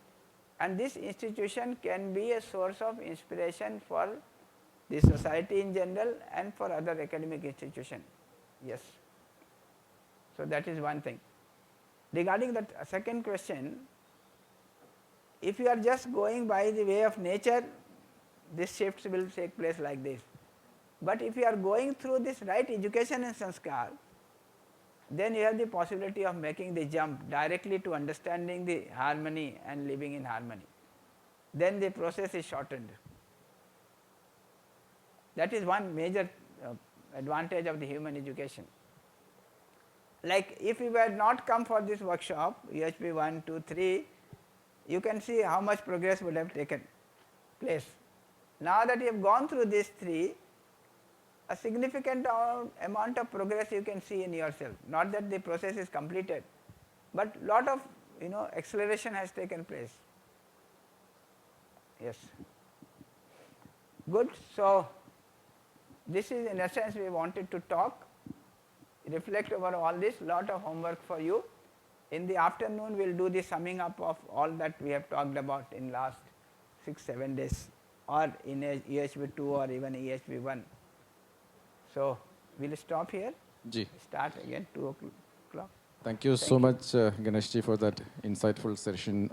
And this institution can be a source of inspiration for the society in general and for other academic institutions. Yes. So that is one thing. Regarding that second question, if you are just going by the way of nature, these shifts will take place like this. But if you are going through this right education and sanskar, then you have the possibility of making the jump directly to understanding the harmony and living in harmony. Then the process is shortened. That is one major advantage of the human education. Like if you had not come for this workshop, UHV 1, 2, 3, you can see how much progress would have taken place. Now that you have gone through these 3, a significant amount of progress you can see in yourself. Not that the process is completed, but lot of acceleration has taken place. Yes. Good. So this is in essence we wanted to talk, reflect over all this, lot of homework for you. In the afternoon we will do the summing up of all that we have talked about in last 6-7 days, or in UHV 2 or even UHV 1. So we will stop here. Ji. Start again 2 o'clock. Thank you so much, Ganesh ji, for that insightful session.